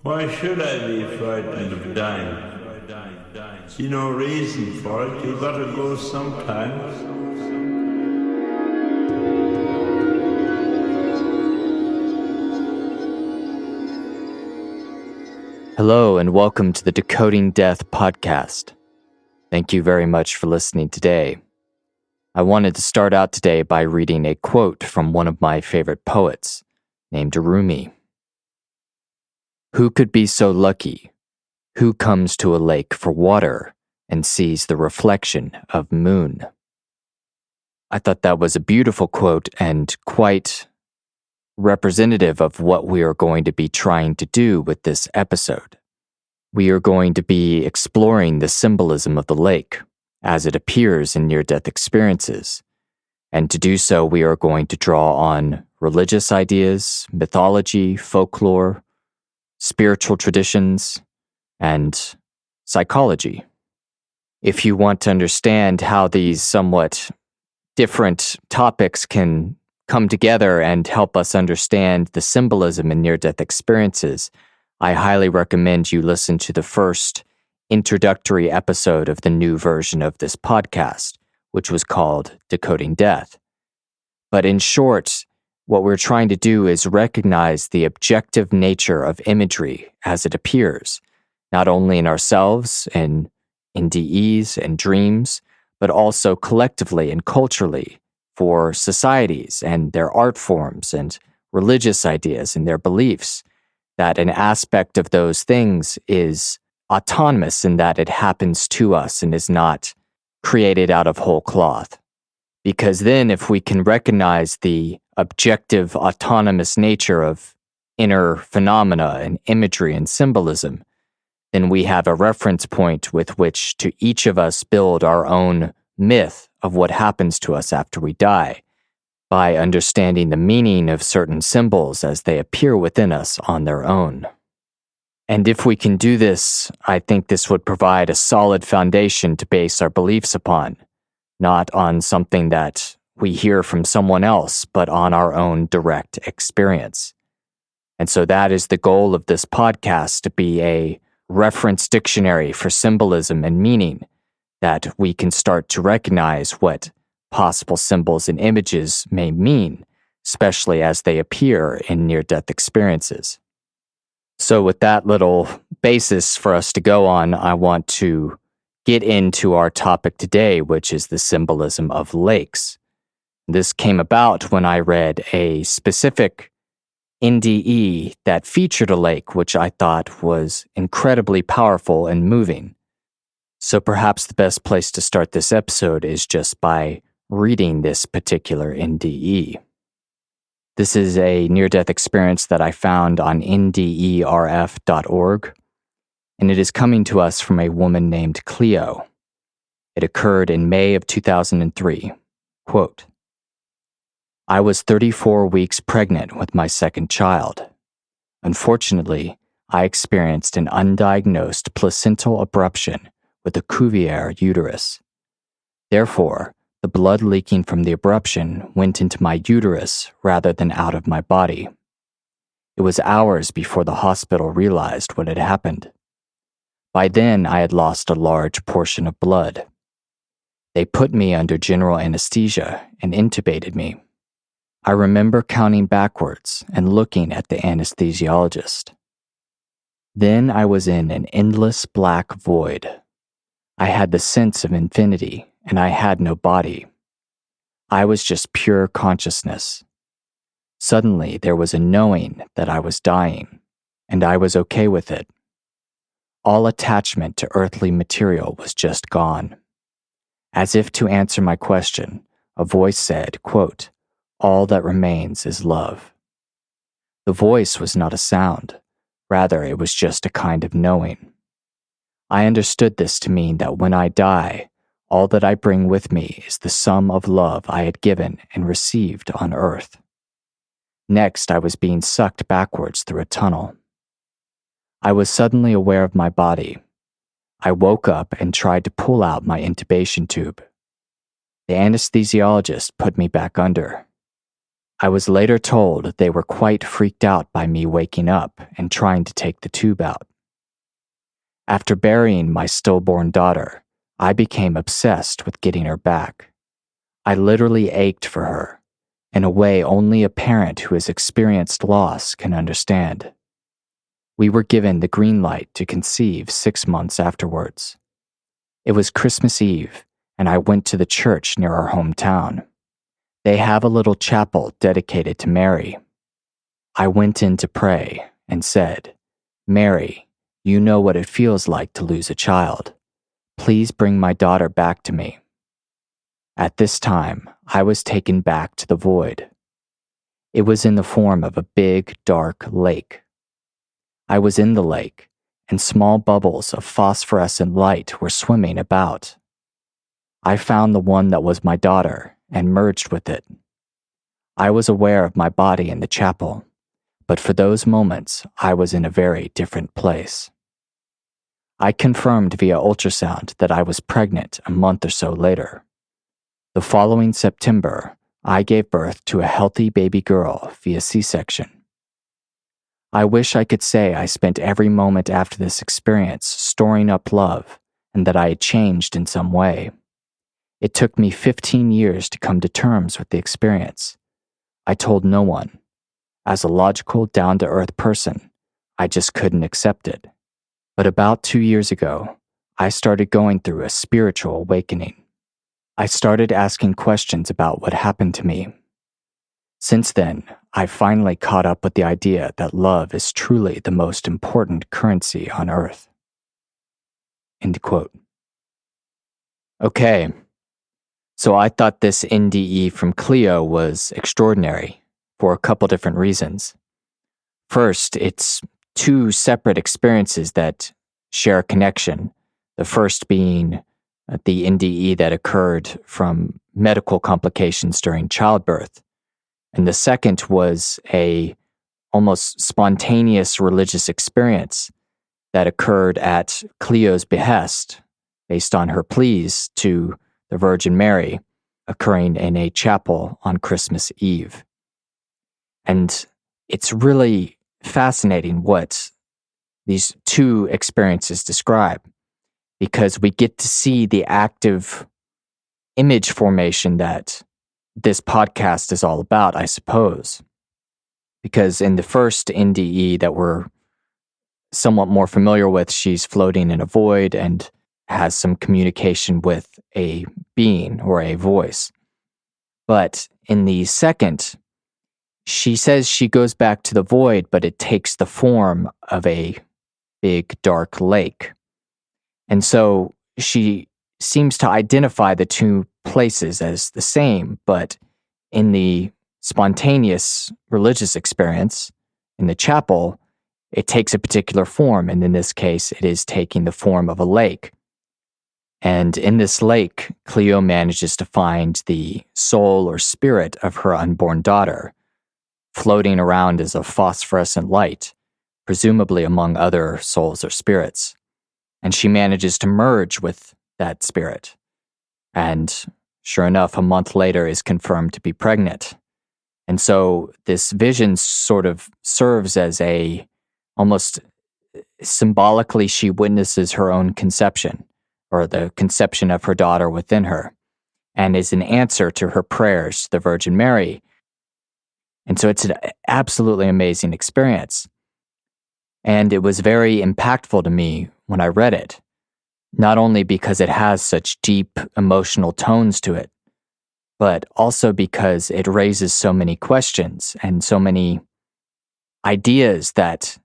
Why should I be frightened of dying? See no reason for it. You gotta go sometimes. Hello and welcome to the Decoding Death podcast. Thank you very much for listening today. I wanted to start out today by reading a quote from one of my favorite poets, named Rumi. Who could be so lucky? Who comes to a lake for water and sees the reflection of moon? I thought that was a beautiful quote and quite representative of what we are going to be trying to do with this episode. We are going to be exploring the symbolism of the lake as it appears in near-death experiences. And to do so, we are going to draw on religious ideas, mythology, folklore, spiritual traditions, and psychology. If you want to understand how these somewhat different topics can come together and help us understand the symbolism in near-death experiences, I highly recommend you listen to the first introductory episode of the new version of this podcast, which was called Decoding Death. But in short, what we're trying to do is recognize the objective nature of imagery as it appears, not only in ourselves and NDEs and dreams, but also collectively and culturally for societies and their art forms and religious ideas and their beliefs, that an aspect of those things is autonomous in that it happens to us and is not created out of whole cloth. Because then if we can recognize the objective autonomous nature of inner phenomena and imagery and symbolism, then we have a reference point with which to each of us build our own myth of what happens to us after we die, by understanding the meaning of certain symbols as they appear within us on their own. And if we can do this, I think this would provide a solid foundation to base our beliefs upon, not on something that we hear from someone else, but on our own direct experience. And so that is the goal of this podcast, to be a reference dictionary for symbolism and meaning, that we can start to recognize what possible symbols and images may mean, especially as they appear in near-death experiences. So with that little basis for us to go on, I want to get into our topic today, which is the symbolism of lakes. This came about when I read a specific NDE that featured a lake, which I thought was incredibly powerful and moving. So perhaps the best place to start this episode is just by reading this particular NDE. This is a near-death experience that I found on nderf.org, and it is coming to us from a woman named Cleo. It occurred in May of 2003. Quote, I was 34 weeks pregnant with my second child. Unfortunately, I experienced an undiagnosed placental abruption with a Cuvier uterus. Therefore, the blood leaking from the abruption went into my uterus rather than out of my body. It was hours before the hospital realized what had happened. By then, I had lost a large portion of blood. They put me under general anesthesia and intubated me. I remember counting backwards and looking at the anesthesiologist. Then I was in an endless black void. I had the sense of infinity, and I had no body. I was just pure consciousness. Suddenly, there was a knowing that I was dying, and I was okay with it. All attachment to earthly material was just gone. As if to answer my question, a voice said, quote, all that remains is love. The voice was not a sound. Rather, it was just a kind of knowing. I understood this to mean that when I die, all that I bring with me is the sum of love I had given and received on earth. Next, I was being sucked backwards through a tunnel. I was suddenly aware of my body. I woke up and tried to pull out my intubation tube. The anesthesiologist put me back under. I was later told they were quite freaked out by me waking up and trying to take the tube out. After burying my stillborn daughter, I became obsessed with getting her back. I literally ached for her, in a way only a parent who has experienced loss can understand. We were given the green light to conceive 6 months afterwards. It was Christmas Eve, and I went to the church near our hometown. They have a little chapel dedicated to Mary. I went in to pray and said, "Mary, you know what it feels like to lose a child. Please bring my daughter back to me." At this time, I was taken back to the void. It was in the form of a big, dark lake. I was in the lake, and small bubbles of phosphorescent light were swimming about. I found the one that was my daughter and merged with it. I was aware of my body in the chapel, but for those moments, I was in a very different place. I confirmed via ultrasound that I was pregnant a month or so later. The following September, I gave birth to a healthy baby girl via C-section. I wish I could say I spent every moment after this experience storing up love and that I had changed in some way. It took me 15 years to come to terms with the experience. I told no one. As a logical, down-to-earth person, I just couldn't accept it. But about 2 years ago, I started going through a spiritual awakening. I started asking questions about what happened to me. Since then, I finally caught up with the idea that love is truly the most important currency on earth. End quote. Okay, so I thought this NDE from Cleo was extraordinary for a couple different reasons. First, it's 2 separate experiences that share a connection. The first being the NDE that occurred from medical complications during childbirth. And the second was a almost spontaneous religious experience that occurred at Cleo's behest, based on her pleas to the Virgin Mary, occurring in a chapel on Christmas Eve. And it's really fascinating what these 2 experiences describe, because we get to see the active image formation that this podcast is all about, I suppose. Because in the first NDE that we're somewhat more familiar with, she's floating in a void and has some communication with a being or a voice. But in the second, she says she goes back to the void, but it takes the form of a big, dark lake. And so she seems to identify the 2 places as the same, but in the spontaneous religious experience, in the chapel, it takes a particular form, and in this case, it is taking the form of a lake. And in this lake, Cleo manages to find the soul or spirit of her unborn daughter, floating around as a phosphorescent light, presumably among other souls or spirits. And she manages to merge with that spirit. And sure enough, a month later is confirmed to be pregnant. And so this vision sort of serves as almost symbolically, she witnesses her own conception, or the conception of her daughter within her, and is an answer to her prayers to the Virgin Mary. And so it's an absolutely amazing experience. And it was very impactful to me when I read it, not only because it has such deep emotional tones to it, but also because it raises so many questions and so many ideas that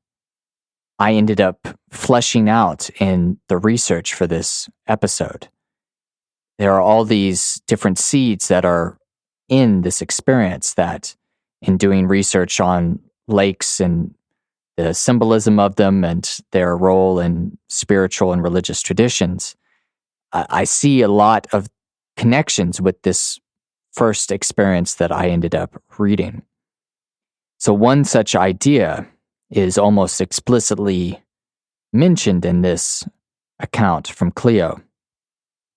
I ended up fleshing out in the research for this episode. There are all these different seeds that are in this experience that, in doing research on lakes and the symbolism of them and their role in spiritual and religious traditions, I see a lot of connections with this first experience that I ended up reading. So one such idea is almost explicitly mentioned in this account from Cleo,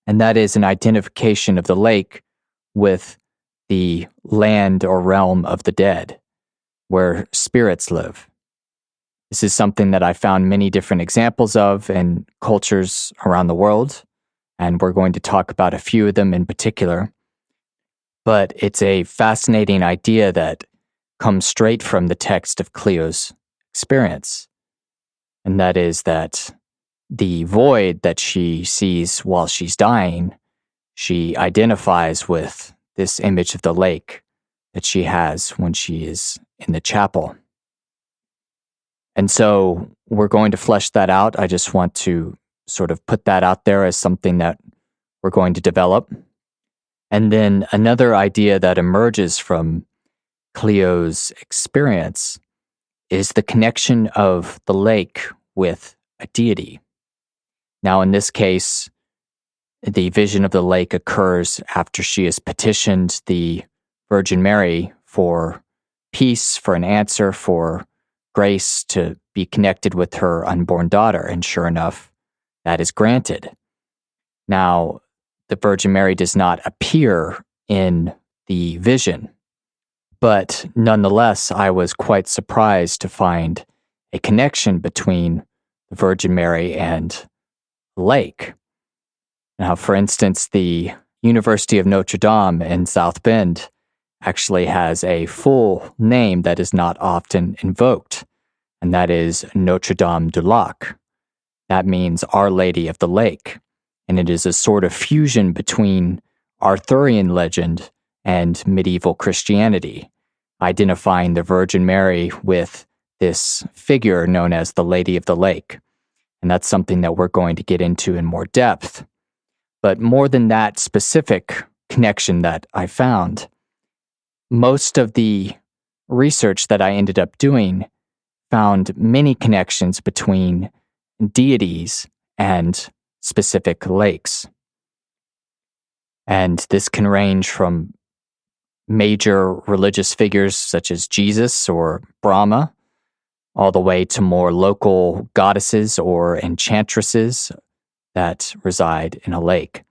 and that is an identification of the lake with the land or realm of the dead, where spirits live. This is something that I found many different examples of in cultures around the world, and we're going to talk about a few of them in particular. But it's a fascinating idea that comes straight from the text of Cleo's experience, and that is that the void that she sees while she's dying, she identifies with this image of the lake that she has when she is in the chapel. And so we're going to flesh that out. I just want to sort of put that out there as something that we're going to develop. And then another idea that emerges from Cleo's experience is the connection of the lake with a deity. Now, in this case, the vision of the lake occurs after she has petitioned the Virgin Mary for peace, for an answer, for grace to be connected with her unborn daughter. And sure enough, that is granted. Now, the Virgin Mary does not appear in the vision, but nonetheless, I was quite surprised to find a connection between the Virgin Mary and the lake. Now, for instance, the University of Notre Dame in South Bend actually has a full name that is not often invoked, and that is Notre Dame du Lac. That means Our Lady of the Lake, and it is a sort of fusion between Arthurian legend and medieval Christianity, identifying the Virgin Mary with this figure known as the Lady of the Lake. And that's something that we're going to get into in more depth. But more than that specific connection that I found, most of the research that I ended up doing found many connections between deities and specific lakes. And this can range from major religious figures such as Jesus or Brahma, all the way to more local goddesses or enchantresses that reside in a lake.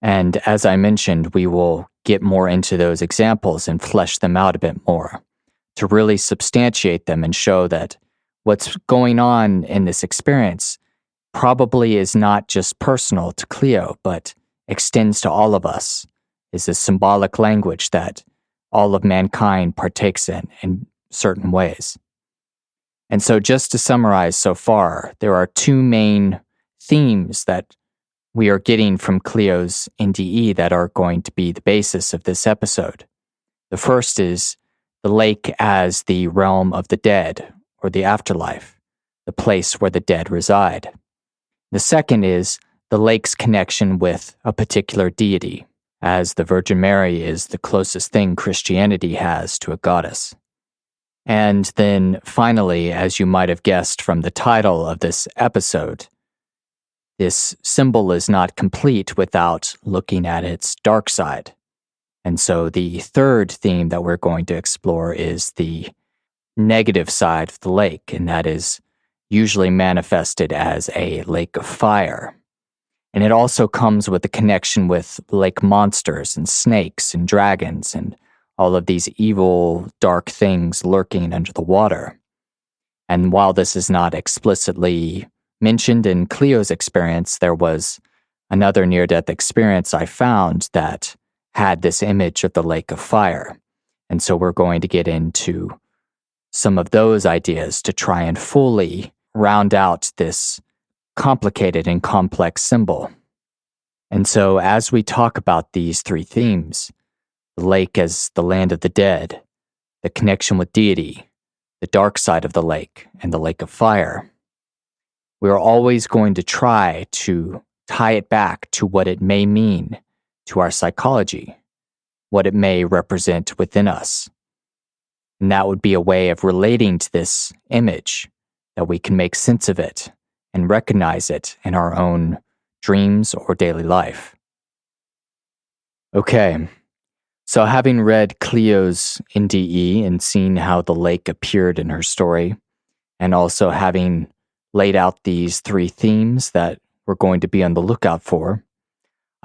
And as I mentioned, we will get more into those examples and flesh them out a bit more to really substantiate them and show that what's going on in this experience probably is not just personal to Cleo, but extends to all of us, is a symbolic language that all of mankind partakes in certain ways. And so just to summarize so far, there are two main themes that we are getting from Cleo's NDE that are going to be the basis of this episode. The first is the lake as the realm of the dead, or the afterlife, the place where the dead reside. The second is the lake's connection with a particular deity, as the Virgin Mary is the closest thing Christianity has to a goddess. And then finally, as you might have guessed from the title of this episode, this symbol is not complete without looking at its dark side. And so the third theme that we're going to explore is the negative side of the lake, and that is usually manifested as a lake of fire. And it also comes with a connection with lake monsters and snakes and dragons and all of these evil, dark things lurking under the water. And while this is not explicitly mentioned in Cleo's experience, there was another near-death experience I found that had this image of the lake of fire. And so we're going to get into some of those ideas to try and fully round out this complicated and complex symbol. And so as we talk about these three themes, the lake as the land of the dead, the connection with deity, the dark side of the lake, and the lake of fire, we are always going to try to tie it back to what it may mean to our psychology, what it may represent within us. And that would be a way of relating to this image, that we can make sense of it and recognize it in our own dreams or daily life. Okay, so having read Cleo's NDE and seen how the lake appeared in her story, and also having laid out these three themes that we're going to be on the lookout for,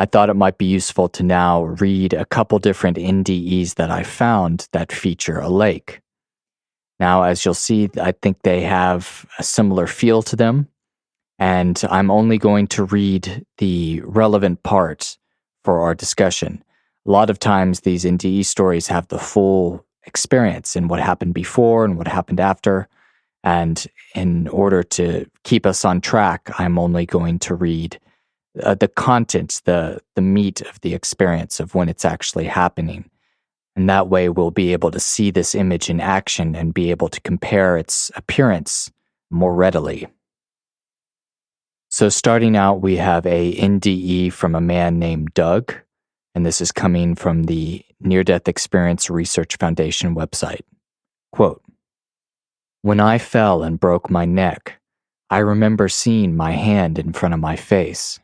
I thought it might be useful to now read a couple different NDEs that I found that feature a lake. Now, as you'll see, I think they have a similar feel to them, and I'm only going to read the relevant parts for our discussion. A lot of times these NDE stories have the full experience in what happened before and what happened after, and in order to keep us on track, I'm only going to read the content, the meat of the experience of when it's actually happening. And that way we'll be able to see this image in action and be able to compare its appearance more readily. So starting out, we have a NDE from a man named Doug, and this is coming from the Near-Death Experience Research Foundation website. Quote, "When I fell and broke my neck, I remember seeing my hand in front of my face.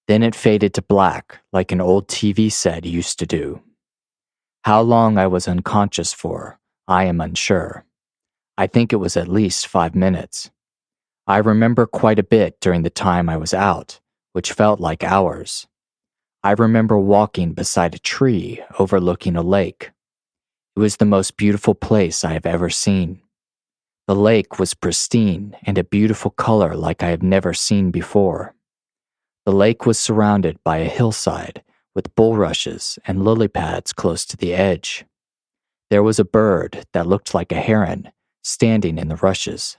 Then it faded to black like an old TV set used to do. How long I was unconscious for, I am unsure. I think it was at least 5 minutes. I remember quite a bit during the time I was out, which felt like hours. I remember walking beside a tree overlooking a lake. It was the most beautiful place I have ever seen. The lake was pristine and a beautiful color like I have never seen before. The lake was surrounded by a hillside with bulrushes and lily pads close to the edge. There was a bird that looked like a heron standing in the rushes.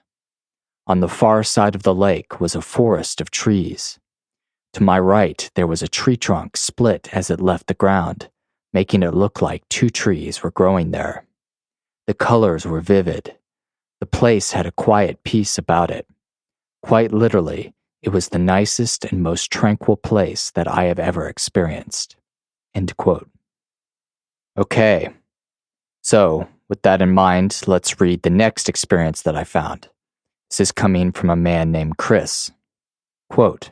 On the far side of the lake was a forest of trees. To my right, there was a tree trunk split as it left the ground, making it look like 2 trees were growing there. The colors were vivid. The place had a quiet peace about it. Quite literally, it was the nicest and most tranquil place that I have ever experienced." End quote. Okay, so with that in mind, let's read the next experience that I found. This is coming from a man named Chris. Quote,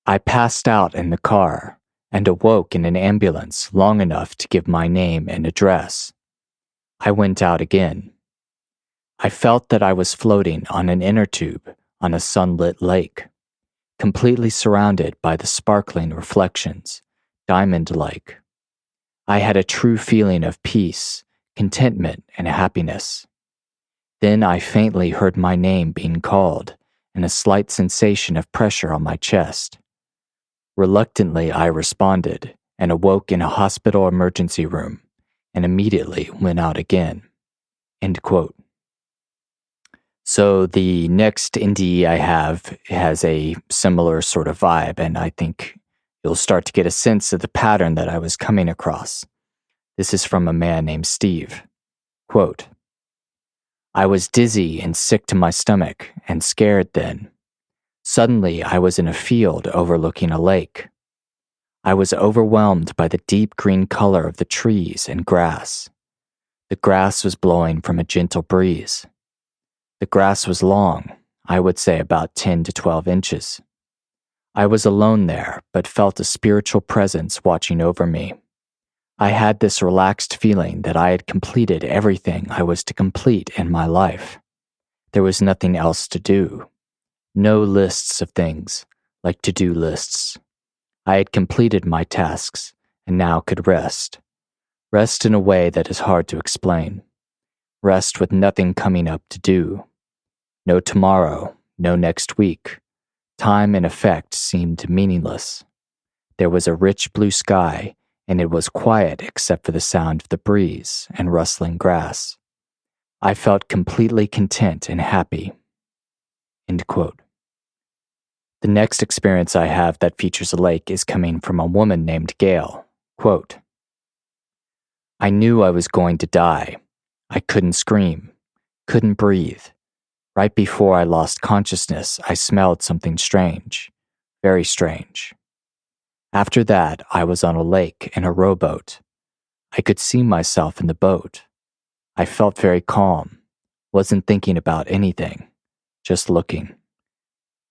"I passed out in the car and awoke in an ambulance long enough to give my name and address. I went out again. I felt that I was floating on an inner tube on a sunlit lake, completely surrounded by the sparkling reflections, diamond-like. I had a true feeling of peace, contentment, and happiness. Then I faintly heard my name being called and a slight sensation of pressure on my chest. Reluctantly, I responded and awoke in a hospital emergency room and immediately went out again." End quote. So the next NDE I have has a similar sort of vibe, and I think you'll start to get a sense of the pattern that I was coming across. This is from a man named Steve. Quote, "I was dizzy and sick to my stomach and scared then. Suddenly, I was in a field overlooking a lake. I was overwhelmed by the deep green color of the trees and grass. The grass was blowing from a gentle breeze. The grass was long, I would say about 10 to 12 inches. I was alone there, but felt a spiritual presence watching over me. I had this relaxed feeling that I had completed everything I was to complete in my life. There was nothing else to do. No lists of things, like to-do lists. I had completed my tasks, and now could rest. Rest in a way that is hard to explain. Rest with nothing coming up to do. No tomorrow, no next week. Time in effect seemed meaningless. There was a rich blue sky, and it was quiet except for the sound of the breeze and rustling grass. I felt completely content and happy." End quote. The next experience I have that features a lake is coming from a woman named Gail. Quote, "I knew I was going to die. I couldn't scream, couldn't breathe. Right before I lost consciousness, I smelled something strange, very strange. After that, I was on a lake in a rowboat. I could see myself in the boat. I felt very calm, wasn't thinking about anything, just looking.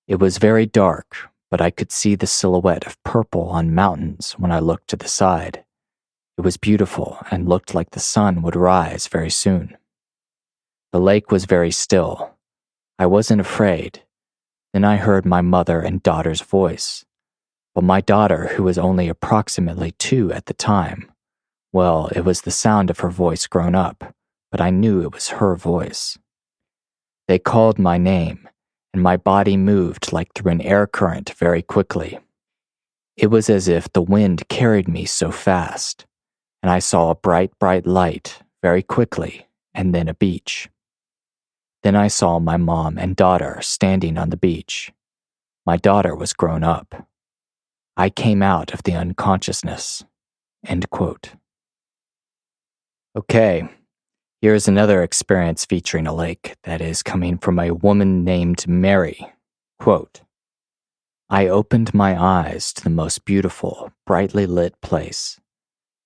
It was very dark, but I could see the silhouette of purple on mountains when I looked to the side. It was beautiful and looked like the sun would rise very soon. The lake was very still. I wasn't afraid. Then I heard my mother and daughter's voice. but my daughter, who was only approximately 2 at the time, well, it was the sound of her voice grown up, but I knew it was her voice. They called my name, and my body moved like through an air current very quickly. It was as if the wind carried me so fast, and I saw a bright, bright light very quickly, and then a beach. Then I saw my mom and daughter standing on the beach. My daughter was grown up. I came out of the unconsciousness. End quote. Okay, here's another experience featuring a lake that is coming from a woman named Mary. Quote, I opened my eyes to the most beautiful, brightly lit place.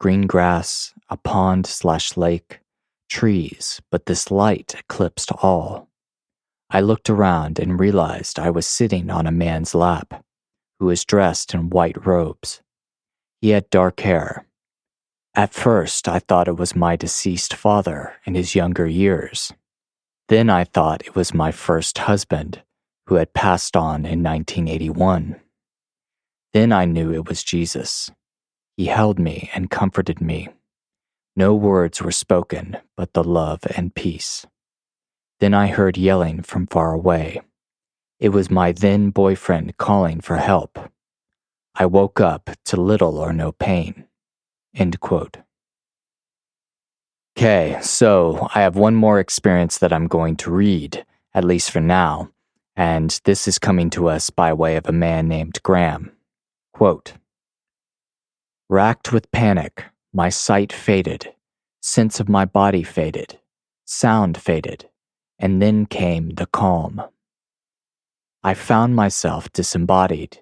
Green grass, a pond/lake, trees, but this light eclipsed all. I looked around and realized I was sitting on a man's lap, who was dressed in white robes. He had dark hair. At first, I thought it was my deceased father in his younger years. Then I thought it was my first husband, who had passed on in 1981. Then I knew it was Jesus. He held me and comforted me. No words were spoken, but the love and peace. Then I heard yelling from far away. It was my then boyfriend calling for help. I woke up to little or no pain. End quote. Okay, so I have one more experience that I'm going to read, at least for now, and this is coming to us by way of a man named Graham. Quote, racked with panic, my sight faded, sense of my body faded, sound faded, and then came the calm. I found myself disembodied,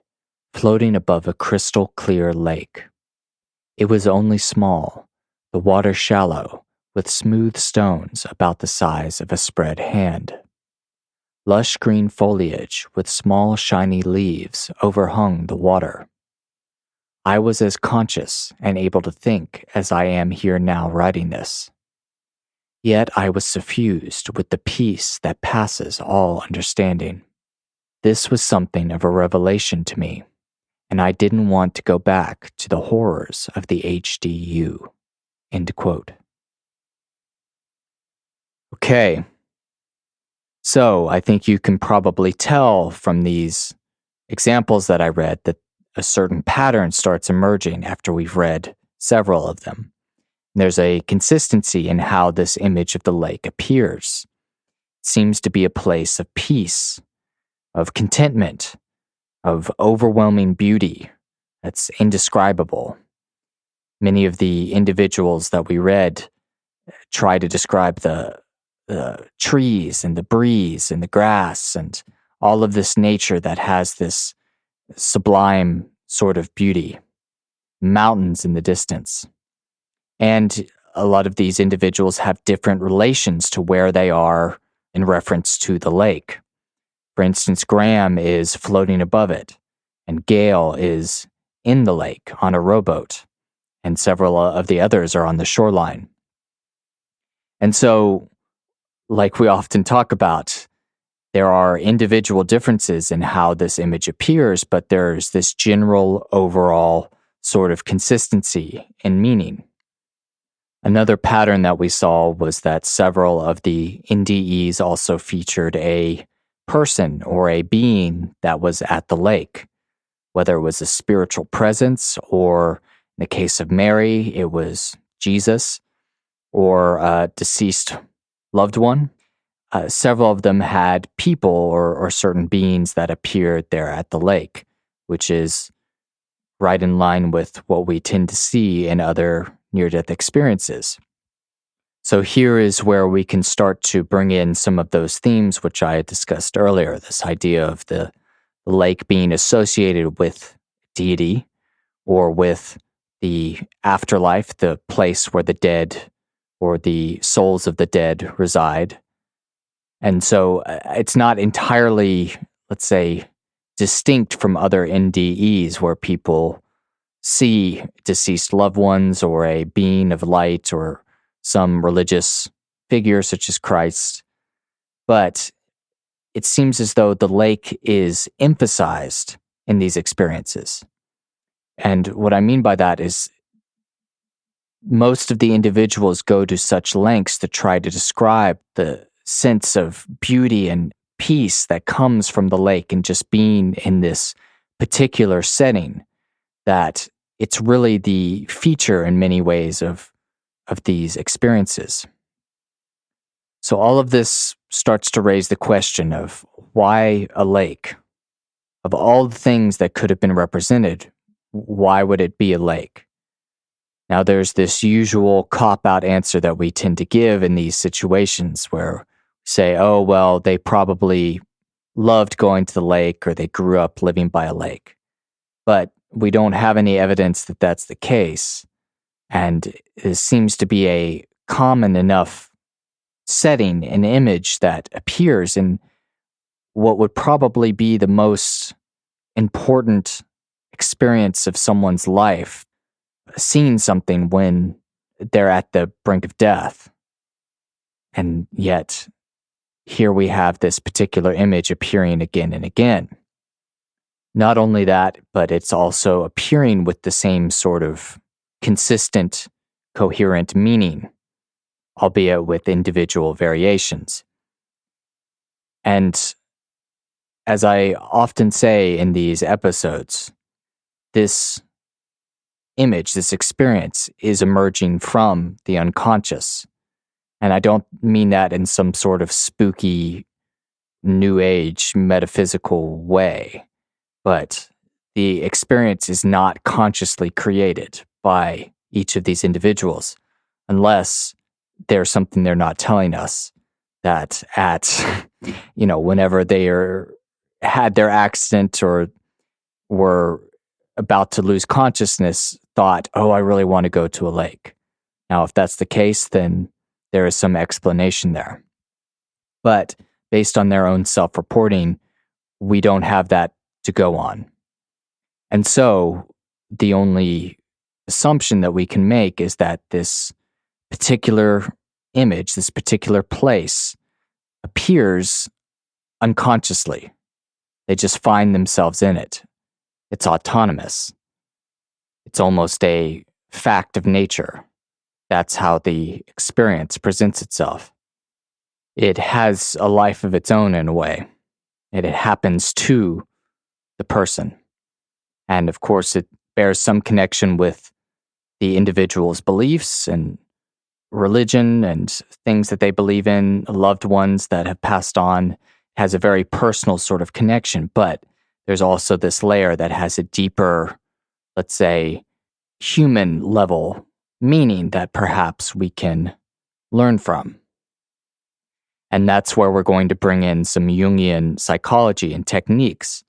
floating above a crystal clear lake. It was only small, the water shallow, with smooth stones about the size of a spread hand. Lush green foliage with small shiny leaves overhung the water. I was as conscious and able to think as I am here now writing this. Yet I was suffused with the peace that passes all understanding. This was something of a revelation to me, and I didn't want to go back to the horrors of the HDU. End quote. Okay, so I think you can probably tell from these examples that I read that a certain pattern starts emerging after we've read several of them. There's a consistency in how this image of the lake appears. It seems to be a place of peace, of contentment, of overwhelming beauty that's indescribable. Many of the individuals that we read try to describe the trees and the breeze and the grass and all of this nature that has this sublime sort of beauty, mountains in the distance. And a lot of these individuals have different relations to where they are in reference to the lake. For instance, Graham is floating above it, and Gail is in the lake on a rowboat, and several of the others are on the shoreline. And so, like we often talk about, there are individual differences in how this image appears, but there's this general overall sort of consistency in meaning. Another pattern that we saw was that several of the NDEs also featured a person or a being that was at the lake, whether it was a spiritual presence or, in the case of Mary, it was Jesus or a deceased loved one. Several of them had people or certain beings that appeared there at the lake, which is right in line with what we tend to see in other near-death experiences. So here is where we can start to bring in some of those themes which I had discussed earlier, this idea of the lake being associated with deity or with the afterlife, the place where the dead or the souls of the dead reside. And so it's not entirely, let's say, distinct from other NDEs where people see deceased loved ones or a being of light or some religious figure such as Christ. But it seems as though the lake is emphasized in these experiences. And what I mean by that is most of the individuals go to such lengths to try to describe the sense of beauty and peace that comes from the lake and just being in this particular setting, that it's really the feature in many ways of these experiences. So all of this starts to raise the question of why a lake? Of all the things that could have been represented, why would it be a lake? Now, there's this usual cop-out answer that we tend to give in these situations where we say, oh, well, they probably loved going to the lake or they grew up living by a lake. But we don't have any evidence that that's the case. And it seems to be a common enough setting, an image that appears in what would probably be the most important experience of someone's life, seeing something when they're at the brink of death. And yet, here we have this particular image appearing again and again. Not only that, but it's also appearing with the same sort of consistent, coherent meaning, albeit with individual variations. And as I often say in these episodes, this image, this experience is emerging from the unconscious. And I don't mean that in some sort of spooky, new age, metaphysical way, but the experience is not consciously created by each of these individuals, unless there's something they're not telling us, that at, whenever had their accident or were about to lose consciousness, thought, oh, I really want to go to a lake. Now, if that's the case, then there is some explanation there. But based on their own self-reporting, we don't have that to go on. And so the only assumption that we can make is that this particular image, this particular place, appears unconsciously. They just find themselves in it. It's autonomous. It's almost a fact of nature. That's how the experience presents itself. It has a life of its own in a way. It happens to the person. And of course, it bears some connection with the individual's beliefs and religion and things that they believe in, loved ones that have passed on. It has a very personal sort of connection, but there's also this layer that has a deeper, let's say, human level meaning that perhaps we can learn from. And that's where we're going to bring in some Jungian psychology and techniques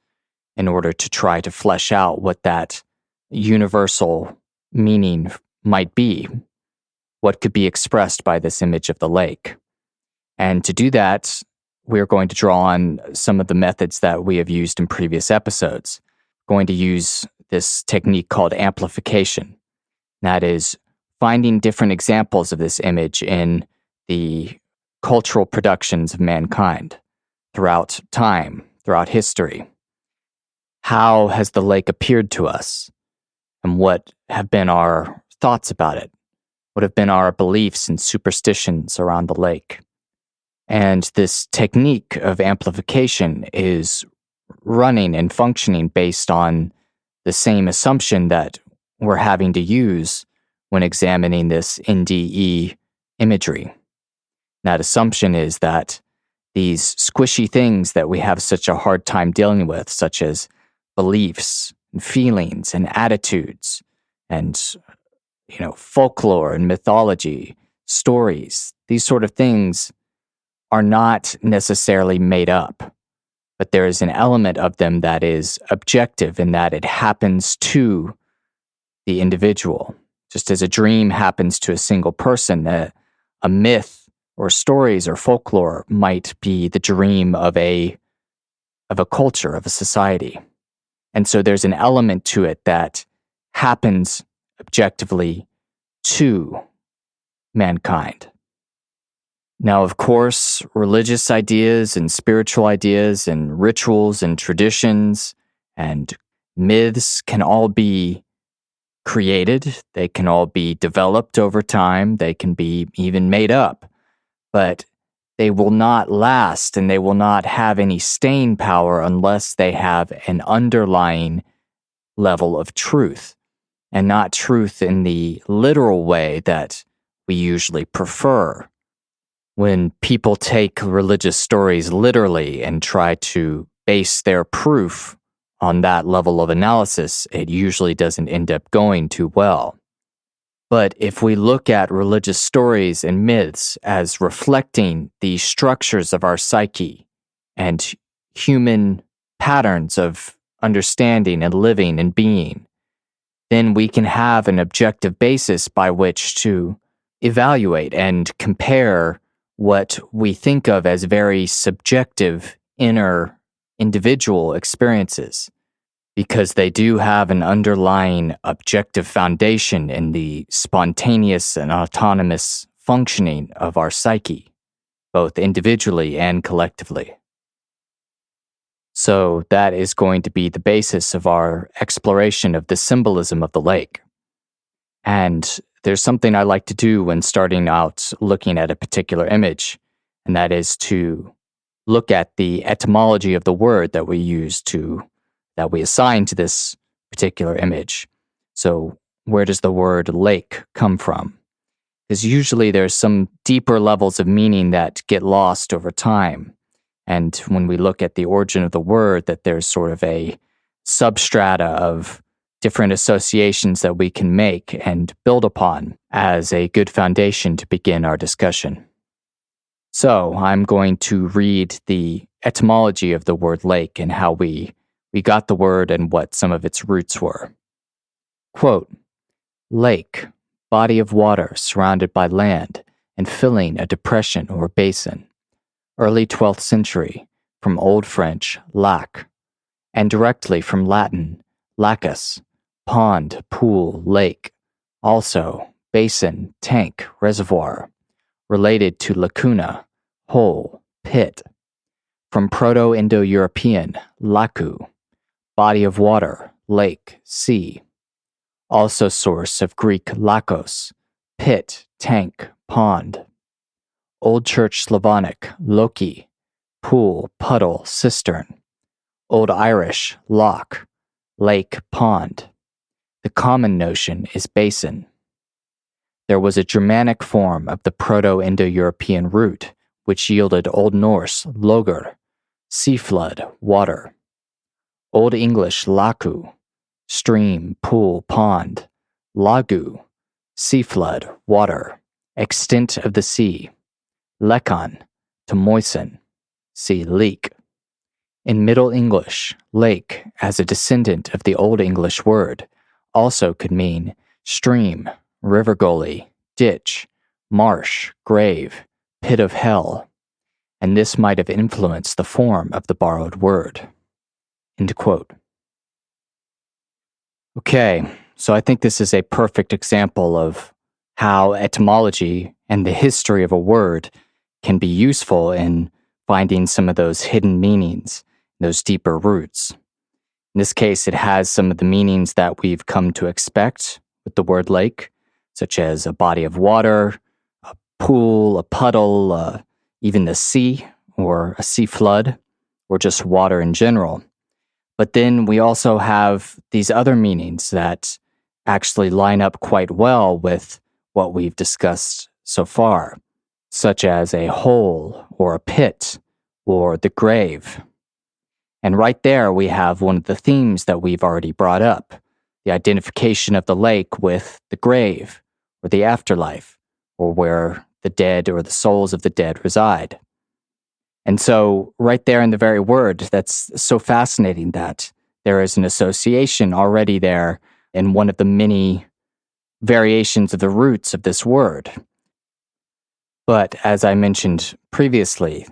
in order to try to flesh out what that universal meaning might be, what could be expressed by this image of the lake. And to do that, we're going to draw on some of the methods that we have used in previous episodes. We're going to use this technique called amplification. That is, finding different examples of this image in the cultural productions of mankind throughout time, throughout history. How has the lake appeared to us? And what have been our thoughts about it? What have been our beliefs and superstitions around the lake? And this technique of amplification is running and functioning based on the same assumption that we're having to use when examining this NDE imagery. That assumption is that these squishy things that we have such a hard time dealing with, such as beliefs and feelings and attitudes and, folklore and mythology, stories, these sort of things are not necessarily made up, but there is an element of them that is objective in that it happens to the individual. Just as a dream happens to a single person, a myth or stories or folklore might be the dream of a culture, of a society. And so there's an element to it that happens objectively to mankind. Now, of course, religious ideas and spiritual ideas and rituals and traditions and myths can all be created, they can all be developed over time, they can be even made up, but they will not last and they will not have any staying power unless they have an underlying level of truth, and not truth in the literal way that we usually prefer. When people take religious stories literally and try to base their proof on that level of analysis, it usually doesn't end up going too well. But if we look at religious stories and myths as reflecting the structures of our psyche and human patterns of understanding and living and being, then we can have an objective basis by which to evaluate and compare what we think of as very subjective inner individual experiences, because they do have an underlying objective foundation in the spontaneous and autonomous functioning of our psyche, both individually and collectively. So that is going to be the basis of our exploration of the symbolism of the lake. And there's something I like to do when starting out looking at a particular image, and that is to look at the etymology of the word that we assign to this particular image. So where does the word lake come from? Because usually there's some deeper levels of meaning that get lost over time. And when we look at the origin of the word, that there's sort of a substrata of different associations that we can make and build upon as a good foundation to begin our discussion. So I'm going to read the etymology of the word lake and how we got the word and what some of its roots were. Quote, lake, body of water surrounded by land and filling a depression or basin. Early 12th century, from Old French, lac, and directly from Latin, lacus, pond, pool, lake, also basin, tank, reservoir, related to lacuna, hole, pit. From Proto-Indo-European, laku, body of water, lake, sea. Also source of Greek lakos, pit, tank, pond. Old Church Slavonic, loki, pool, puddle, cistern. Old Irish, loch, lake, pond. The common notion is basin. There was a Germanic form of the Proto-Indo-European root, which yielded Old Norse, logur, sea flood, water. Old English, laku, stream, pool, pond. Lagu, sea flood, water, extent of the sea. Lekon, to moisten, see leak. In Middle English, lake, as a descendant of the Old English word, also could mean stream, river gully, ditch, marsh, grave, pit of hell, and this might have influenced the form of the borrowed word. End quote. Okay, so I think this is a perfect example of how etymology and the history of a word can be useful in finding some of those hidden meanings, those deeper roots. In this case, it has some of the meanings that we've come to expect with the word lake, such as a body of water, a pool, a puddle, even the sea, or a sea flood, or just water in general. But then we also have these other meanings that actually line up quite well with what we've discussed so far, such as a hole or a pit or the grave. And right there we have one of the themes that we've already brought up, the identification of the lake with the grave or the afterlife, or where the dead or the souls of the dead reside. And so right there in the very word, that's so fascinating that there is an association already there in one of the many variations of the roots of this word. But as I mentioned previously,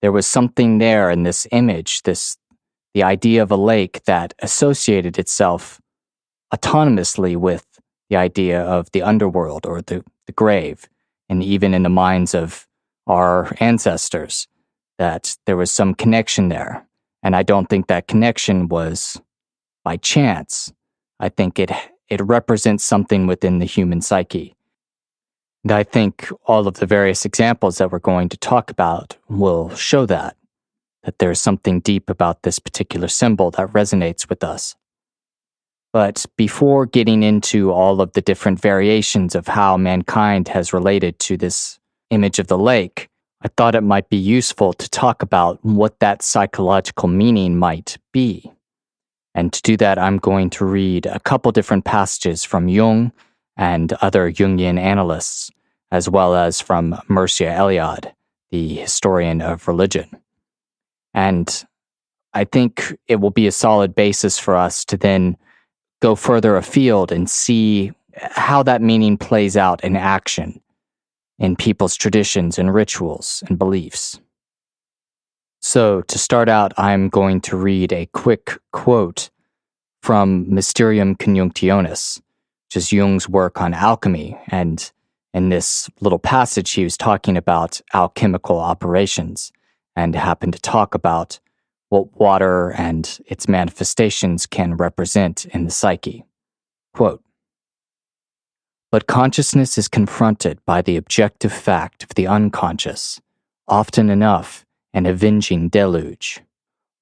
there was something there in this image, the idea of a lake that associated itself autonomously with the idea of the underworld or the grave, and even in the minds of our ancestors, that there was some connection there. And I don't think that connection was by chance. I think it it represents something within the human psyche. And I think all of the various examples that we're going to talk about will show that there's something deep about this particular symbol that resonates with us. But before getting into all of the different variations of how mankind has related to this image of the lake, I thought it might be useful to talk about what that psychological meaning might be. And to do that, I'm going to read a couple different passages from Jung and other Jungian analysts, as well as from Mircea Eliade, the historian of religion. And I think it will be a solid basis for us to then go further afield and see how that meaning plays out in action in people's traditions and rituals and beliefs. So to start out, I'm going to read a quick quote from Mysterium Conjunctionis, which is Jung's work on alchemy. And in this little passage, he was talking about alchemical operations and happened to talk about what water and its manifestations can represent in the psyche. Quote, "But consciousness is confronted by the objective fact of the unconscious, often enough an avenging deluge.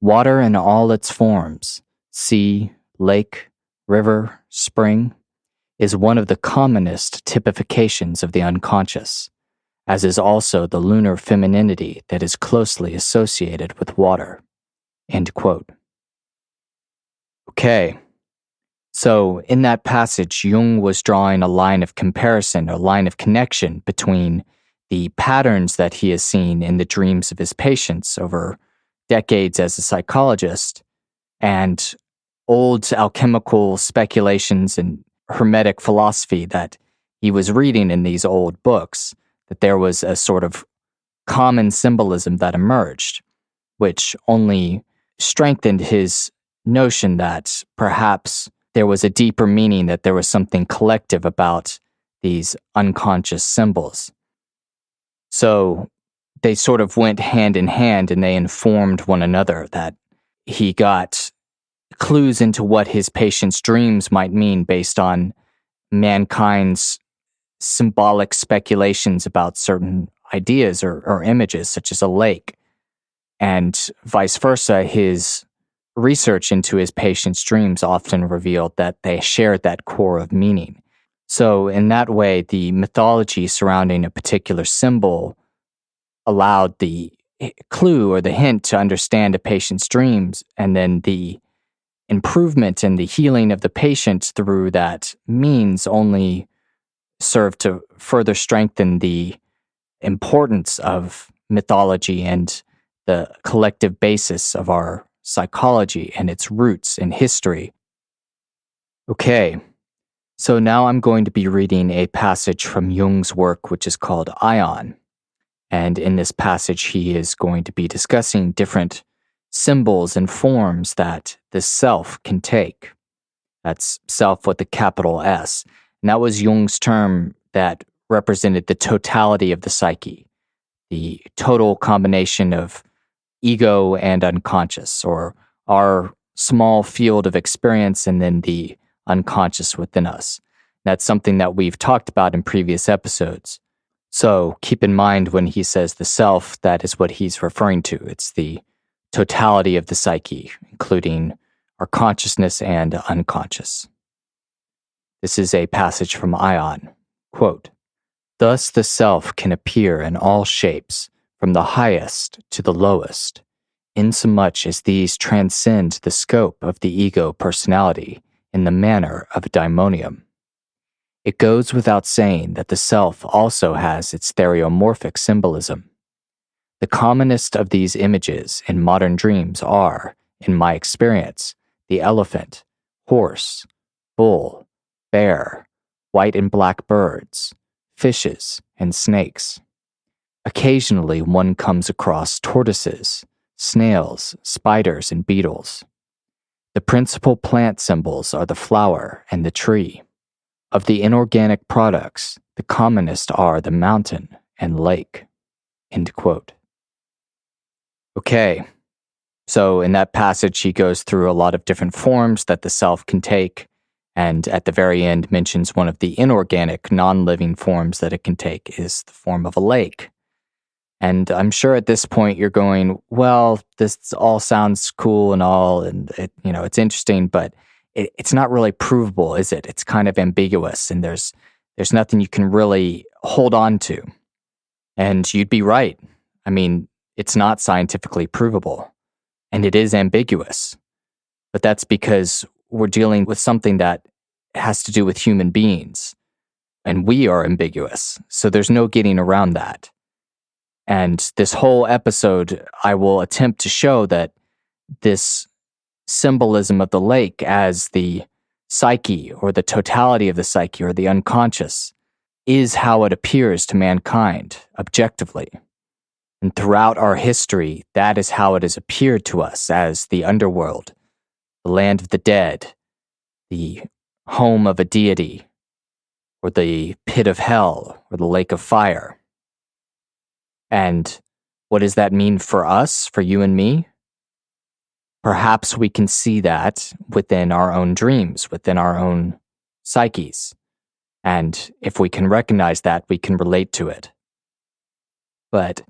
Water in all its forms, sea, lake, river, spring, is one of the commonest typifications of the unconscious, as is also the lunar femininity that is closely associated with water." End quote. Okay, so in that passage, Jung was drawing a line of comparison, a line of connection between the patterns that he has seen in the dreams of his patients over decades as a psychologist and old alchemical speculations and Hermetic philosophy that he was reading in these old books, that there was a sort of common symbolism that emerged, which only strengthened his notion that perhaps there was a deeper meaning, that there was something collective about these unconscious symbols. So they sort of went hand in hand and they informed one another, that he got clues into what his patient's dreams might mean based on mankind's symbolic speculations about certain ideas or images, such as a lake. And vice versa, his research into his patient's dreams often revealed that they shared that core of meaning. So in that way, the mythology surrounding a particular symbol allowed the clue or the hint to understand a patient's dreams, and then the improvement and the healing of the patient through that means only served to further strengthen the importance of mythology and the collective basis of our psychology and its roots in history. Okay, so now I'm going to be reading a passage from Jung's work, which is called Ion. And in this passage, he is going to be discussing different symbols and forms that the self can take. That's self with a capital S. And that was Jung's term that represented the totality of the psyche, the total combination of ego and unconscious, or our small field of experience and then the unconscious within us. That's something that we've talked about in previous episodes. So keep in mind when he says the self, that is what he's referring to. It's the totality of the psyche, including our consciousness and unconscious. This is a passage from Ion. Quote, "Thus the self can appear in all shapes, from the highest to the lowest, insomuch as these transcend the scope of the ego personality in the manner of a daimonium. It goes without saying that the self also has its stereomorphic symbolism. The commonest of these images in modern dreams are, in my experience, the elephant, horse, bull, bear, white and black birds, fishes, and snakes. Occasionally one comes across tortoises, snails, spiders, and beetles. The principal plant symbols are the flower and the tree. Of the inorganic products, the commonest are the mountain and lake." End quote. Okay, so in that passage, he goes through a lot of different forms that the self can take, and at the very end mentions one of the inorganic, non-living forms that it can take is the form of a lake. And I'm sure at this point you're going, well, this all sounds cool and all, and it's interesting, but it's not really provable, is it? It's kind of ambiguous, and there's nothing you can really hold on to. And you'd be right. I mean, it's not scientifically provable, and it is ambiguous. But that's because we're dealing with something that has to do with human beings, and we are ambiguous. So there's no getting around that. And this whole episode, I will attempt to show that this symbolism of the lake as the psyche or the totality of the psyche or the unconscious is how it appears to mankind objectively. And throughout our history, that is how it has appeared to us as the underworld, the land of the dead, the home of a deity, or the pit of hell, or the lake of fire. And what does that mean for us, for you and me? Perhaps we can see that within our own dreams, within our own psyches. And if we can recognize that, we can relate to it. But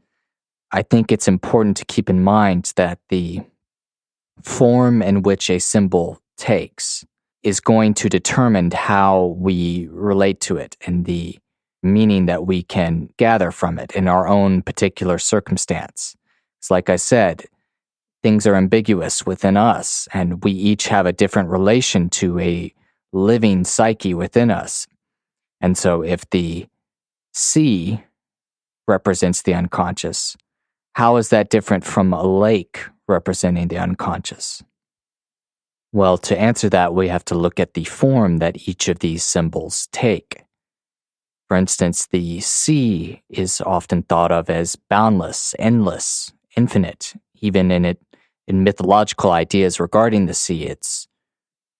I think it's important to keep in mind that the form in which a symbol takes is going to determine how we relate to it and the meaning that we can gather from it in our own particular circumstance. It's like I said, things are ambiguous within us, and we each have a different relation to a living psyche within us. And so if the sea represents the unconscious, how is that different from a lake representing the unconscious? Well, to answer that, we have to look at the form that each of these symbols take. For instance, the sea is often thought of as boundless, endless, infinite. Even in mythological ideas regarding the sea, it's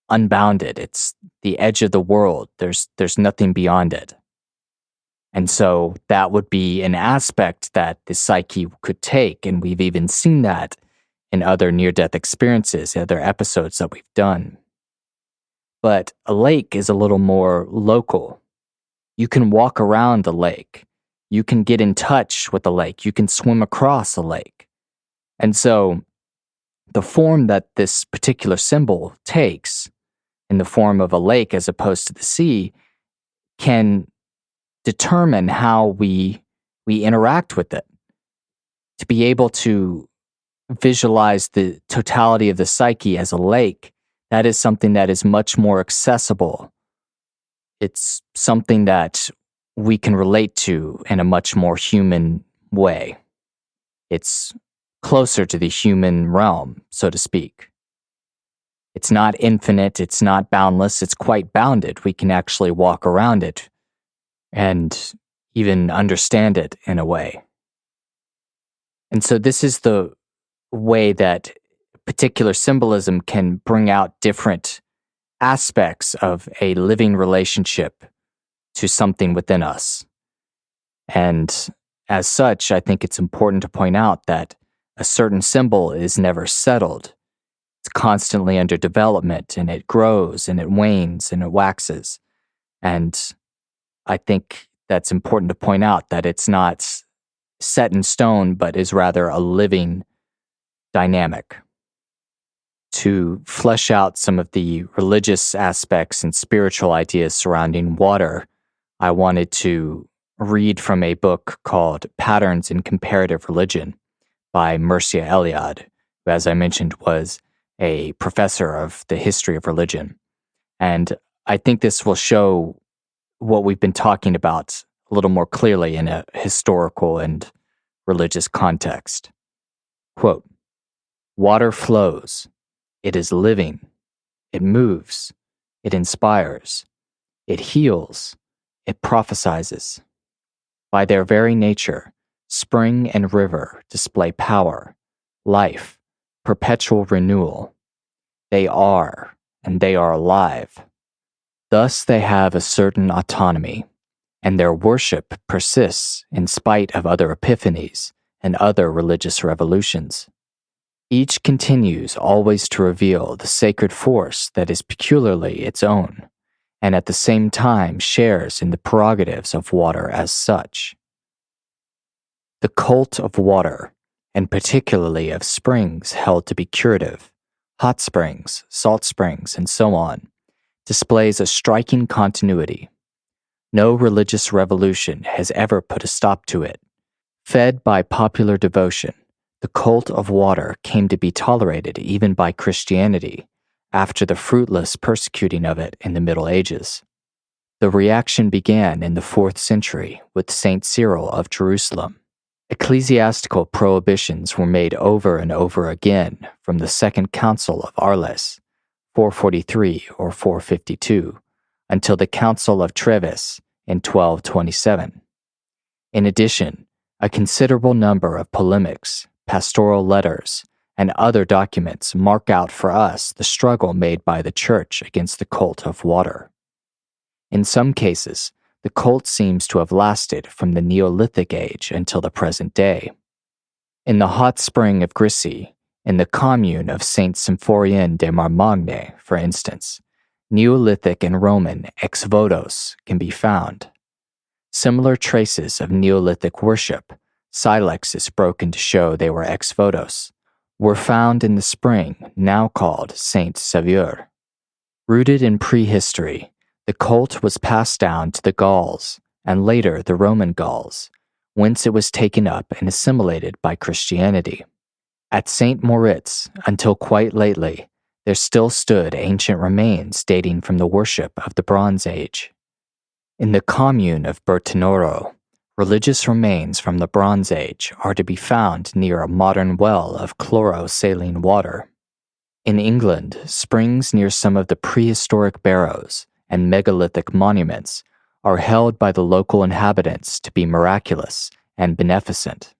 unbounded. It's the edge of the world. There's nothing beyond it. And so that would be an aspect that the psyche could take, and we've even seen that in other near-death experiences, other episodes that we've done. But a lake is a little more local. You can walk around the lake. You can get in touch with the lake. You can swim across the lake. And so the form that this particular symbol takes in the form of a lake as opposed to the sea can determine how we interact with it. To be able to visualize the totality of the psyche as a lake, that is something that is much more accessible. It's something that we can relate to in a much more human way. It's closer to the human realm, so to speak. It's not infinite, it's not boundless, it's quite bounded. We can actually walk around it and even understand it in a way. And so this is the way that particular symbolism can bring out different aspects of a living relationship to something within us. And as such, I think it's important to point out that a certain symbol is never settled. It's constantly under development, and it grows and it wanes and it waxes. And I think that's important to point out, that it's not set in stone, but is rather a living dynamic. To flesh out some of the religious aspects and spiritual ideas surrounding water, I wanted to read from a book called Patterns in Comparative Religion by Mircea Eliade, who, as I mentioned, was a professor of the history of religion. And I think this will show what we've been talking about a little more clearly in a historical and religious context. Quote, "Water flows. It is living. It moves. It inspires. It heals. It prophesizes. By their very nature, spring and river display power, life, perpetual renewal. They are, and they are alive. Thus they have a certain autonomy, and their worship persists in spite of other epiphanies and other religious revolutions. Each continues always to reveal the sacred force that is peculiarly its own, and at the same time shares in the prerogatives of water as such. The cult of water, and particularly of springs held to be curative, hot springs, salt springs, and so on, displays a striking continuity. No religious revolution has ever put a stop to it. Fed by popular devotion, the cult of water came to be tolerated even by Christianity after the fruitless persecuting of it in the Middle Ages. The reaction began in the 4th century with Saint Cyril of Jerusalem. Ecclesiastical prohibitions were made over and over again from the Second Council of Arles, 443 or 452, until the Council of Treves in 1227. In addition, a considerable number of polemics, pastoral letters, and other documents mark out for us the struggle made by the Church against the cult of water. In some cases, the cult seems to have lasted from the Neolithic age until the present day. In the hot spring of Grissy, in the commune of Saint Symphorien de Marmagne, for instance, Neolithic and Roman ex votos can be found. Similar traces of Neolithic worship, silexes broken to show they were ex votos, were found in the spring now called Saint Sauveur. Rooted in prehistory, the cult was passed down to the Gauls and later the Roman Gauls, whence it was taken up and assimilated by Christianity. At St. Moritz, until quite lately, there still stood ancient remains dating from the worship of the Bronze Age. In the commune of Bertinoro, religious remains from the Bronze Age are to be found near a modern well of chlorosaline water. In England, springs near some of the prehistoric barrows and megalithic monuments are held by the local inhabitants to be miraculous and beneficent.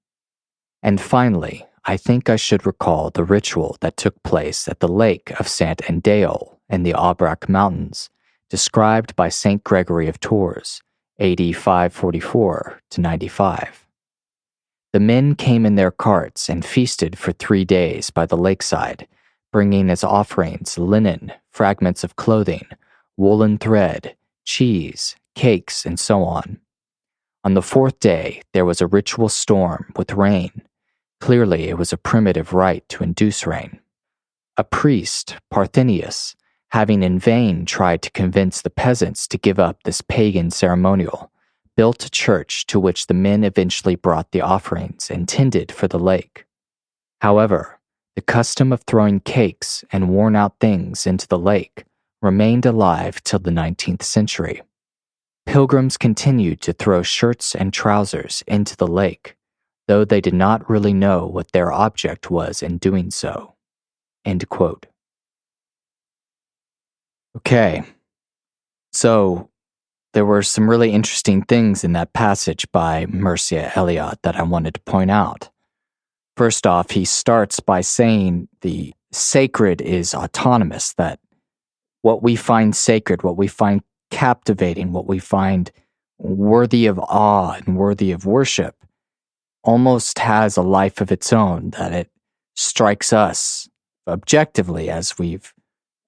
And finally, I think I should recall the ritual that took place at the lake of Sant Andéol in the Aubrac Mountains, described by St. Gregory of Tours, AD 544 to 95. The men came in their carts and feasted for 3 days by the lakeside, bringing as offerings linen, fragments of clothing, woolen thread, cheese, cakes, and so on. On the 4th day, there was a ritual storm with rain. Clearly, it was a primitive rite to induce rain. A priest, Parthenius, having in vain tried to convince the peasants to give up this pagan ceremonial, built a church to which the men eventually brought the offerings intended for the lake. However, the custom of throwing cakes and worn-out things into the lake remained alive till the 19th century. Pilgrims continued to throw shirts and trousers into the lake, though they did not really know what their object was in doing so." End quote. Okay, so there were some really interesting things in that passage by Mircea Eliade that I wanted to point out. First off, he starts by saying the sacred is autonomous, that what we find sacred, what we find captivating, what we find worthy of awe and worthy of worship, almost has a life of its own, that it strikes us objectively, as we've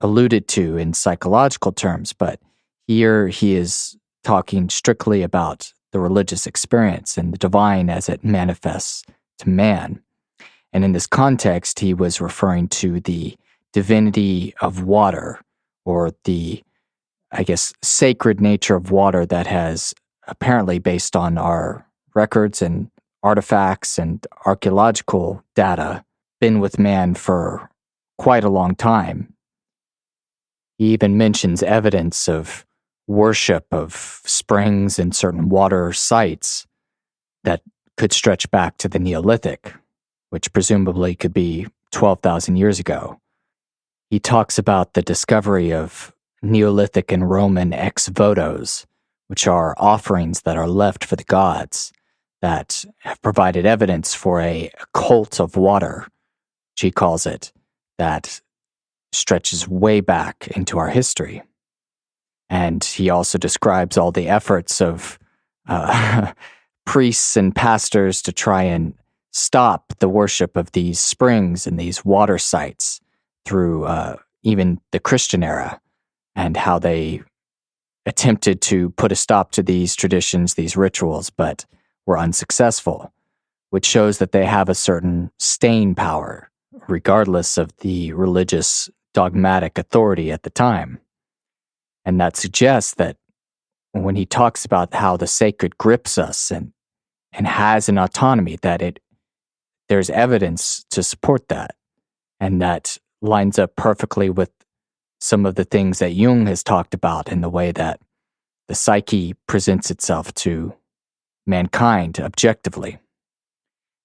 alluded to in psychological terms, but here he is talking strictly about the religious experience and the divine as it manifests to man. And in this context, he was referring to the divinity of water, or the, I guess, sacred nature of water that has apparently, based on our records and artifacts and archaeological data, been with man for quite a long time. He even mentions evidence of worship of springs and certain water sites that could stretch back to the Neolithic, which presumably could be 12,000 years ago. He talks about the discovery of Neolithic and Roman ex votos, which are offerings that are left for the gods, that have provided evidence for a cult of water, which he calls it, that stretches way back into our history. And he also describes all the efforts of priests and pastors to try and stop the worship of these springs and these water sites through even the Christian era, and how they attempted to put a stop to these traditions, these rituals, but were unsuccessful, which shows that they have a certain staying power, regardless of the religious dogmatic authority at the time. And that suggests that when he talks about how the sacred grips us and has an autonomy, that there's evidence to support that. And that lines up perfectly with some of the things that Jung has talked about in the way that the psyche presents itself to mankind objectively.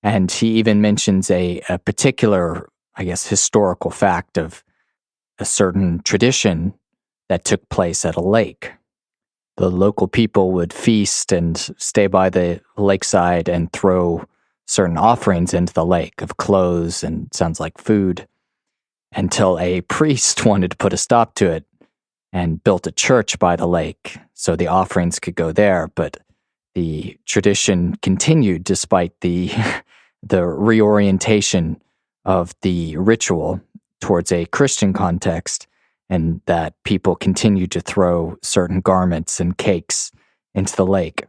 And he even mentions a particular, I guess, historical fact of a certain tradition that took place at a lake. The local people would feast and stay by the lakeside and throw certain offerings into the lake of clothes and sounds like food, until a priest wanted to put a stop to it and built a church by the lake so the offerings could go there. But the tradition continued despite the reorientation of the ritual towards a Christian context, and that people continued to throw certain garments and cakes into the lake.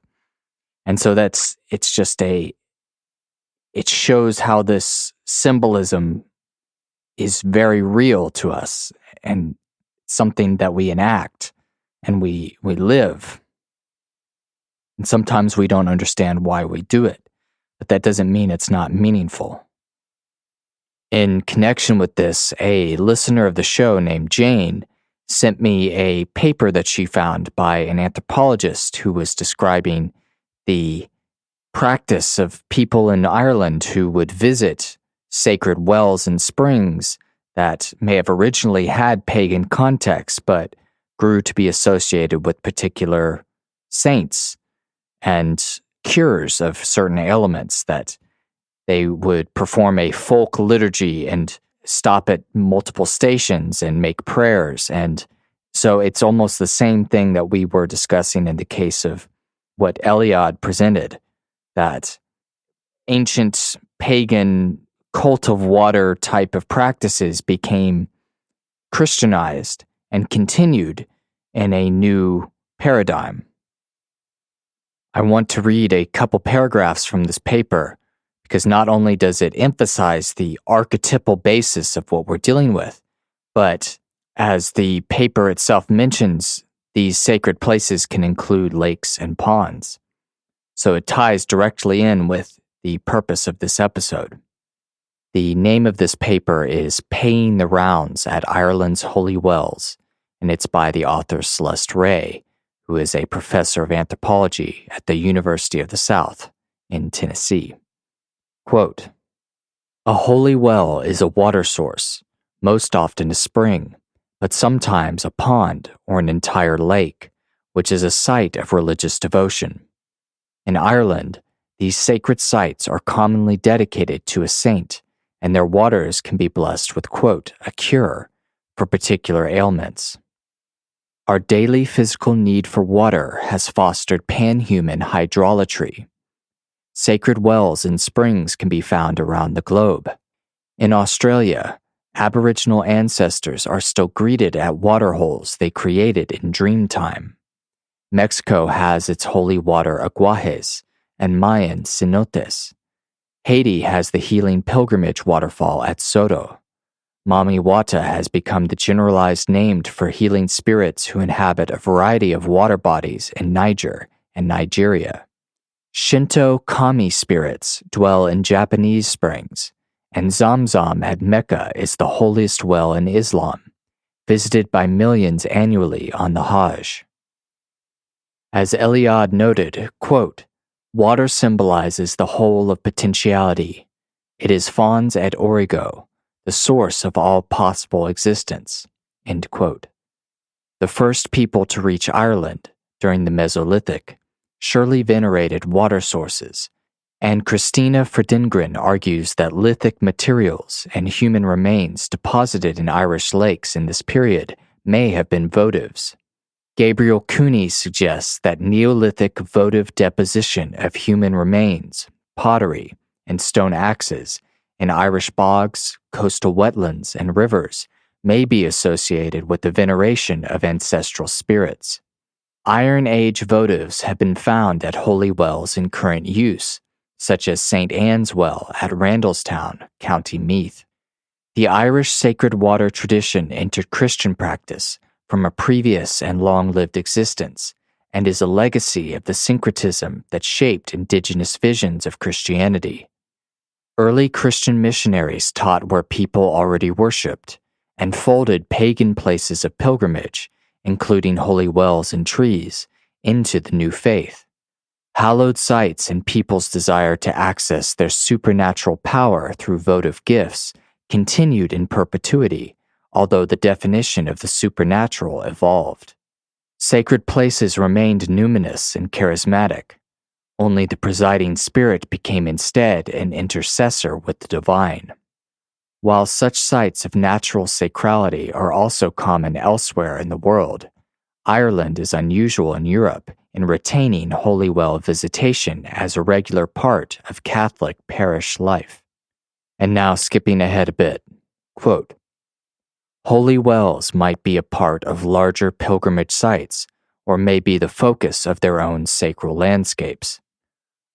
And so it shows how this symbolism is very real to us and something that we enact and we live. And sometimes we don't understand why we do it, but that doesn't mean it's not meaningful. In connection with this, a listener of the show named Jane sent me a paper that she found by an anthropologist who was describing the practice of people in Ireland who would visit sacred wells and springs that may have originally had pagan context, but grew to be associated with particular saints and cures of certain ailments, that they would perform a folk liturgy and stop at multiple stations and make prayers. And so it's almost the same thing that we were discussing in the case of what Eliade presented, that ancient pagan cult of water type of practices became Christianized and continued in a new paradigm. I want to read a couple paragraphs from this paper because not only does it emphasize the archetypal basis of what we're dealing with, but as the paper itself mentions, these sacred places can include lakes and ponds. So it ties directly in with the purpose of this episode. The name of this paper is Paying the Rounds at Ireland's Holy Wells, and it's by the author Celeste Ray, who is a professor of anthropology at the University of the South in Tennessee. Quote, "A holy well is a water source, most often a spring, but sometimes a pond or an entire lake, which is a site of religious devotion. In Ireland, these sacred sites are commonly dedicated to a saint, and their waters can be blessed with, quote, a cure for particular ailments. Our daily physical need for water has fostered pan-human hydrolatry. Sacred wells and springs can be found around the globe. In Australia, Aboriginal ancestors are still greeted at waterholes they created in dreamtime. Mexico has its holy water aguajes and Mayan cenotes. Haiti has the healing pilgrimage waterfall at Soto. Mami Wata has become the generalized name for healing spirits who inhabit a variety of water bodies in Niger and Nigeria. Shinto kami spirits dwell in Japanese springs, and Zamzam at Mecca is the holiest well in Islam, visited by millions annually on the Hajj. As Eliade noted, quote, water symbolizes the whole of potentiality. It is fons et origo, the source of all possible existence, end quote. The first people to reach Ireland during the Mesolithic surely venerated water sources, and Christina Ferdingren argues that lithic materials and human remains deposited in Irish lakes in this period may have been votives. Gabriel Cooney suggests that Neolithic votive deposition of human remains, pottery, and stone axes in Irish bogs, coastal wetlands, and rivers may be associated with the veneration of ancestral spirits. Iron Age votives have been found at holy wells in current use, such as St. Anne's Well at Randallstown, County Meath. The Irish sacred water tradition entered Christian practice from a previous and long-lived existence, and is a legacy of the syncretism that shaped indigenous visions of Christianity. Early Christian missionaries taught where people already worshipped, and folded pagan places of pilgrimage, including holy wells and trees, into the new faith. Hallowed sites and people's desire to access their supernatural power through votive gifts continued in perpetuity, although the definition of the supernatural evolved. Sacred places remained numinous and charismatic. Only the presiding spirit became instead an intercessor with the divine. While such sites of natural sacrality are also common elsewhere in the world, Ireland is unusual in Europe in retaining holy well visitation as a regular part of Catholic parish life. And now skipping ahead a bit, quote, holy wells might be a part of larger pilgrimage sites, or may be the focus of their own sacral landscapes.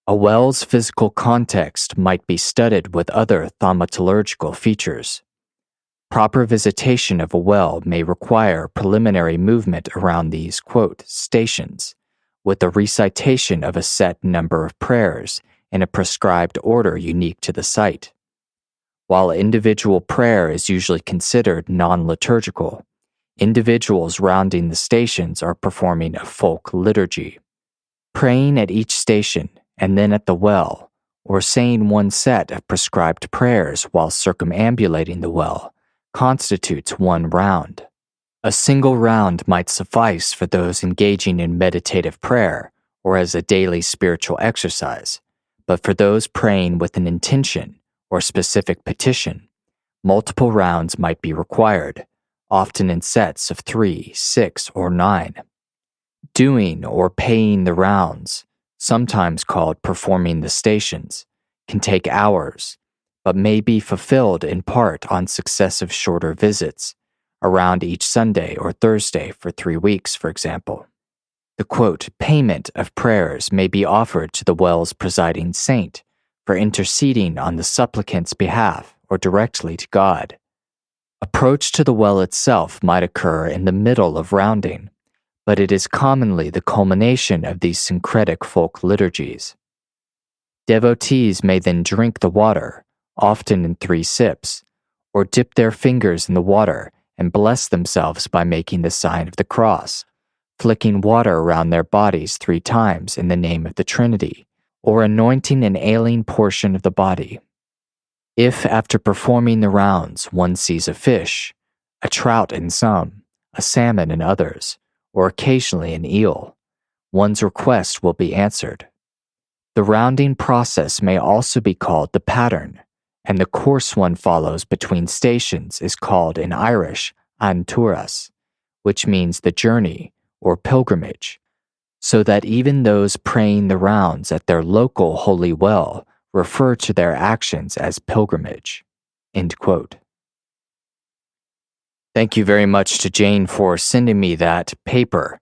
A well's physical context might be studied with other thaumaturgical features. Proper visitation of a well may require preliminary movement around these, quote, stations, with the recitation of a set number of prayers in a prescribed order unique to the site. While individual prayer is usually considered non-liturgical, individuals rounding the stations are performing a folk liturgy. Praying at each station and then at the well, or saying one set of prescribed prayers while circumambulating the well, constitutes one round. A single round might suffice for those engaging in meditative prayer or as a daily spiritual exercise, but for those praying with an intention or specific petition, multiple rounds might be required, often in sets of 3, 6, or 9. Doing or paying the rounds, sometimes called performing the stations, can take hours, but may be fulfilled in part on successive shorter visits, around each Sunday or Thursday for 3 weeks, for example. The, quote, payment of prayers may be offered to the well's presiding saint for interceding on the supplicant's behalf or directly to God. Approach to the well itself might occur in the middle of rounding, but it is commonly the culmination of these syncretic folk liturgies. Devotees may then drink the water, often in 3 sips, or dip their fingers in the water and bless themselves by making the sign of the cross, flicking water around their bodies 3 times in the name of the Trinity, or anointing an ailing portion of the body. If after performing the rounds one sees a fish, a trout in some, a salmon in others, or occasionally an eel, one's request will be answered. The rounding process may also be called the pattern, and the course one follows between stations is called in Irish an turas, which means the journey or pilgrimage, so that even those praying the rounds at their local holy well refer to their actions as pilgrimage. End quote. Thank you very much to Jane for sending me that paper,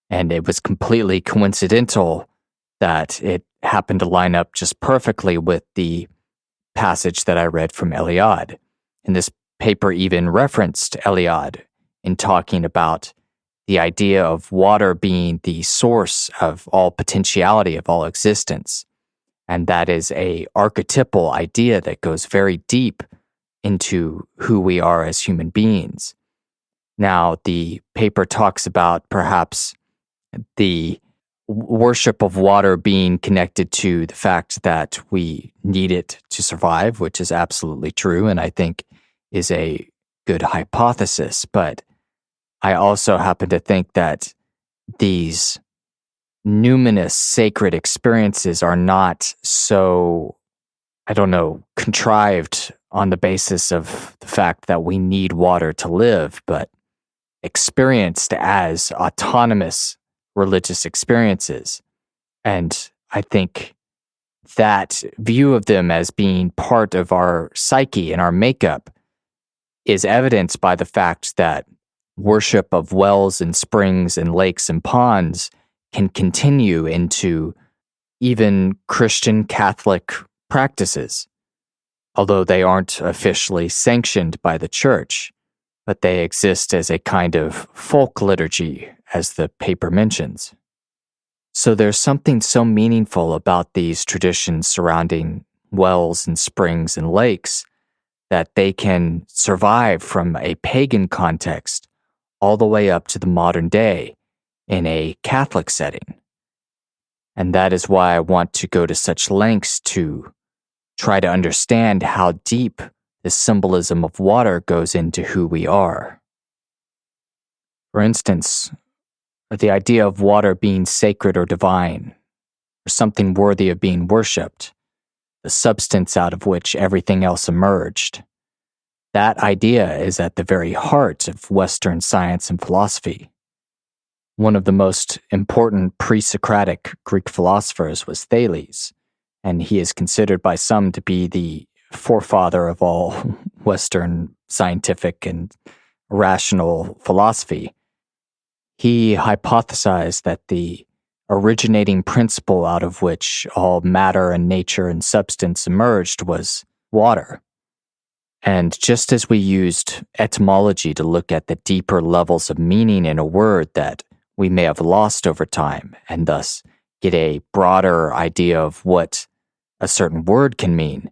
and it was completely coincidental that it happened to line up just perfectly with the passage that I read from Eliade. And this paper even referenced Eliade in talking about the idea of water being the source of all potentiality, of all existence. And that is a archetypal idea that goes very deep into who we are as human beings. Now, the paper talks about perhaps the worship of water being connected to the fact that we need it to survive, which is absolutely true, and I think is a good hypothesis. But I also happen to think that these numinous sacred experiences are not so, contrived on the basis of the fact that we need water to live, but experienced as autonomous religious experiences. And I think that view of them as being part of our psyche and our makeup is evidenced by the fact that worship of wells and springs and lakes and ponds can continue into even Christian Catholic practices, although they aren't officially sanctioned by the church, but they exist as a kind of folk liturgy, as the paper mentions. So there's something so meaningful about these traditions surrounding wells and springs and lakes that they can survive from a pagan context all the way up to the modern day in a Catholic setting. And that is why I want to go to such lengths to try to understand how deep the symbolism of water goes into who we are. For instance, the idea of water being sacred or divine, or something worthy of being worshipped, the substance out of which everything else emerged. That idea is at the very heart of Western science and philosophy. One of the most important pre-Socratic Greek philosophers was Thales, and he is considered by some to be the forefather of all Western scientific and rational philosophy. He hypothesized that the originating principle out of which all matter and nature and substance emerged was water. And just as we used etymology to look at the deeper levels of meaning in a word that we may have lost over time, and thus get a broader idea of what a certain word can mean,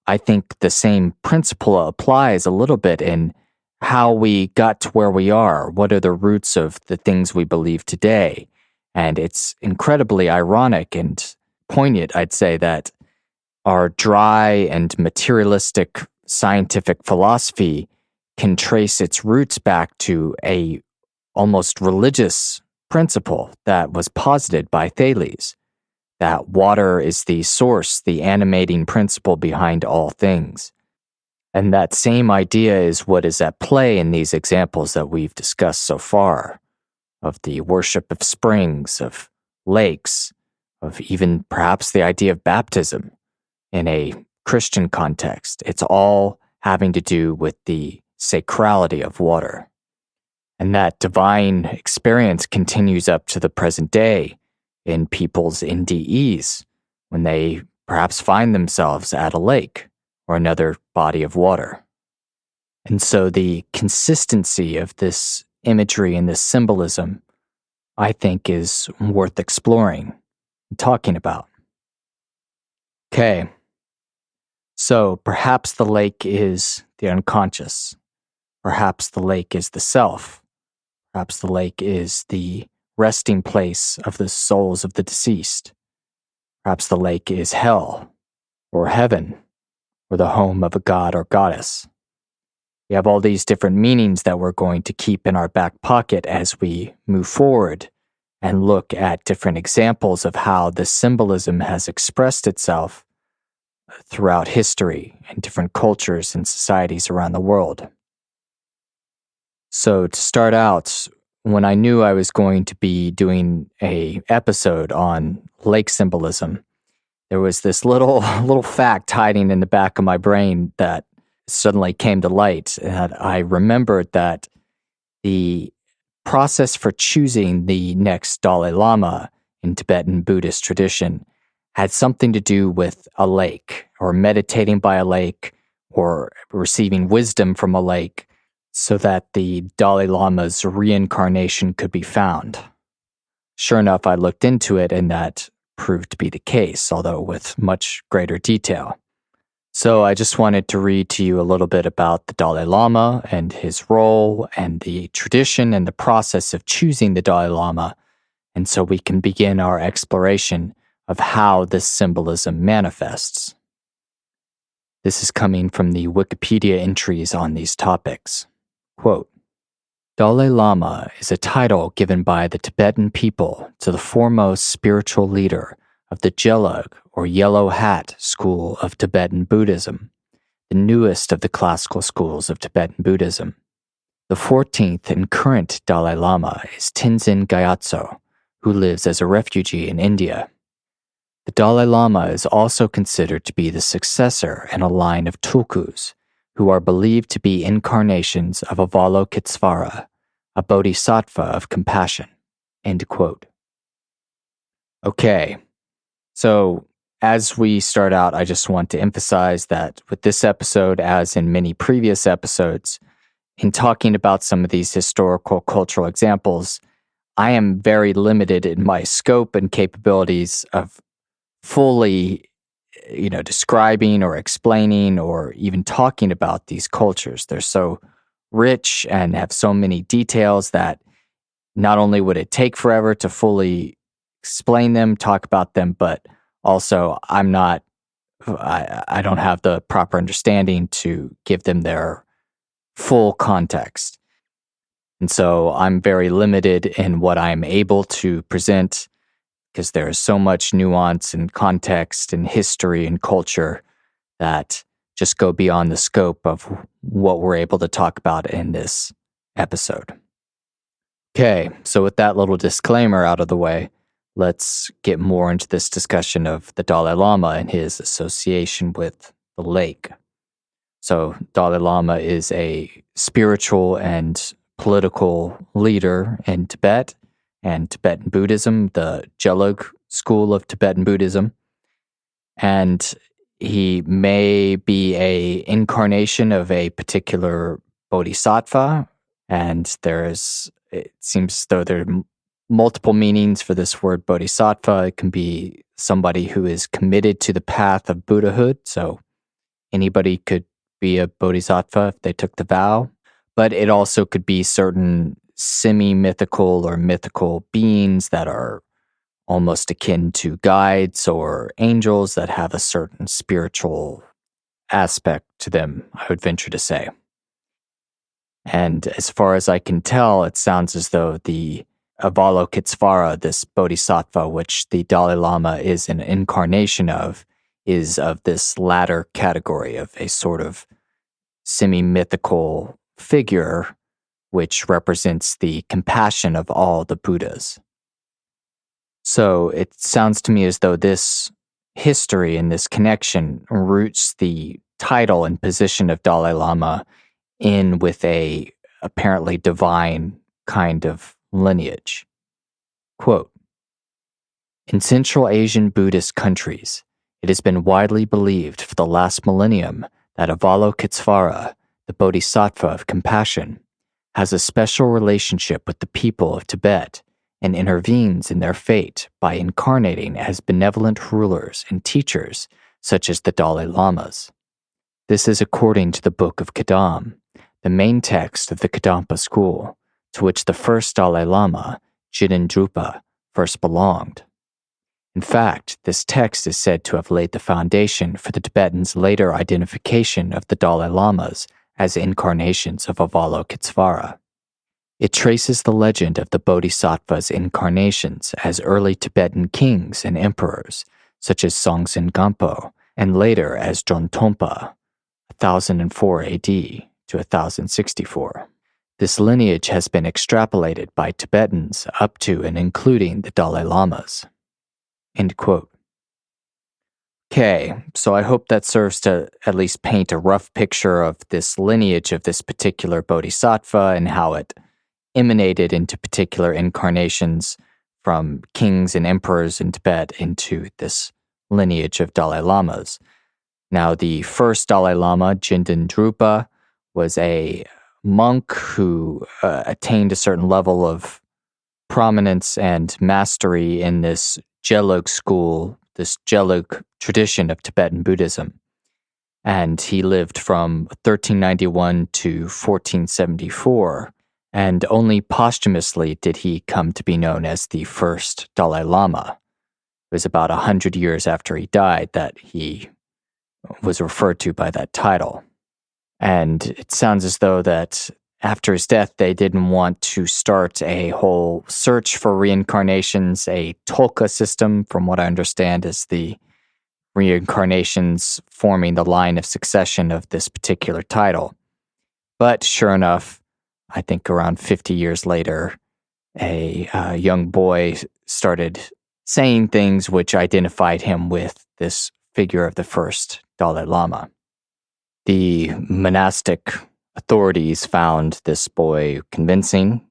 I think the same principle applies a little bit in how we got to where we are. What are the roots of the things we believe today? And it's incredibly ironic and poignant, I'd say, that our dry and materialistic scientific philosophy can trace its roots back to a almost religious principle that was posited by Thales, that water is the source, the animating principle behind all things. And that same idea is what is at play in these examples that we've discussed so far, of the worship of springs, of lakes, of even perhaps the idea of baptism in a Christian context. It's all having to do with the sacrality of water. And that divine experience continues up to the present day in people's NDEs when they perhaps find themselves at a lake or another body of water. And so the consistency of this imagery and this symbolism, I think, is worth exploring and talking about. Okay. So perhaps the lake is the unconscious. Perhaps the lake is the self. Perhaps the lake is the resting place of the souls of the deceased. Perhaps the lake is hell, or heaven, or the home of a god or goddess. We have all these different meanings that we're going to keep in our back pocket as we move forward and look at different examples of how the symbolism has expressed itself throughout history in different cultures and societies around the world. So to start out, when I knew I was going to be doing an episode on lake symbolism, there was this little fact hiding in the back of my brain that suddenly came to light. And I remembered that the process for choosing the next Dalai Lama in Tibetan Buddhist tradition had something to do with a lake, or meditating by a lake, or receiving wisdom from a lake, so that the Dalai Lama's reincarnation could be found. Sure enough, I looked into it, and that proved to be the case, although with much greater detail. So I just wanted to read to you a little bit about the Dalai Lama and his role and the tradition and the process of choosing the Dalai Lama, and so we can begin our exploration of how this symbolism manifests. This is coming from the Wikipedia entries on these topics. Quote, Dalai Lama is a title given by the Tibetan people to the foremost spiritual leader of the Gelug, or Yellow Hat, school of Tibetan Buddhism, the newest of the classical schools of Tibetan Buddhism. The 14th and current Dalai Lama is Tenzin Gyatso, who lives as a refugee in India. The Dalai Lama is also considered to be the successor in a line of tulkus, who are believed to be incarnations of Avalokitesvara, a bodhisattva of compassion. End quote. Okay, so as we start out, I just want to emphasize that with this episode, as in many previous episodes, in talking about some of these historical cultural examples, I am very limited in my scope and capabilities of fully, describing or explaining or even talking about these cultures. They're so rich and have so many details that not only would it take forever to fully explain them, talk about them, but also I don't have the proper understanding to give them their full context. And so I'm very limited in what I'm able to present because there is so much nuance and context and history and culture that just go beyond the scope of what we're able to talk about in this episode. Okay, so with that little disclaimer out of the way, let's get more into this discussion of the Dalai Lama and his association with the lake. So Dalai Lama is a spiritual and political leader in Tibet and Tibetan Buddhism, the Gelug school of Tibetan Buddhism. And he may be an incarnation of a particular bodhisattva. And it seems as though there are multiple meanings for this word bodhisattva. It can be somebody who is committed to the path of Buddhahood. So anybody could be a bodhisattva if they took the vow. But it also could be certain semi-mythical or mythical beings that are almost akin to guides or angels that have a certain spiritual aspect to them, I would venture to say. And as far as I can tell, it sounds as though the Avalokitesvara, this bodhisattva, which the Dalai Lama is an incarnation of, is of this latter category of a sort of semi-mythical figure which represents the compassion of all the Buddhas. So it sounds to me as though this history and this connection roots the title and position of Dalai Lama in with a apparently divine kind of lineage. Quote, in Central Asian Buddhist countries, it has been widely believed for the last millennium that Avalokitesvara, the bodhisattva of compassion, has a special relationship with the people of Tibet and intervenes in their fate by incarnating as benevolent rulers and teachers such as the Dalai Lamas. This is according to the Book of Kadam, the main text of the Kadampa school, to which the first Dalai Lama, Jidin Drupa, first belonged. In fact, this text is said to have laid the foundation for the Tibetans' later identification of the Dalai Lamas as incarnations of Avalokitesvara. It traces the legend of the Bodhisattva's incarnations as early Tibetan kings and emperors, such as Songtsen Gampo, and later as Jontompa, 1004 AD to 1064. This lineage has been extrapolated by Tibetans up to and including the Dalai Lamas. End quote. Okay, so I hope that serves to at least paint a rough picture of this lineage of this particular bodhisattva and how it emanated into particular incarnations from kings and emperors in Tibet into this lineage of Dalai Lamas. Now, the first Dalai Lama, Jidin Drupa, was a monk who attained a certain level of prominence and mastery in this Gelug school, this Gelug tradition of Tibetan Buddhism. And he lived from 1391 to 1474, and only posthumously did he come to be known as the first Dalai Lama. It was about 100 years after he died that he was referred to by that title. And it sounds as though that after his death, they didn't want to start a whole search for reincarnations. A Tolka system, from what I understand, is the reincarnations forming the line of succession of this particular title. But sure enough, I think around 50 years later, a young boy started saying things which identified him with this figure of the first Dalai Lama. The monastic authorities found this boy convincing,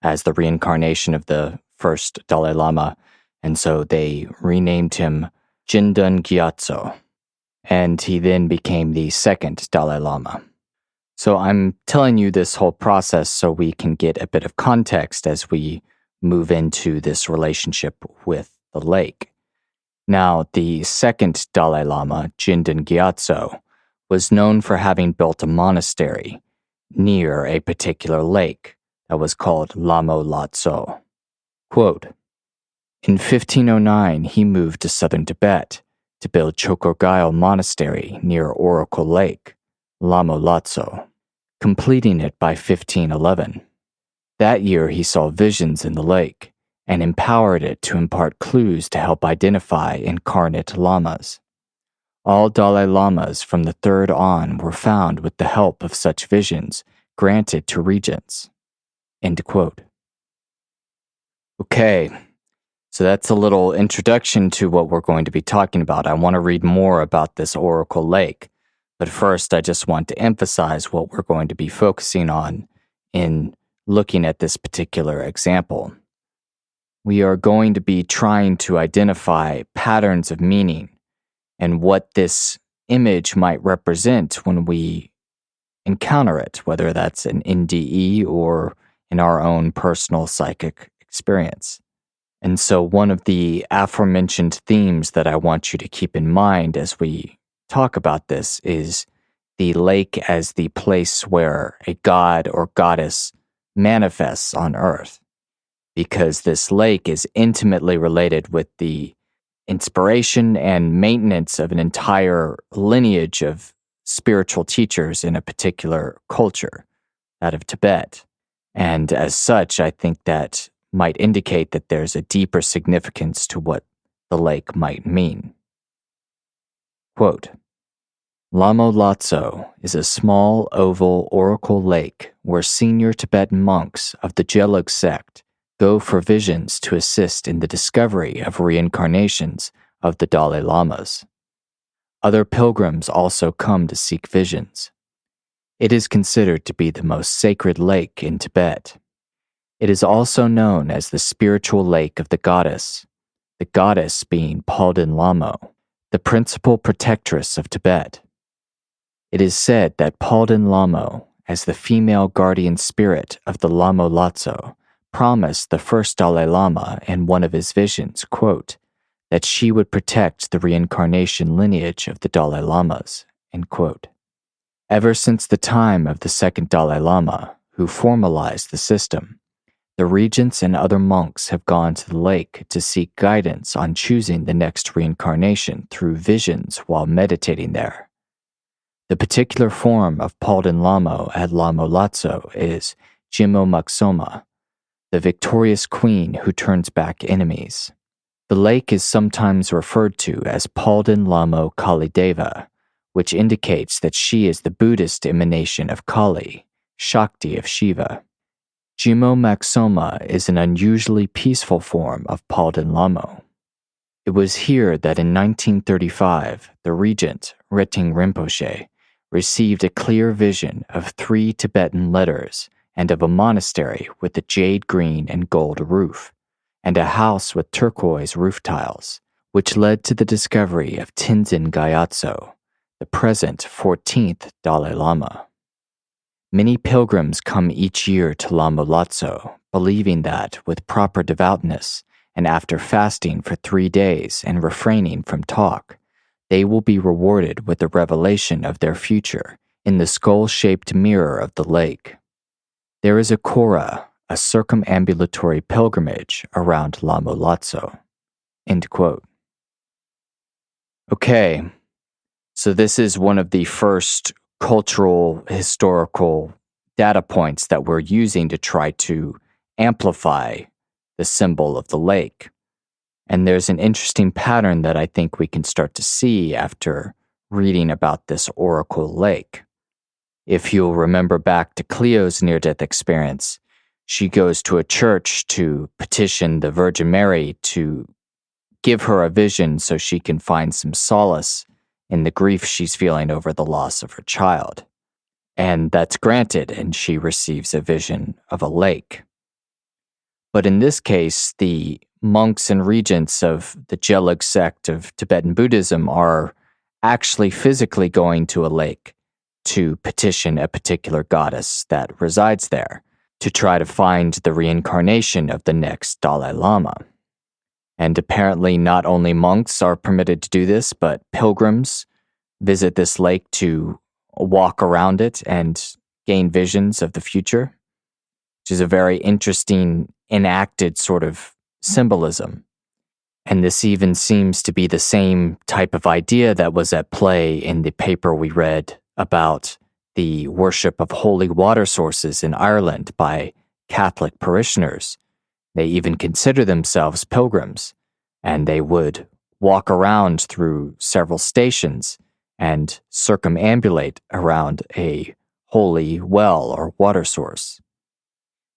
as the reincarnation of the first Dalai Lama, and so they renamed him Jindan Gyatso, and he then became the second Dalai Lama. So I'm telling you this whole process so we can get a bit of context as we move into this relationship with the lake. Now, the second Dalai Lama, Jindan Gyatso, was known for having built a monastery near a particular lake that was called Lamo Latso. Quote, in 1509, he moved to southern Tibet to build Chokorgayal Monastery near Oracle Lake, Lamo Latso, completing it by 1511. That year, he saw visions in the lake and empowered it to impart clues to help identify incarnate lamas. All Dalai Lamas from the third on were found with the help of such visions granted to regents. End quote. Okay, so that's a little introduction to what we're going to be talking about. I want to read more about this Oracle Lake, but first I just want to emphasize what we're going to be focusing on in looking at this particular example. We are going to be trying to identify patterns of meaning and what this image might represent when we encounter it, whether that's an NDE or in our own personal psychic experience. And so one of the aforementioned themes that I want you to keep in mind as we talk about this is the lake as the place where a god or goddess manifests on earth, because this lake is intimately related with the inspiration and maintenance of an entire lineage of spiritual teachers in a particular culture, that of Tibet. And as such, I think that might indicate that there's a deeper significance to what the lake might mean. Quote, Lamo Latso is a small oval oracle lake where senior Tibetan monks of the Gelug sect go for visions to assist in the discovery of reincarnations of the Dalai Lamas. Other pilgrims also come to seek visions. It is considered to be the most sacred lake in Tibet. It is also known as the spiritual lake of the goddess being Palden Lamo, the principal protectress of Tibet. It is said that Palden Lamo, as the female guardian spirit of the Lamo Latso, promised the first Dalai Lama in one of his visions, quote, that she would protect the reincarnation lineage of the Dalai Lamas, end quote. Ever since the time of the second Dalai Lama, who formalized the system, the regents and other monks have gone to the lake to seek guidance on choosing the next reincarnation through visions while meditating there. The particular form of Palden Lamo at Lamo Latso is Jimo Maksoma, the victorious queen who turns back enemies. The lake is sometimes referred to as Palden Lamo Kali Deva, which indicates that she is the Buddhist emanation of Kali, Shakti of Shiva. Jimo Maksoma is an unusually peaceful form of Palden Lamo. It was here that in 1935, the regent, Reting Rinpoche, received a clear vision of 3 Tibetan letters and of a monastery with a jade green and gold roof, and a house with turquoise roof tiles, which led to the discovery of Tenzin Gyatso, the present 14th Dalai Lama. Many pilgrims come each year to Lamo Latso, believing that, with proper devoutness, and after fasting for 3 days and refraining from talk, they will be rewarded with the revelation of their future in the skull-shaped mirror of the lake. There is a kora, a circumambulatory pilgrimage around Lamo Latso. End quote. Okay, so this is one of the first cultural, historical data points that we're using to try to amplify the symbol of the lake. And there's an interesting pattern that I think we can start to see after reading about this Oracle Lake. If you'll remember back to Cleo's near-death experience, she goes to a church to petition the Virgin Mary to give her a vision so she can find some solace in the grief she's feeling over the loss of her child. And that's granted, and she receives a vision of a lake. But in this case, the monks and regents of the Gelug sect of Tibetan Buddhism are actually physically going to a lake to petition a particular goddess that resides there to try to find the reincarnation of the next Dalai Lama. And apparently not only monks are permitted to do this, but pilgrims visit this lake to walk around it and gain visions of the future, which is a very interesting enacted sort of symbolism. And this even seems to be the same type of idea that was at play in the paper we read about the worship of holy water sources in Ireland by Catholic parishioners. They even consider themselves pilgrims, and they would walk around through several stations and circumambulate around a holy well or water source.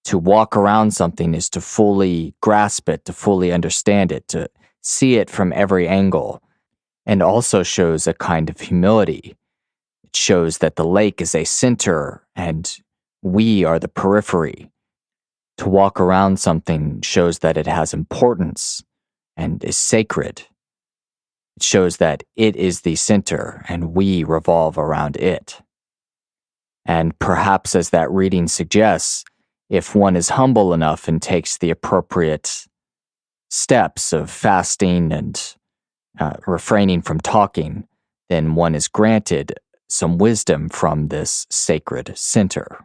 To walk around something is to fully grasp it, to fully understand it, to see it from every angle, and also shows a kind of humility. It shows that the lake is a center and we are the periphery. To walk around something shows that it has importance and is sacred. It shows that it is the center and we revolve around it. And perhaps, as that reading suggests, if one is humble enough and takes the appropriate steps of fasting and refraining from talking, then one is granted some wisdom from this sacred center.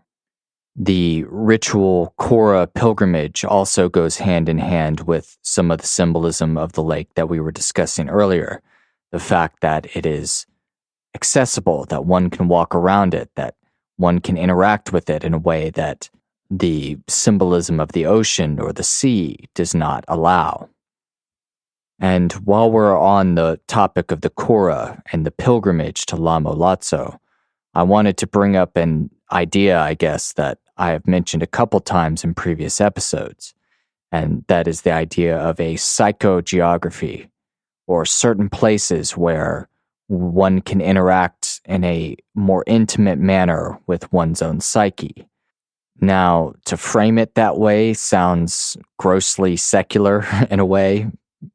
The ritual Kora pilgrimage also goes hand in hand with some of the symbolism of the lake that we were discussing earlier. The fact that it is accessible, that one can walk around it, that one can interact with it in a way that the symbolism of the ocean or the sea does not allow. And while we're on the topic of the Kora and the pilgrimage to Lamo Lotso, I wanted to bring up an idea, I guess, that I have mentioned a couple times in previous episodes, and that is the idea of a psychogeography, or certain places where one can interact in a more intimate manner with one's own psyche. Now, to frame it that way sounds grossly secular in a way,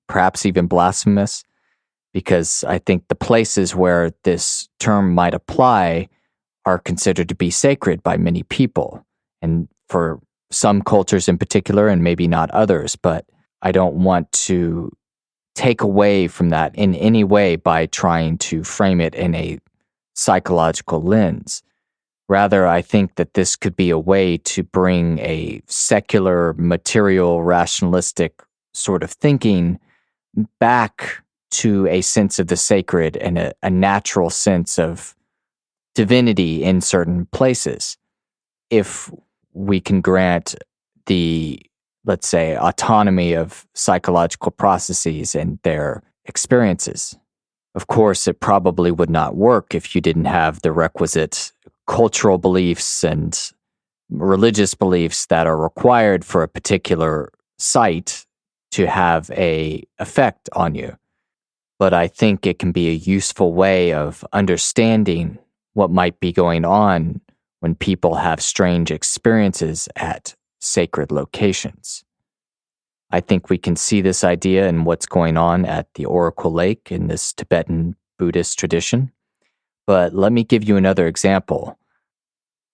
perhaps even blasphemous, because I think the places where this term might apply are considered to be sacred by many people, and for some cultures in particular, and maybe not others, but I don't want to take away from that in any way by trying to frame it in a psychological lens. Rather, I think that this could be a way to bring a secular, material, rationalistic sort of thinking back to a sense of the sacred and a natural sense of divinity in certain places. If we can grant the, let's say, autonomy of psychological processes and their experiences. Of course, it probably would not work if you didn't have the requisite cultural beliefs and religious beliefs that are required for a particular site to have an effect on you. But I think it can be a useful way of understanding what might be going on when people have strange experiences at sacred locations. I think we can see this idea in what's going on at the Oracle Lake in this Tibetan Buddhist tradition. But let me give you another example.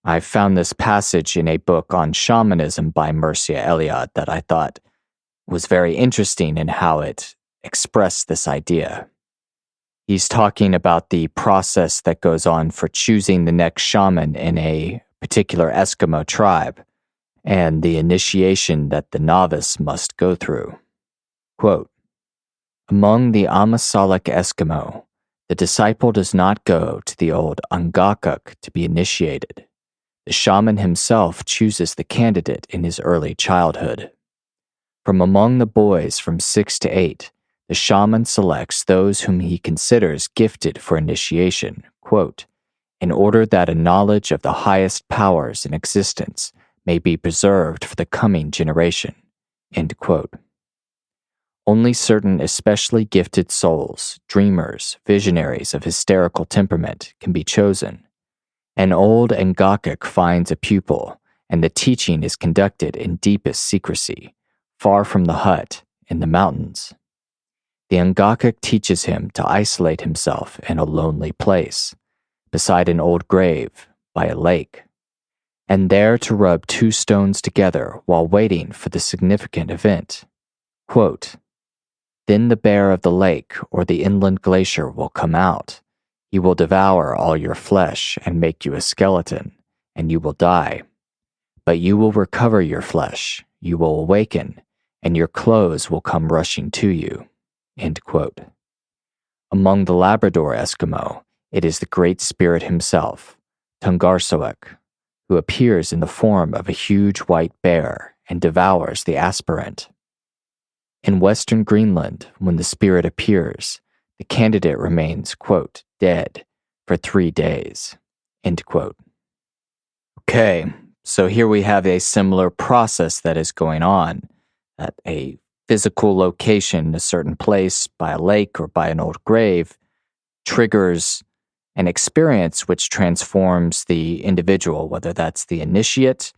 I found this passage in a book on shamanism by Mircea Eliade that I thought was very interesting in how it expressed this idea. He's talking about the process that goes on for choosing the next shaman in a particular Eskimo tribe, and the initiation that the novice must go through. Quote, "Among the Amasalek Eskimo, the disciple does not go to the old Angakuk to be initiated. The shaman himself chooses the candidate in his early childhood. From among the boys from 6 to 8, the shaman selects those whom he considers gifted for initiation, quote, in order that a knowledge of the highest powers in existence may be preserved for the coming generation," end quote. Only certain especially gifted souls, dreamers, visionaries of hysterical temperament can be chosen. An old Angakuk finds a pupil, and the teaching is conducted in deepest secrecy, far from the hut, in the mountains. The Ngakak teaches him to isolate himself in a lonely place, beside an old grave, by a lake, and there to rub two stones together while waiting for the significant event. Quote, "Then the bear of the lake or the inland glacier will come out. He will devour all your flesh and make you a skeleton, and you will die. But you will recover your flesh, you will awaken, and your clothes will come rushing to you." End quote. Among the Labrador Eskimo, it is the Great Spirit himself, Tungarsoek, who appears in the form of a huge white bear and devours the aspirant. In Western Greenland, when the spirit appears, the candidate remains, quote, "dead for 3 days." End quote. Okay, so here we have a similar process that is going on at a physical location, a certain place by a lake or by an old grave, triggers an experience which transforms the individual, whether that's the initiate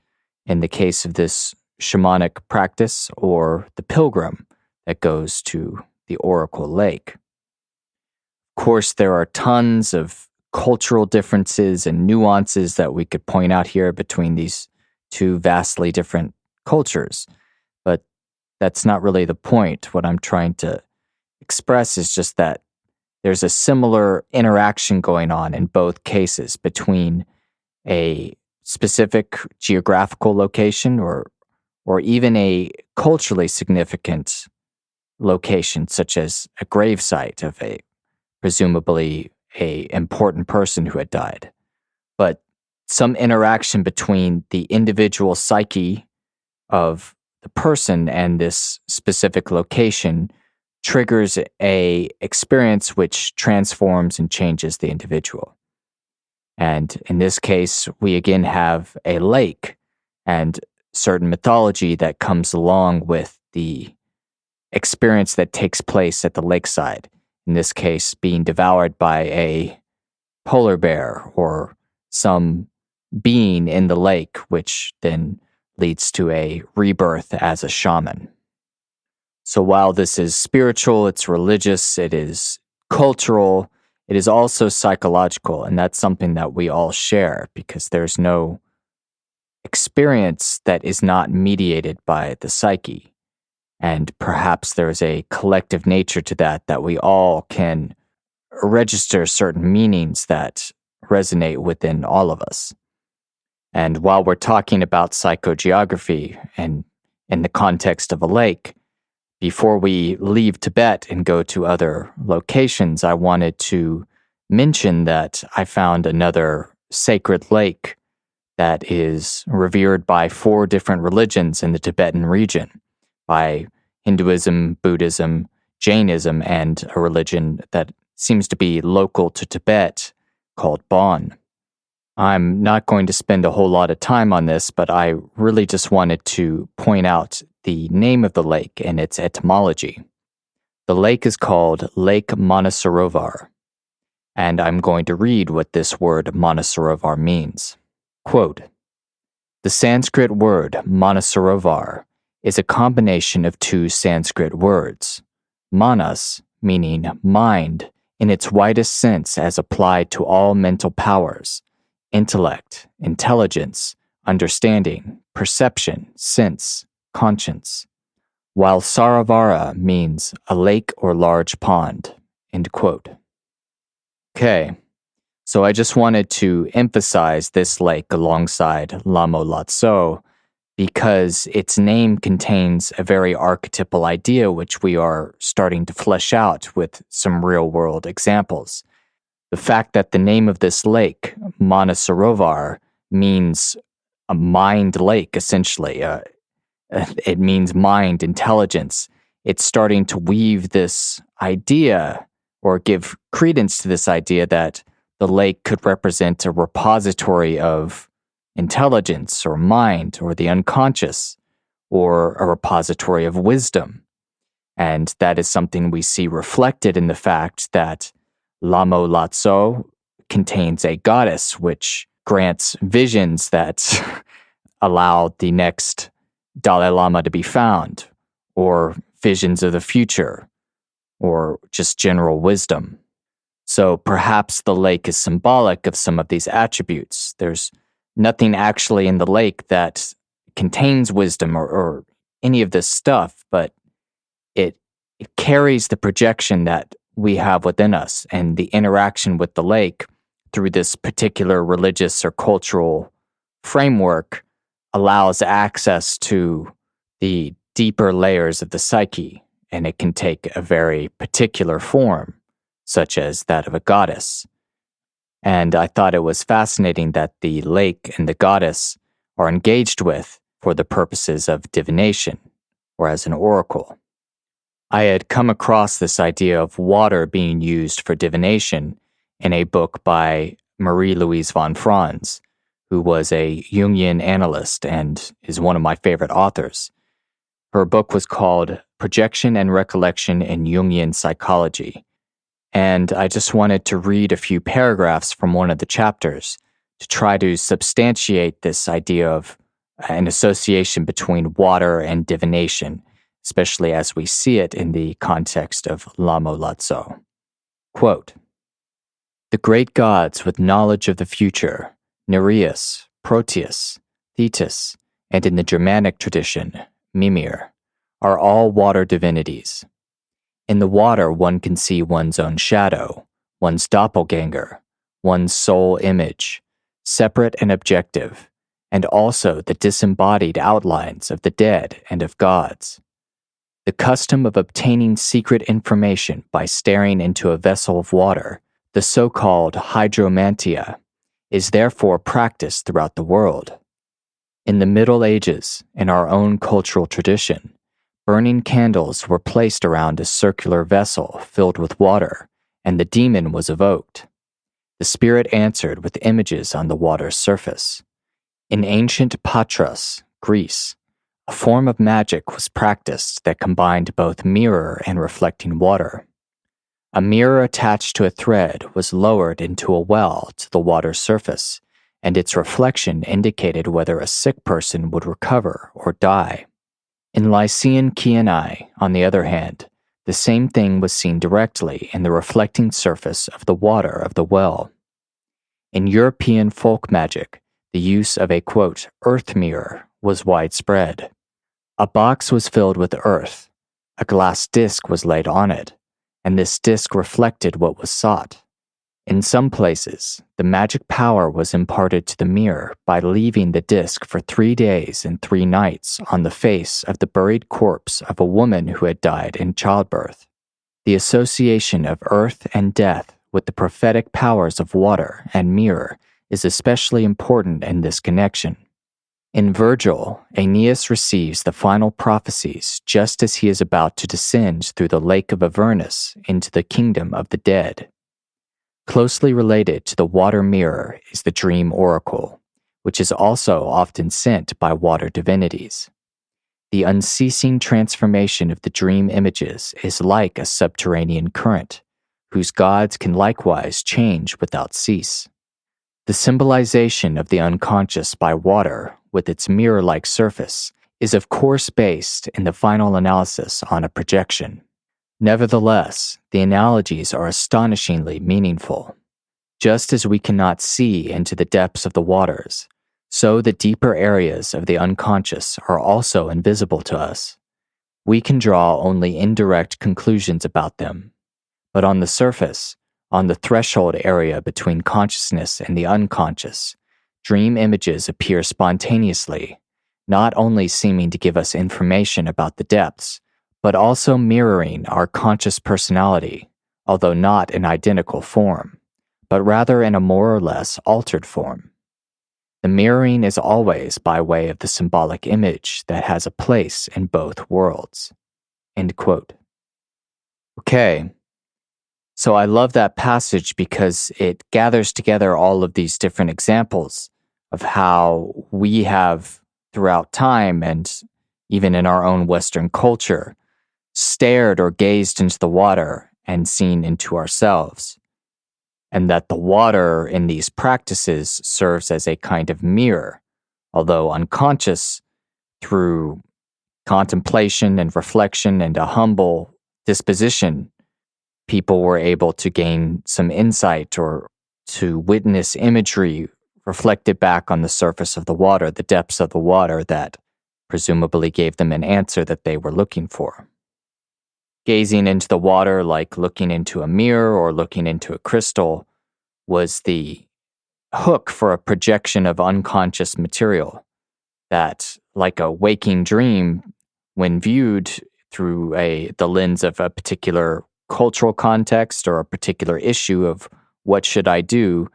in the case of this shamanic practice or the pilgrim that goes to the Oracle Lake. Of course, there are tons of cultural differences and nuances that we could point out here between these two vastly different cultures, but that's not really the point. What I'm trying to express is just that there's a similar interaction going on in both cases between a specific geographical location or even a culturally significant location, such as a gravesite of a presumably a important person who had died. But some interaction between the individual psyche of the person and this specific location triggers a experience which transforms and changes the individual. And in this case, we again have a lake and certain mythology that comes along with the experience that takes place at the lakeside. In this case, being devoured by a polar bear or some being in the lake, which then leads to a rebirth as a shaman. So while this is spiritual, it's religious, it is cultural, it is also psychological, and that's something that we all share because there's no experience that is not mediated by the psyche. And perhaps there's a collective nature to that we all can register certain meanings that resonate within all of us. And while we're talking about psychogeography and in the context of a lake, before we leave Tibet and go to other locations, I wanted to mention that I found another sacred lake that is revered by 4 different religions in the Tibetan region, by Hinduism, Buddhism, Jainism, and a religion that seems to be local to Tibet called Bon. I'm not going to spend a whole lot of time on this, but I really just wanted to point out the name of the lake and its etymology. The lake is called Lake Manasarovar, and I'm going to read what this word Manasarovar means. Quote, "The Sanskrit word Manasarovar is a combination of 2 Sanskrit words, manas, meaning mind, in its widest sense as applied to all mental powers, intellect, intelligence, understanding, perception, sense, conscience, while Saravara means a lake or large pond." End quote. Okay, so I just wanted to emphasize this lake alongside Lamo Latso because its name contains a very archetypal idea which we are starting to flesh out with some real-world examples. The fact that the name of this lake, Manasarovar, means a mind lake, essentially. It means mind, intelligence. It's starting to weave this idea or give credence to this idea that the lake could represent a repository of intelligence or mind or the unconscious or a repository of wisdom. And that is something we see reflected in the fact that Lamo Latso contains a goddess which grants visions that allow the next Dalai Lama to be found, or visions of the future, or just general wisdom. So perhaps the lake is symbolic of some of these attributes. There's nothing actually in the lake that contains wisdom or any of this stuff, but it carries the projection that we have within us, and the interaction with the lake through this particular religious or cultural framework allows access to the deeper layers of the psyche, and it can take a very particular form, such as that of a goddess. And I thought it was fascinating that the lake and the goddess are engaged with for the purposes of divination, or as an oracle. I had come across this idea of water being used for divination in a book by Marie-Louise von Franz, who was a Jungian analyst and is one of my favorite authors. Her book was called Projection and Recollection in Jungian Psychology, and I just wanted to read a few paragraphs from one of the chapters to try to substantiate this idea of an association between water and divination, especially as we see it in the context of Lamo Lazo. Quote, "The great gods with knowledge of the future, Nereus, Proteus, Thetis, and in the Germanic tradition, Mimir, are all water divinities. In the water, one can see one's own shadow, one's doppelganger, one's soul image, separate and objective, and also the disembodied outlines of the dead and of gods. The custom of obtaining secret information by staring into a vessel of water, the so-called hydromantia, is therefore practiced throughout the world. In the Middle Ages, in our own cultural tradition, burning candles were placed around a circular vessel filled with water, and the demon was evoked. The spirit answered with images on the water's surface. In ancient Patras, Greece, a form of magic was practiced that combined both mirror and reflecting water. A mirror attached to a thread was lowered into a well to the water's surface, and its reflection indicated whether a sick person would recover or die. In Lycian Chianae, on the other hand, the same thing was seen directly in the reflecting surface of the water of the well. In European folk magic, the use of a, quote, earth mirror was widespread. A box was filled with earth, a glass disc was laid on it, and this disc reflected what was sought. In some places, the magic power was imparted to the mirror by leaving the disc for 3 days and 3 nights on the face of the buried corpse of a woman who had died in childbirth. The association of earth and death with the prophetic powers of water and mirror is especially important in this connection. In Virgil, Aeneas receives the final prophecies just as he is about to descend through the lake of Avernus into the kingdom of the dead. Closely related to the water mirror is the dream oracle, which is also often sent by water divinities. The unceasing transformation of the dream images is like a subterranean current, whose gods can likewise change without cease. The symbolization of the unconscious by water, with its mirror-like surface, is of course based in the final analysis on a projection. Nevertheless, the analogies are astonishingly meaningful. Just as we cannot see into the depths of the waters, so the deeper areas of the unconscious are also invisible to us. We can draw only indirect conclusions about them. But on the surface, on the threshold area between consciousness and the unconscious, dream images appear spontaneously, not only seeming to give us information about the depths, but also mirroring our conscious personality, although not in identical form, but rather in a more or less altered form. The mirroring is always by way of the symbolic image that has a place in both worlds." End quote. Okay, so I love that passage because it gathers together all of these different examples of how we have, throughout time and even in our own Western culture, stared or gazed into the water and seen into ourselves, and that the water in these practices serves as a kind of mirror, although unconscious through contemplation and reflection and a humble disposition, people were able to gain some insight or to witness imagery reflected back on the surface of the water, the depths of the water that presumably gave them an answer that they were looking for. Gazing into the water like looking into a mirror or looking into a crystal was the hook for a projection of unconscious material that, like a waking dream, when viewed through the lens of a particular cultural context or a particular issue of what should I do,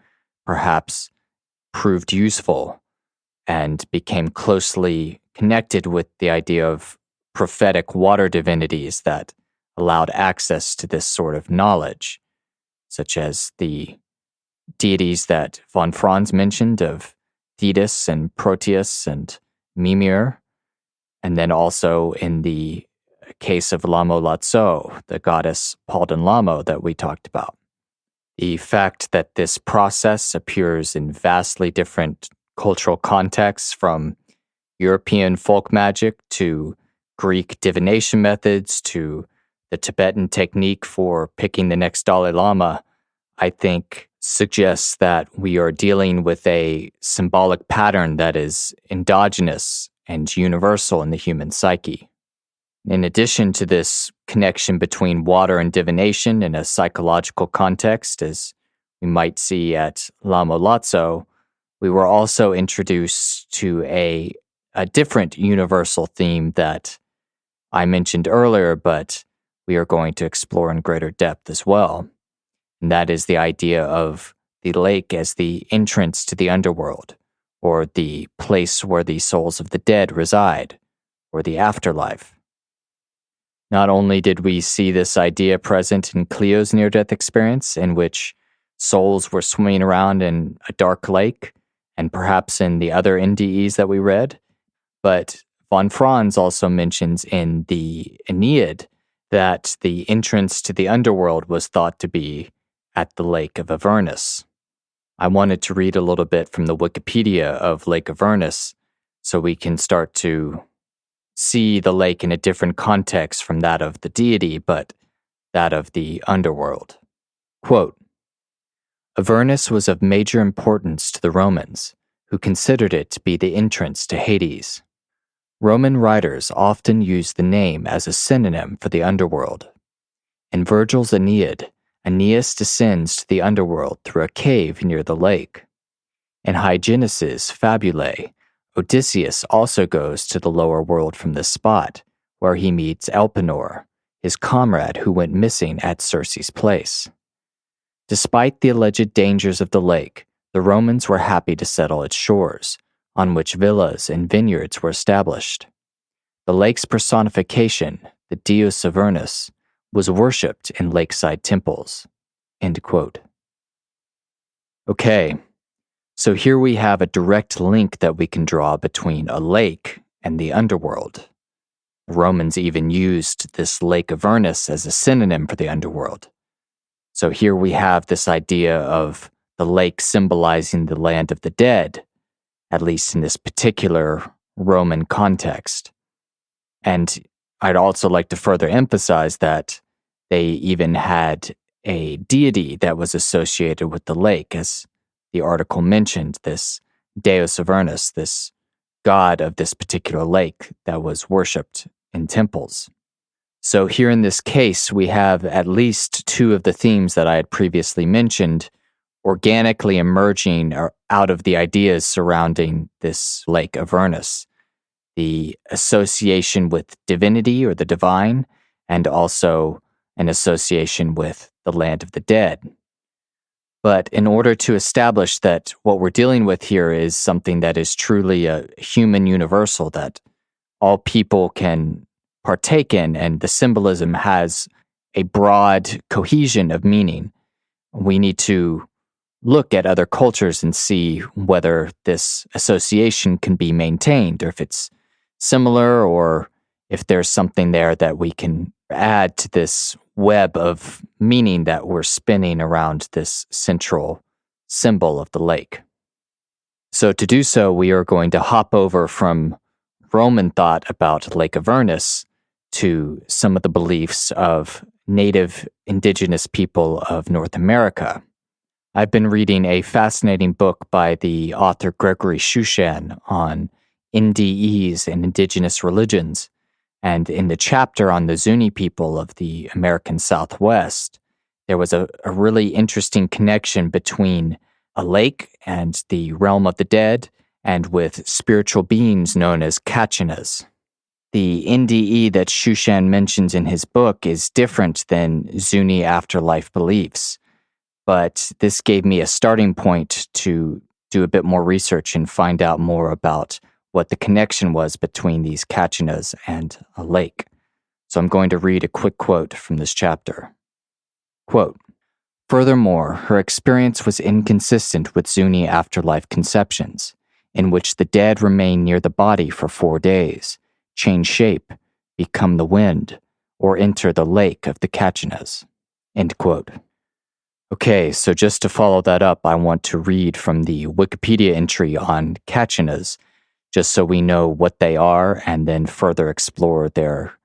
perhaps proved useful and became closely connected with the idea of prophetic water divinities that allowed access to this sort of knowledge, such as the deities that von Franz mentioned of Thetis and Proteus and Mimir, and then also in the case of Lamo Latso, the goddess Palden Lamo that we talked about. The fact that this process appears in vastly different cultural contexts, from European folk magic to Greek divination methods to the Tibetan technique for picking the next Dalai Lama, I think suggests that we are dealing with a symbolic pattern that is endogenous and universal in the human psyche. In addition to this connection between water and divination in a psychological context, as we might see at Lamo Latso, we were also introduced to a different universal theme that I mentioned earlier, but we are going to explore in greater depth as well. And that is the idea of the lake as the entrance to the underworld, or the place where the souls of the dead reside, or the afterlife. Not only did we see this idea present in Cleo's near-death experience, in which souls were swimming around in a dark lake, and perhaps in the other NDEs that we read, but von Franz also mentions in the Aeneid that the entrance to the underworld was thought to be at the Lake of Avernus. I wanted to read a little bit from the Wikipedia of Lake Avernus so we can start to see the lake in a different context from that of the deity, but that of the underworld. Quote, Avernus was of major importance to the Romans, who considered it to be the entrance to Hades. Roman writers often used the name as a synonym for the underworld. In Virgil's Aeneid, Aeneas descends to the underworld through a cave near the lake. In Hyginus's Fabulae, Odysseus also goes to the lower world from this spot, where he meets Elpenor, his comrade who went missing at Circe's place. Despite the alleged dangers of the lake, the Romans were happy to settle its shores, on which villas and vineyards were established. The lake's personification, the Deus Avernus, was worshipped in lakeside temples. End quote. Okay, so here we have a direct link that we can draw between a lake and the underworld. The Romans even used this Lake Avernus as a synonym for the underworld. So here we have this idea of the lake symbolizing the land of the dead, at least in this particular Roman context. And I'd also like to further emphasize that they even had a deity that was associated with the lake, as the article mentioned, this Deus Avernus, this god of this particular lake that was worshipped in temples. So here in this case, we have at least two of the themes that I had previously mentioned organically emerging out of the ideas surrounding this Lake Avernus. The association with divinity or the divine, and also an association with the land of the dead. But in order to establish that what we're dealing with here is something that is truly a human universal that all people can partake in, and the symbolism has a broad cohesion of meaning, we need to look at other cultures and see whether this association can be maintained, or if it's similar, or if there's something there that we can add to this web of meaning that we're spinning around this central symbol of the lake. So to do so, we are going to hop over from Roman thought about Lake Avernus to some of the beliefs of native indigenous people of North America. I've been reading a fascinating book by the author Gregory Shushan on NDEs and indigenous religions. And in the chapter on the Zuni people of the American Southwest, there was a really interesting connection between a lake and the realm of the dead and with spiritual beings known as Kachinas. The NDE that Shushan mentions in his book is different than Zuni afterlife beliefs, but this gave me a starting point to do a bit more research and find out more about what the connection was between these Kachinas and a lake. So I'm going to read a quick quote from this chapter. Quote, "Furthermore, her experience was inconsistent with Zuni afterlife conceptions, in which the dead remain near the body for 4 days, change shape, become the wind, or enter the lake of the Kachinas." End quote. Okay, so just to follow that up, I want to read from the Wikipedia entry on Kachinas, just so we know what they are and then further explore their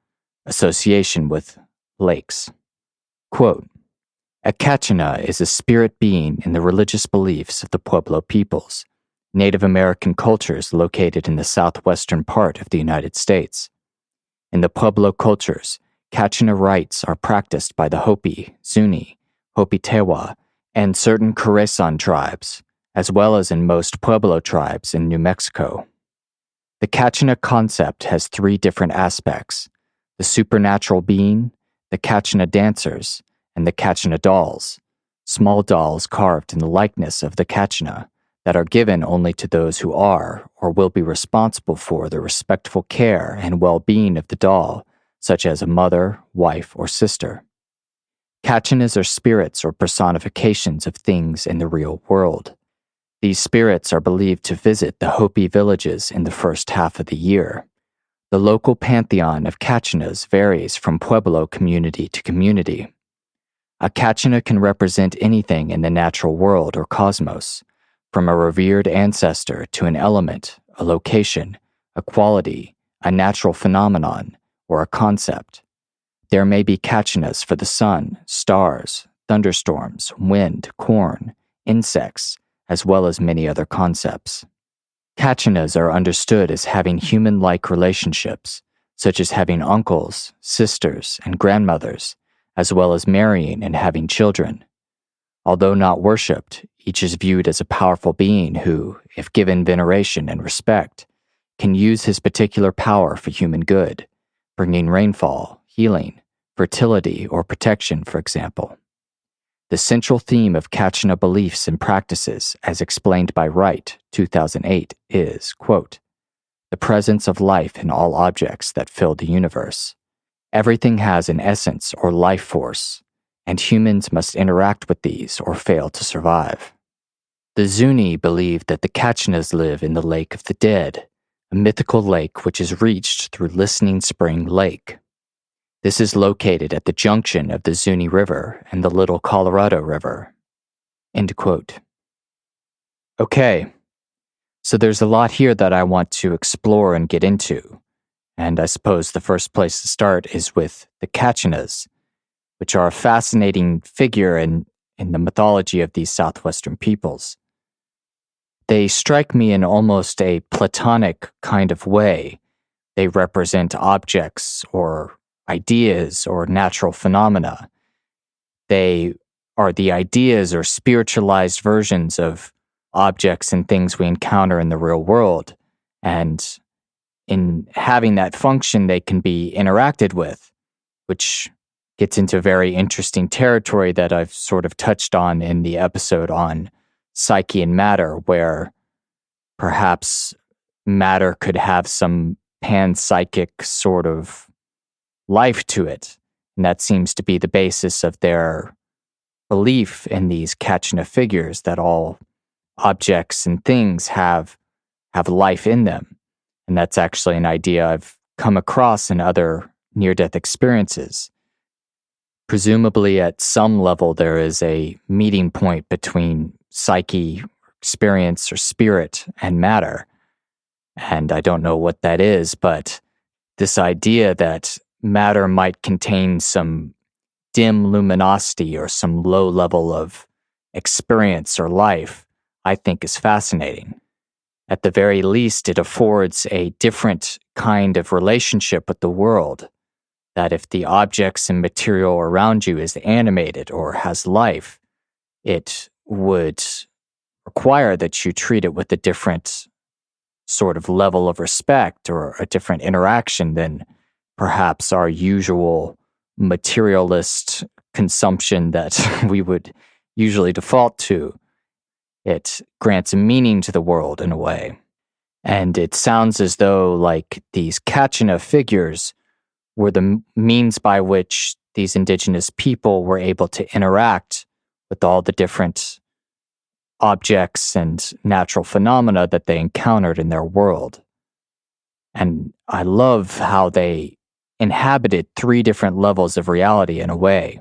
association with lakes. Quote, "A Kachina is a spirit being in the religious beliefs of the Pueblo peoples, Native American cultures located in the southwestern part of the United States. In the Pueblo cultures, Kachina rites are practiced by the Hopi, Zuni, Hopi Tewa, and certain Quezon tribes, as well as in most Pueblo tribes in New Mexico. The Kachina concept has 3 different aspects: the supernatural being, the Kachina dancers, and the Kachina dolls, small dolls carved in the likeness of the Kachina that are given only to those who are or will be responsible for the respectful care and well-being of the doll, such as a mother, wife, or sister. Kachinas are spirits or personifications of things in the real world. These spirits are believed to visit the Hopi villages in the first half of the year. The local pantheon of Kachinas varies from Pueblo community to community. A Kachina can represent anything in the natural world or cosmos, from a revered ancestor to an element, a location, a quality, a natural phenomenon, or a concept. There may be Kachinas for the sun, stars, thunderstorms, wind, corn, insects, as well as many other concepts. Kachinas are understood as having human-like relationships, such as having uncles, sisters, and grandmothers, as well as marrying and having children. Although not worshipped, each is viewed as a powerful being who, if given veneration and respect, can use his particular power for human good, bringing rainfall, healing, fertility, or protection, for example. The central theme of Kachina beliefs and practices, as explained by Wright, 2008, is, quote, "the presence of life in all objects that fill the universe. Everything has an essence or life force, and humans must interact with these or fail to survive." The Zuni believe that the Kachinas live in the Lake of the Dead, a mythical lake which is reached through Listening Spring Lake. This is located at the junction of the Zuni River and the Little Colorado River. End quote. Okay, so there's a lot here that I want to explore and get into, and I suppose the first place to start is with the Kachinas, which are a fascinating figure in the mythology of these southwestern peoples. They strike me in almost a Platonic kind of way. They represent objects or ideas or natural phenomena. They are the ideas or spiritualized versions of objects and things we encounter in the real world. And in having that function, they can be interacted with, which gets into very interesting territory that I've sort of touched on in the episode on psyche and matter, where perhaps matter could have some panpsychic sort of life to it. And that seems to be the basis of their belief in these Kachina figures, that all objects and things have life in them. And that's actually an idea I've come across in other near-death experiences. Presumably at some level there is a meeting point between psyche, experience, or spirit, and matter. And I don't know what that is, but this idea that matter might contain some dim luminosity or some low level of experience or life, I think is fascinating. At the very least, it affords a different kind of relationship with the world, that if the objects and material around you is animated or has life, it would require that you treat it with a different sort of level of respect or a different interaction than perhaps our usual materialist consumption that we would usually default to. It grants a meaning to the world in a way. And it sounds as though like these Kachina figures were the means by which these indigenous people were able to interact with all the different objects and natural phenomena that they encountered in their world. And I love how they inhabited 3 different levels of reality in a way.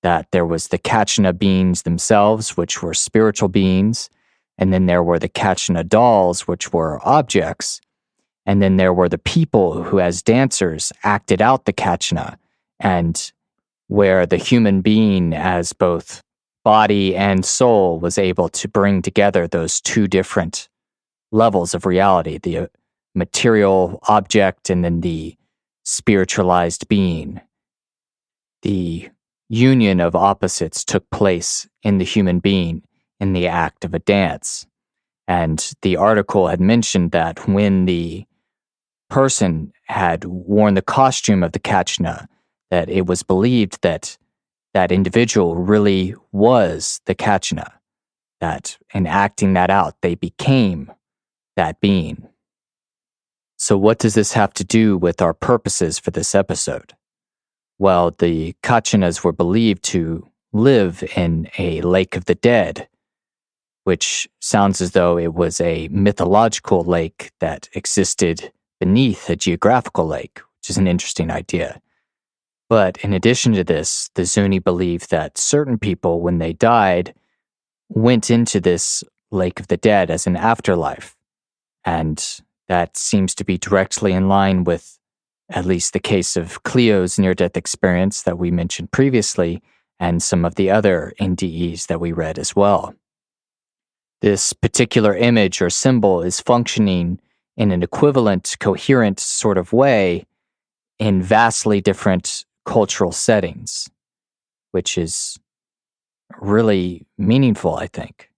That there was the Kachina beings themselves, which were spiritual beings, and then there were the Kachina dolls, which were objects, and then there were the people who, as dancers, acted out the Kachina, and where the human being, as both body and soul, was able to bring together those 2 different levels of reality, the material object and then the spiritualized being. The union of opposites took place in the human being in the act of a dance. And the article had mentioned that when the person had worn the costume of the Kachina, that it was believed that that individual really was the Kachina, that in acting that out, they became that being. So what does this have to do with our purposes for this episode? Well, the Kachinas were believed to live in a lake of the dead, which sounds as though it was a mythological lake that existed beneath a geographical lake, which is an interesting idea. But in addition to this, the Zuni believed that certain people, when they died, went into this lake of the dead as an afterlife. And that seems to be directly in line with at least the case of Cleo's near-death experience that we mentioned previously, and some of the other NDEs that we read as well. This particular image or symbol is functioning in an equivalent, coherent sort of way in vastly different cultural settings, which is really meaningful, I think.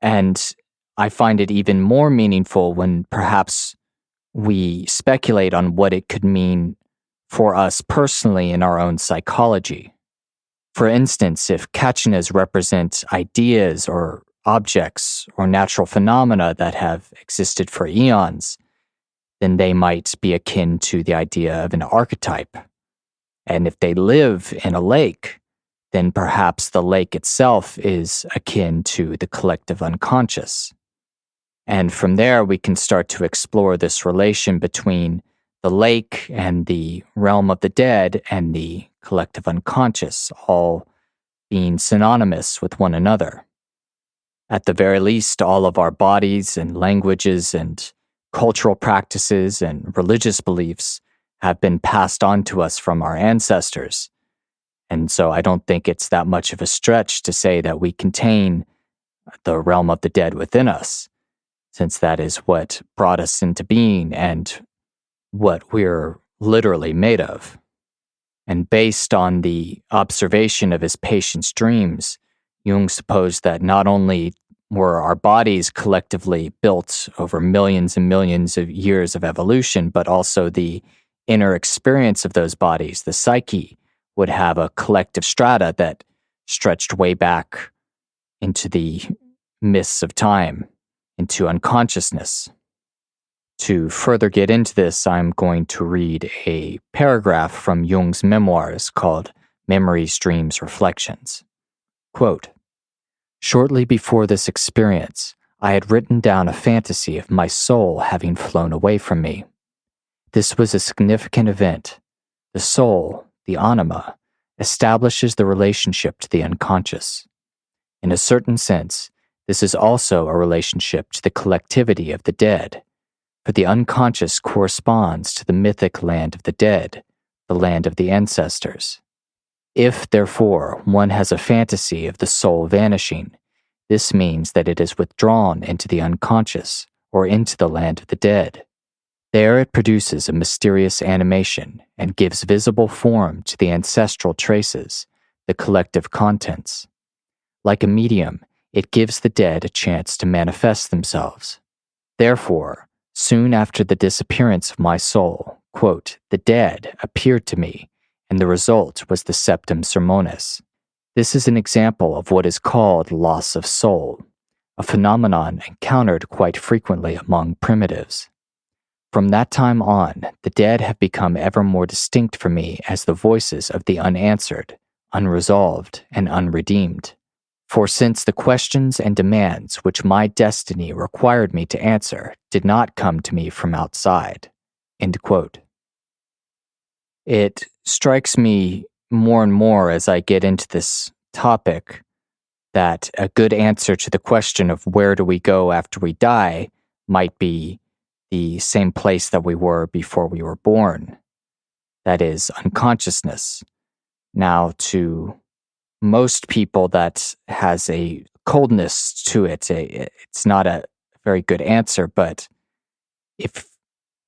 And I find it even more meaningful when perhaps we speculate on what it could mean for us personally in our own psychology. For instance, if Kachinas represent ideas or objects or natural phenomena that have existed for eons, then they might be akin to the idea of an archetype. And if they live in a lake, then perhaps the lake itself is akin to the collective unconscious. And from there, we can start to explore this relation between the lake and the realm of the dead and the collective unconscious, all being synonymous with one another. At the very least, all of our bodies and languages and cultural practices and religious beliefs have been passed on to us from our ancestors. And so I don't think it's that much of a stretch to say that we contain the realm of the dead within us, since that is what brought us into being and what we're literally made of. And based on the observation of his patient's dreams, Jung supposed that not only were our bodies collectively built over millions and millions of years of evolution, but also the inner experience of those bodies, the psyche, would have a collective strata that stretched way back into the mists of time, into unconsciousness. To further get into this, I'm going to read a paragraph from Jung's memoirs called Memories, Dreams, Reflections. Quote, "Shortly before this experience, I had written down a fantasy of my soul having flown away from me. This was a significant event. The soul, the anima, establishes the relationship to the unconscious. In a certain sense, This is also a relationship to the collectivity of the dead, for the unconscious corresponds to the mythic land of the dead, the land of the ancestors. If, therefore, one has a fantasy of the soul vanishing, this means that it is withdrawn into the unconscious or into the land of the dead. There it produces a mysterious animation and gives visible form to the ancestral traces, the collective contents. Like a medium, it gives the dead a chance to manifest themselves. Therefore, soon after the disappearance of my soul, quote, the dead appeared to me, and the result was the septum sermonis. This is an example of what is called loss of soul, a phenomenon encountered quite frequently among primitives. From that time on, the dead have become ever more distinct for me as the voices of the unanswered, unresolved, and unredeemed. For since the questions and demands which my destiny required me to answer did not come to me from outside. End quote. It strikes me more and more as I get into this topic that a good answer to the question of where do we go after we die might be the same place that we were before we were born. That is, unconsciousness. Now, to most people, that has a coldness to it. It's not a very good answer, but if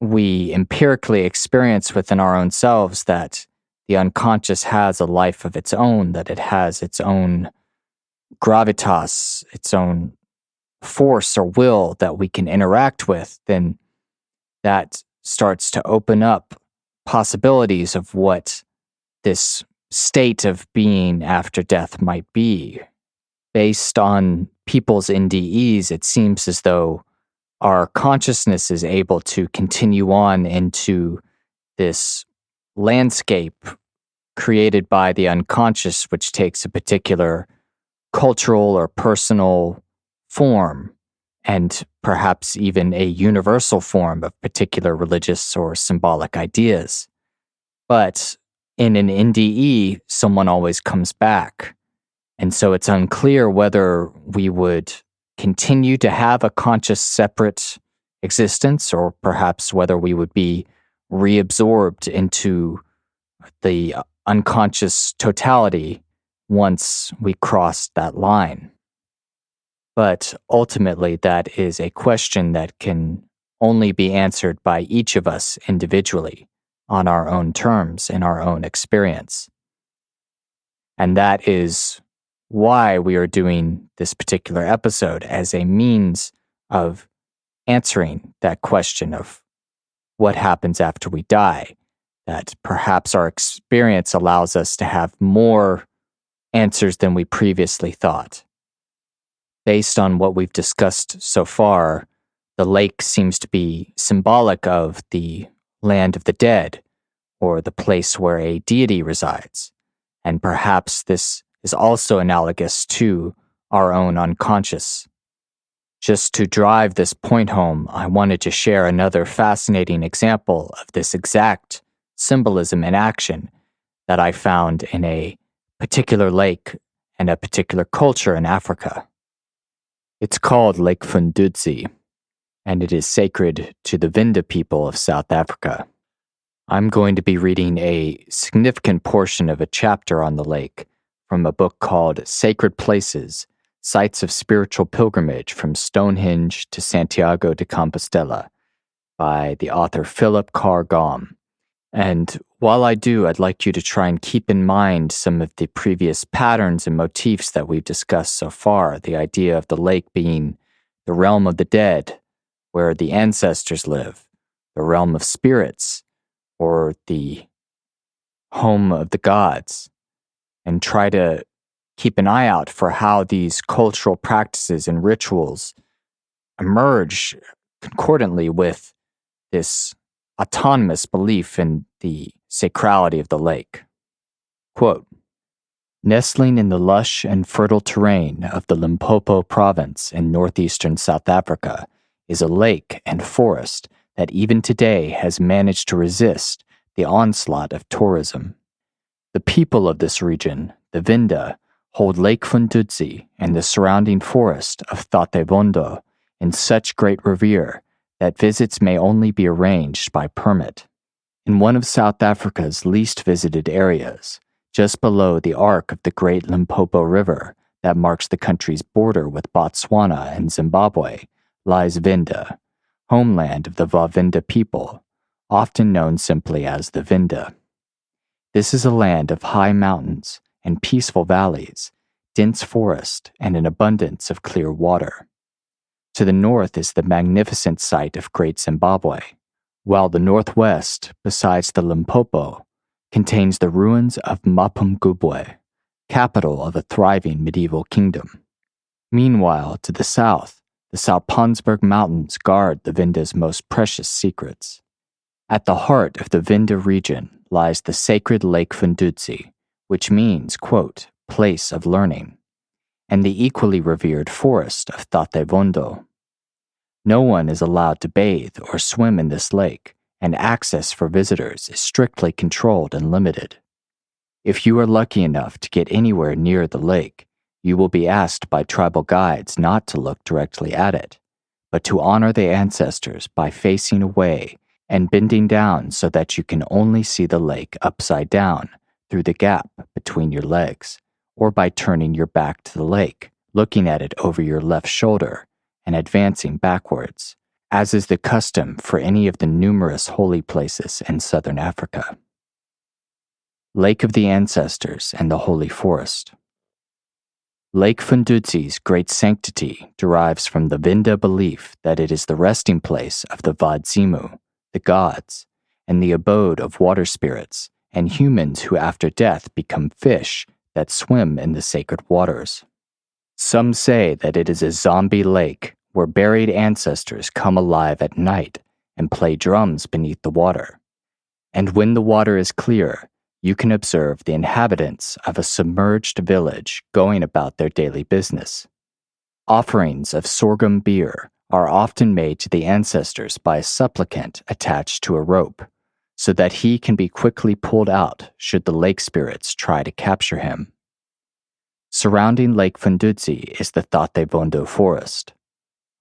we empirically experience within our own selves that the unconscious has a life of its own, that it has its own gravitas, its own force or will that we can interact with, then that starts to open up possibilities of what this state of being after death might be. Based on people's NDEs, it seems as though our consciousness is able to continue on into this landscape created by the unconscious, which takes a particular cultural or personal form, and perhaps even a universal form of particular religious or symbolic ideas. But in an NDE, someone always comes back. And so it's unclear whether we would continue to have a conscious separate existence, or perhaps whether we would be reabsorbed into the unconscious totality once we crossed that line. But ultimately, that is a question that can only be answered by each of us individually, on our own terms, in our own experience. And that is why we are doing this particular episode, as a means of answering that question of what happens after we die, that perhaps our experience allows us to have more answers than we previously thought. Based on what we've discussed so far, the lake seems to be symbolic of the land of the dead, or the place where a deity resides. And perhaps this is also analogous to our own unconscious. Just to drive this point home, I wanted to share another fascinating example of this exact symbolism in action that I found in a particular lake and a particular culture in Africa. It's called Lake Fundudzi, and it is sacred to the Vinda people of South Africa. I'm going to be reading a significant portion of a chapter on the lake from a book called Sacred Places, Sites of Spiritual Pilgrimage from Stonehenge to Santiago de Compostela by the author Philip Carr Gom. And while I do, I'd like you to try and keep in mind some of the previous patterns and motifs that we've discussed so far. The idea of the lake being the realm of the dead, where the ancestors live, the realm of spirits, or the home of the gods, and try to keep an eye out for how these cultural practices and rituals emerge concordantly with this autonomous belief in the sacrality of the lake. Quote, nestling in the lush and fertile terrain of the Limpopo province in northeastern South Africa is a lake and forest that even today has managed to resist the onslaught of tourism. The people of this region, the Vinda, hold Lake Fundudzi and the surrounding forest of Tatevondo in such great revere that visits may only be arranged by permit. In one of South Africa's least visited areas, just below the arc of the Great Limpopo River that marks the country's border with Botswana and Zimbabwe, lies Vinda, homeland of the Vavinda people, often known simply as the Vinda. This is a land of high mountains and peaceful valleys, dense forest, and an abundance of clear water. To the north is the magnificent site of Great Zimbabwe, while the northwest, besides the Limpopo, contains the ruins of Mapungubwe, capital of a thriving medieval kingdom. Meanwhile, to the south, the Salpansberg Mountains guard the Vinda's most precious secrets. At the heart of the Vinda region lies the sacred Lake Fundudzi, which means, quote, place of learning, and the equally revered forest of Tatevondo. No one is allowed to bathe or swim in this lake, and access for visitors is strictly controlled and limited. If you are lucky enough to get anywhere near the lake, you will be asked by tribal guides not to look directly at it, but to honor the ancestors by facing away and bending down so that you can only see the lake upside down through the gap between your legs, or by turning your back to the lake, looking at it over your left shoulder, and advancing backwards, as is the custom for any of the numerous holy places in southern Africa. Lake of the Ancestors and the Holy Forest. Lake Fundudzi's great sanctity derives from the Vinda belief that it is the resting place of the Vadzimu, the gods, and the abode of water spirits and humans who after death become fish that swim in the sacred waters. Some say that it is a zombie lake where buried ancestors come alive at night and play drums beneath the water. And when the water is clear, you can observe the inhabitants of a submerged village going about their daily business. Offerings of sorghum beer are often made to the ancestors by a supplicant attached to a rope, so that he can be quickly pulled out should the lake spirits try to capture him. Surrounding Lake Fundudzi is the Tatevondo forest.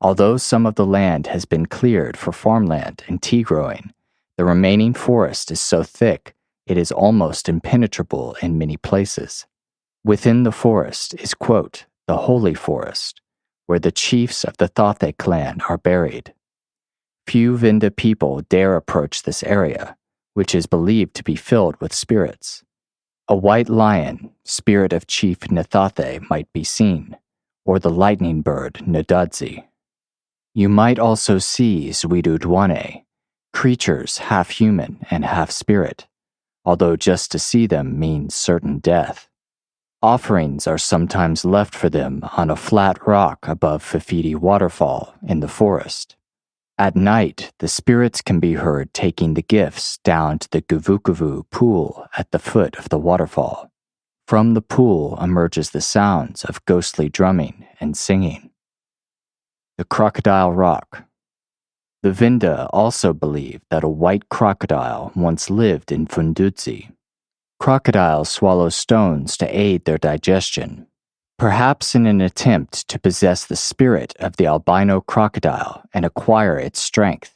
Although some of the land has been cleared for farmland and tea growing, the remaining forest is so thick it is almost impenetrable in many places. Within the forest is, quote, the Holy Forest, where the chiefs of the Tate clan are buried. Few Vinda people dare approach this area, which is believed to be filled with spirits. A white lion, spirit of Chief Nthate, might be seen, or the lightning bird Ndadzi. You might also see Zwidudwane, creatures half human and half spirit, although just to see them means certain death. Offerings are sometimes left for them on a flat rock above Fafidi waterfall in the forest. At night, the spirits can be heard taking the gifts down to the Guvukuvu pool at the foot of the waterfall. From the pool emerges the sounds of ghostly drumming and singing. The Crocodile Rock. The Vinda also believe that a white crocodile once lived in Fundudzi. Crocodiles swallow stones to aid their digestion, perhaps in an attempt to possess the spirit of the albino crocodile and acquire its strength.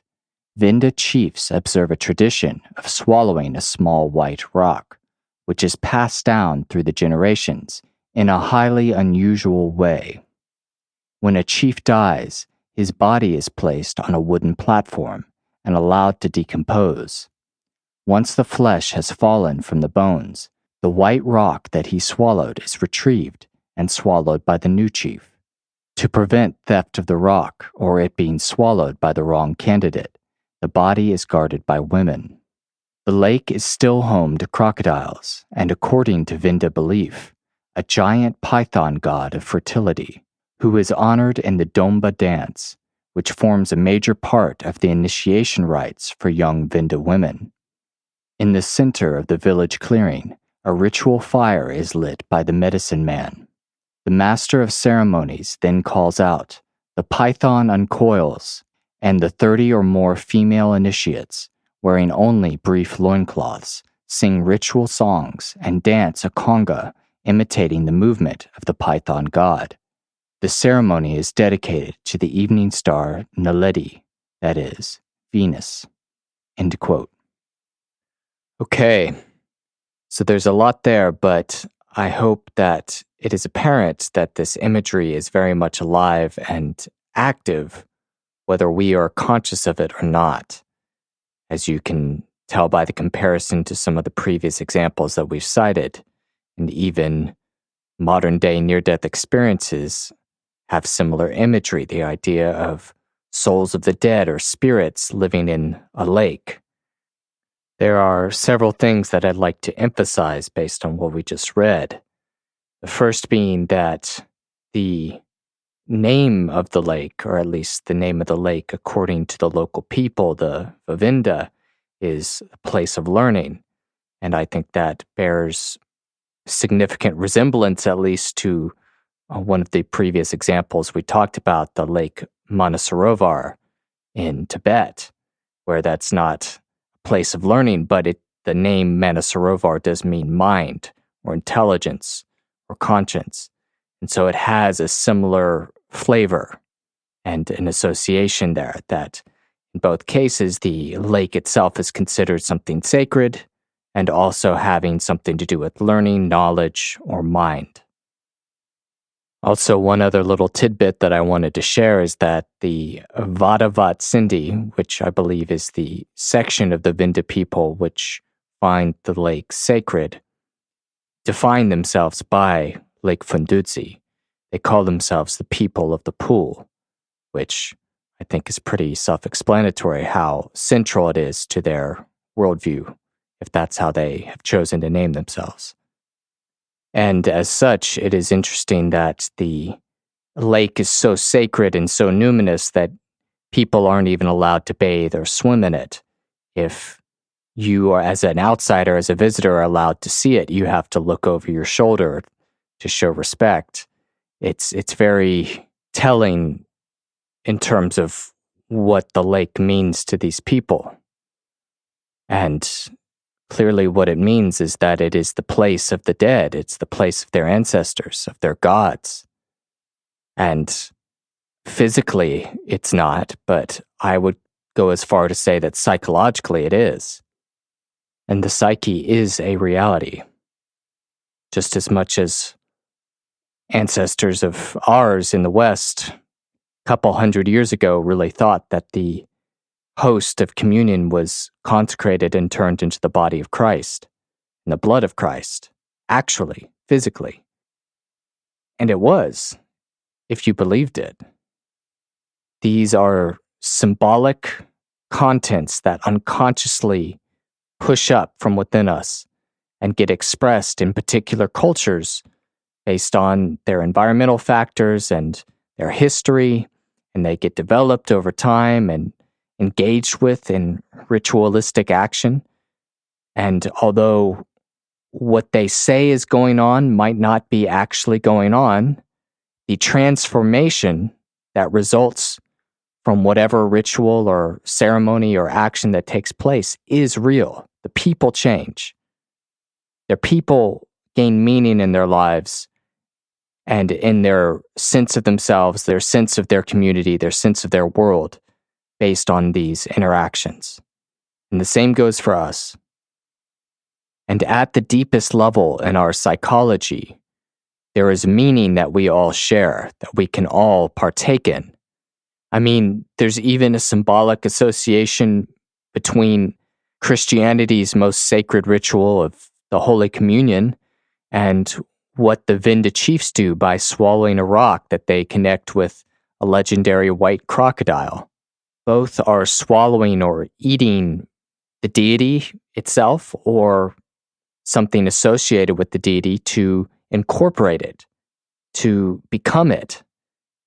Vinda chiefs observe a tradition of swallowing a small white rock, which is passed down through the generations in a highly unusual way. When a chief dies, his body is placed on a wooden platform and allowed to decompose. Once the flesh has fallen from the bones, the white rock that he swallowed is retrieved and swallowed by the new chief. To prevent theft of the rock or it being swallowed by the wrong candidate, the body is guarded by women. The lake is still home to crocodiles and, according to Vinda belief, a giant python god of fertility, who is honored in the Domba dance, which forms a major part of the initiation rites for young Vinda women. In the center of the village clearing, a ritual fire is lit by the medicine man. The master of ceremonies then calls out, the python uncoils, and the 30 or more female initiates, wearing only brief loincloths, sing ritual songs and dance a conga imitating the movement of the python god. The ceremony is dedicated to the evening star Naledi, that is, Venus. End quote. Okay, so there's a lot there, but I hope that it is apparent that this imagery is very much alive and active, whether we are conscious of it or not. As you can tell by the comparison to some of the previous examples that we've cited, and even modern-day near-death experiences have similar imagery, the idea of souls of the dead or spirits living in a lake. There are several things that I'd like to emphasize based on what we just read. The first being that the name of the lake, or at least the name of the lake according to the local people, the Vavinda, is a place of learning. And I think that bears significant resemblance, at least, to one of the previous examples we talked about, the Lake Manasarovar in Tibet, where that's not a place of learning, but the name Manasarovar does mean mind or intelligence or conscience. And so it has a similar flavor and an association there that in both cases, the lake itself is considered something sacred and also having something to do with learning, knowledge, or mind. Also, one other little tidbit that I wanted to share is that the Vadavat Sindhi, which I believe is the section of the Vinda people which find the lake sacred, define themselves by Lake Fundutsi. They call themselves the people of the pool, which I think is pretty self-explanatory how central it is to their worldview, if that's how they have chosen to name themselves. And as such, it is interesting that the lake is so sacred and so numinous that people aren't even allowed to bathe or swim in it. If you are, as an outsider, as a visitor, are allowed to see it, you have to look over your shoulder to show respect. It's very telling in terms of what the lake means to these people. And clearly what it means is that it is the place of the dead. It's the place of their ancestors, of their gods. And physically, it's not, but I would go as far to say that psychologically it is. And the psyche is a reality, just as much as ancestors of ours in the West, a couple hundred years ago, really thought that the host of communion was consecrated and turned into the body of Christ and the blood of Christ, actually, physically. And it was, if you believed it. These are symbolic contents that unconsciously push up from within us and get expressed in particular cultures based on their environmental factors and their history, and they get developed over time and engaged with in ritualistic action. And although what they say is going on might not be actually going on, the transformation that results from whatever ritual or ceremony or action that takes place is real. The people change. Their people gain meaning in their lives and in their sense of themselves, their sense of their community, their sense of their world based on these interactions. And the same goes for us. And at the deepest level in our psychology, there is meaning that we all share, that we can all partake in. I mean, there's even a symbolic association between Christianity's most sacred ritual of the Holy Communion and what the Vinda chiefs do by swallowing a rock that they connect with a legendary white crocodile. Both are swallowing or eating the deity itself or something associated with the deity to incorporate it, to become it.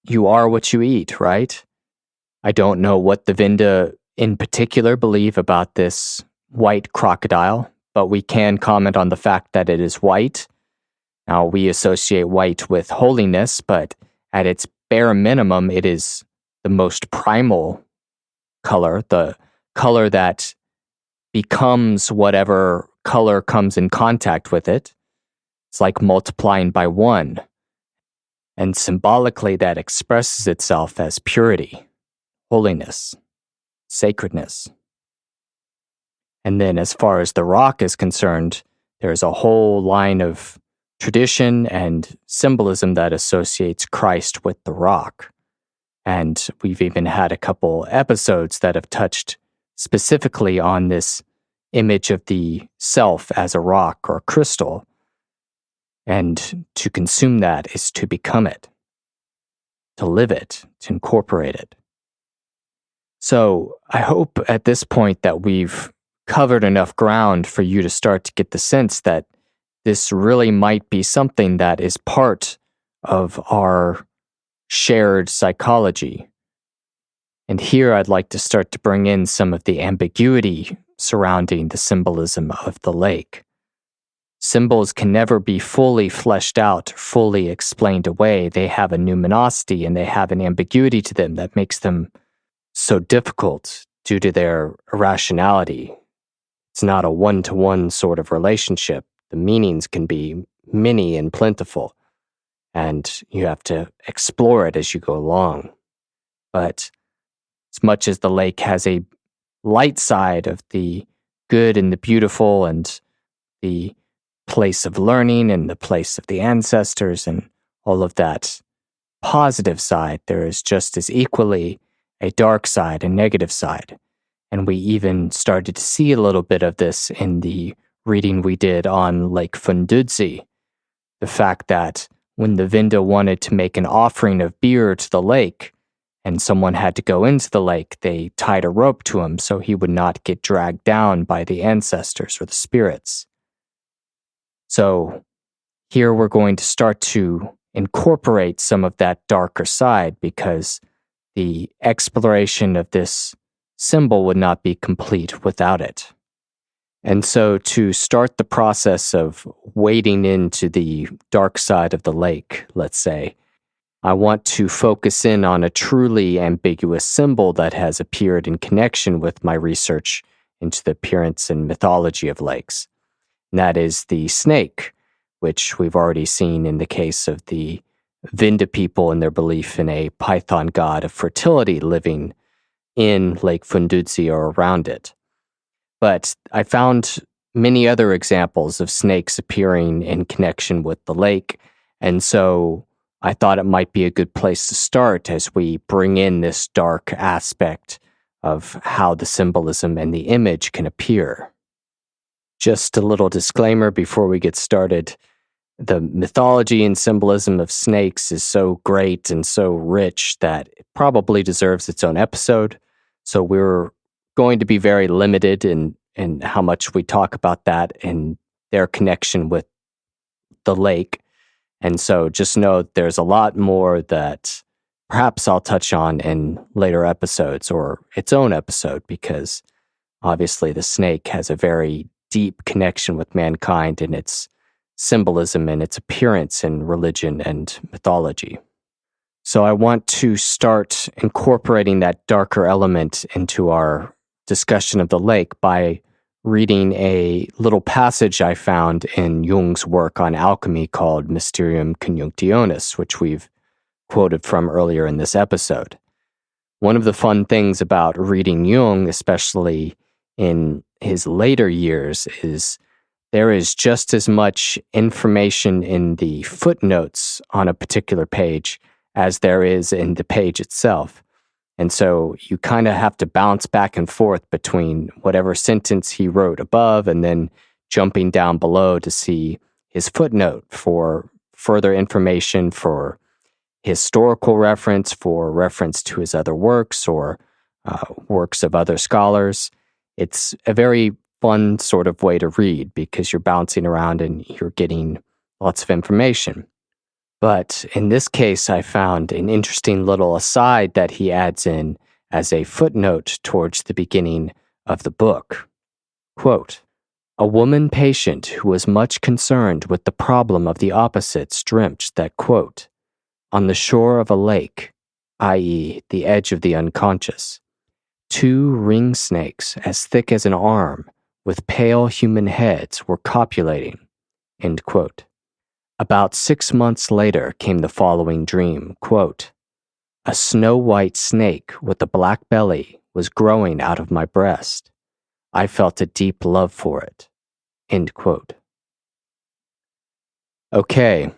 You are what you eat, right? I don't know what the Vinda in particular believe about this white crocodile, but we can comment on the fact that it is white. Now, we associate white with holiness, but at its bare minimum, it is the most primal color, the color that becomes whatever color comes in contact with it. It's like multiplying by 1. And symbolically, that expresses itself as purity, holiness, sacredness. And then as far as the rock is concerned, there's a whole line of tradition and symbolism that associates Christ with the rock. And we've even had a couple episodes that have touched specifically on this image of the self as a rock or crystal. And to consume that is to become it, to live it, to incorporate it. So I hope at this point that we've covered enough ground for you to start to get the sense that this really might be something that is part of our shared psychology. And here I'd like to start to bring in some of the ambiguity surrounding the symbolism of the lake. Symbols can never be fully fleshed out, fully explained away. They have a numinosity and they have an ambiguity to them that makes them so difficult due to their irrationality. It's not a one-to-one sort of relationship. The meanings can be many and plentiful, and you have to explore it as you go along. But as much as the lake has a light side of the good and the beautiful and the place of learning and the place of the ancestors and all of that positive side, there is just as equally a dark side, a negative side. And we even started to see a little bit of this in the reading we did on Lake Fundudzi. The fact that when the Vinda wanted to make an offering of beer to the lake, and someone had to go into the lake, they tied a rope to him so he would not get dragged down by the ancestors or the spirits. So here we're going to start to incorporate some of that darker side because the exploration of this symbol would not be complete without it. And so to start the process of wading into the dark side of the lake, let's say, I want to focus in on a truly ambiguous symbol that has appeared in connection with my research into the appearance and mythology of lakes. And that is the snake, which we've already seen in the case of the Vinda people and their belief in a python god of fertility living in Lake Fundudzi or around it. But I found many other examples of snakes appearing in connection with the lake, and so I thought it might be a good place to start as we bring in this dark aspect of how the symbolism and the image can appear. Just a little disclaimer before we get started. The mythology and symbolism of snakes is so great and so rich that it probably deserves its own episode. So we're going to be very limited in how much we talk about that and their connection with the lake. And so just know there's a lot more that perhaps I'll touch on in later episodes or its own episode, because obviously the snake has a very deep connection with mankind and its symbolism and its appearance in religion and mythology. So I want to start incorporating that darker element into our discussion of the lake by reading a little passage I found in Jung's work on alchemy called Mysterium Conjunctionis, which we've quoted from earlier in this episode. One of the fun things about reading Jung, especially in his later years, is there is just as much information in the footnotes on a particular page as there is in the page itself. And so you kind of have to bounce back and forth between whatever sentence he wrote above and then jumping down below to see his footnote for further information, for historical reference, for reference to his other works or works of other scholars. It's a very fun sort of way to read because you're bouncing around and you're getting lots of information. But in this case, I found an interesting little aside that he adds in as a footnote towards the beginning of the book. Quote, "A woman patient who was much concerned with the problem of the opposites dreamt that, quote, on the shore of a lake, i.e., the edge of the unconscious, 2 ring snakes as thick as an arm with pale human heads were copulating," end quote. About 6 months later came the following dream, quote, "A snow-white snake with a black belly was growing out of my breast. I felt a deep love for it." End quote. Okay,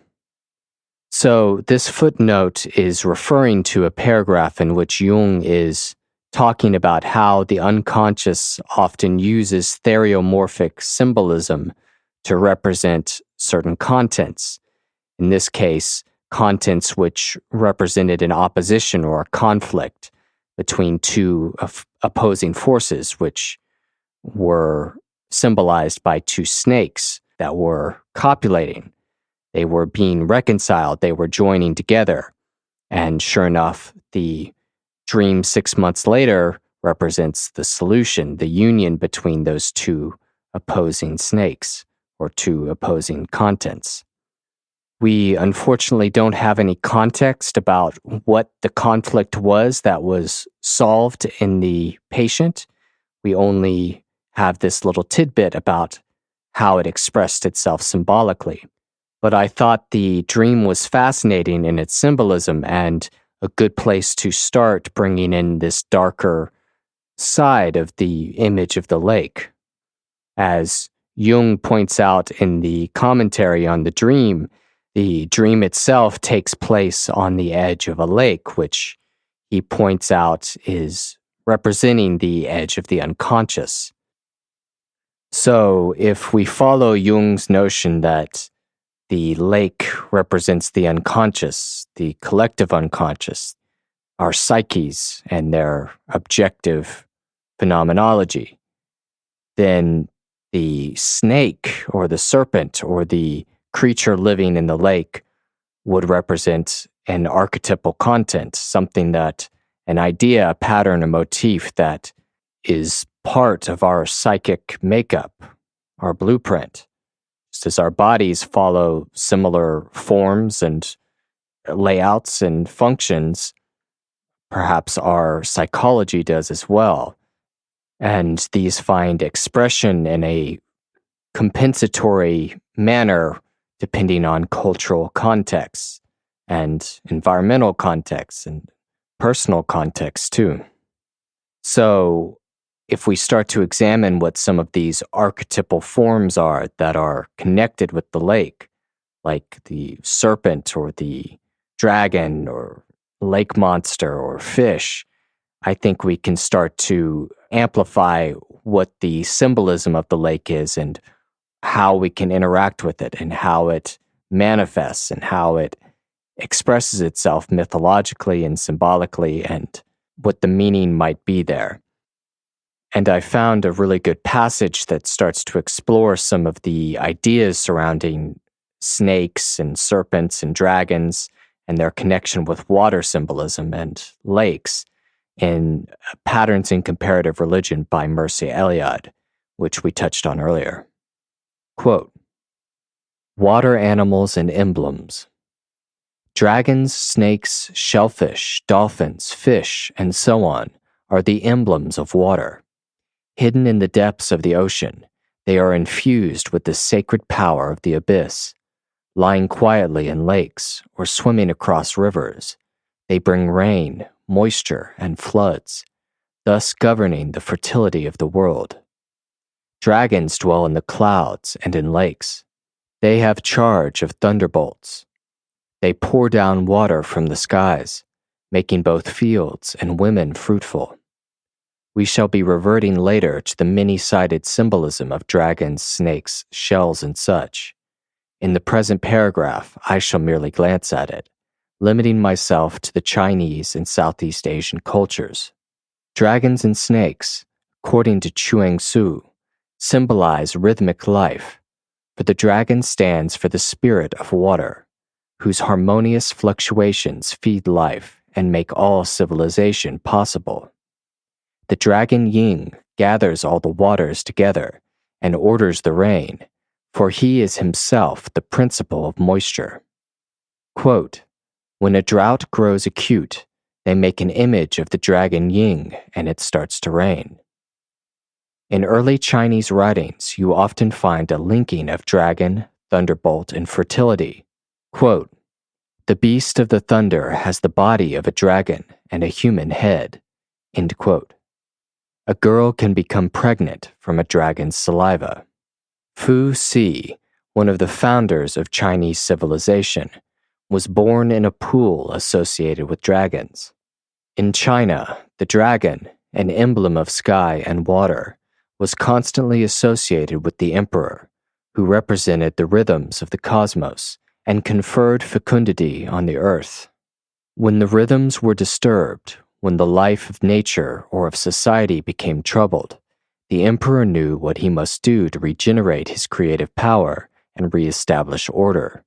so this footnote is referring to a paragraph in which Jung is talking about how the unconscious often uses theriomorphic symbolism to represent certain contents. In this case, contents which represented an opposition or a conflict between two opposing forces, which were symbolized by two snakes that were copulating. They were being reconciled, they were joining together. And sure enough, the dream 6 months later represents the solution, the union between those two opposing snakes or two opposing contents. We unfortunately don't have any context about what the conflict was that was solved in the patient. We only have this little tidbit about how it expressed itself symbolically. But I thought the dream was fascinating in its symbolism and a good place to start bringing in this darker side of the image of the lake. As Jung points out in the commentary on the dream itself takes place on the edge of a lake, which he points out is representing the edge of the unconscious. So if we follow Jung's notion that the lake represents the unconscious, the collective unconscious, our psyches and their objective phenomenology, then the snake or the serpent or the creature living in the lake would represent an archetypal content, something that, an idea, a pattern, a motif that is part of our psychic makeup, our blueprint. Just as our bodies follow similar forms and layouts and functions, perhaps our psychology does as well. And these find expression in a compensatory manner depending on cultural contexts and environmental contexts and personal contexts too. So if we start to examine what some of these archetypal forms are that are connected with the lake, like the serpent or the dragon or lake monster or fish, I think we can start to amplify what the symbolism of the lake is and how we can interact with it and how it manifests and how it expresses itself mythologically and symbolically and what the meaning might be there. And I found a really good passage that starts to explore some of the ideas surrounding snakes and serpents and dragons and their connection with water symbolism and lakes in Patterns in Comparative Religion by Mircea Eliade, which we touched on earlier. Quote, "Water animals and emblems. Dragons, snakes, shellfish, dolphins, fish, and so on are the emblems of water. Hidden in the depths of the ocean, they are infused with the sacred power of the abyss. Lying quietly in lakes or swimming across rivers, they bring rain, moisture, and floods, thus governing the fertility of the world. Dragons dwell in the clouds and in lakes. They have charge of thunderbolts. They pour down water from the skies, making both fields and women fruitful. We shall be reverting later to the many-sided symbolism of dragons, snakes, shells, and such. In the present paragraph, I shall merely glance at it, limiting myself to the Chinese and Southeast Asian cultures. Dragons and snakes, according to Chuang Tzu, symbolize rhythmic life, for the dragon stands for the spirit of water, whose harmonious fluctuations feed life and make all civilization possible. The dragon Ying gathers all the waters together and orders the rain, for he is himself the principle of moisture. Quote, when a drought grows acute, they make an image of the dragon Ying and it starts to rain. In early Chinese writings, you often find a linking of dragon, thunderbolt, and fertility Quote, "The beast of the thunder has the body of a dragon and a human head." End quote. A girl can become pregnant from a dragon's saliva. Fu Si, one of the founders of Chinese civilization, was born in a pool associated with dragons. In China, the dragon, an emblem of sky and water, was constantly associated with the emperor, who represented the rhythms of the cosmos and conferred fecundity on the earth. When the rhythms were disturbed, when the life of nature or of society became troubled, the emperor knew what he must do to regenerate his creative power and reestablish order.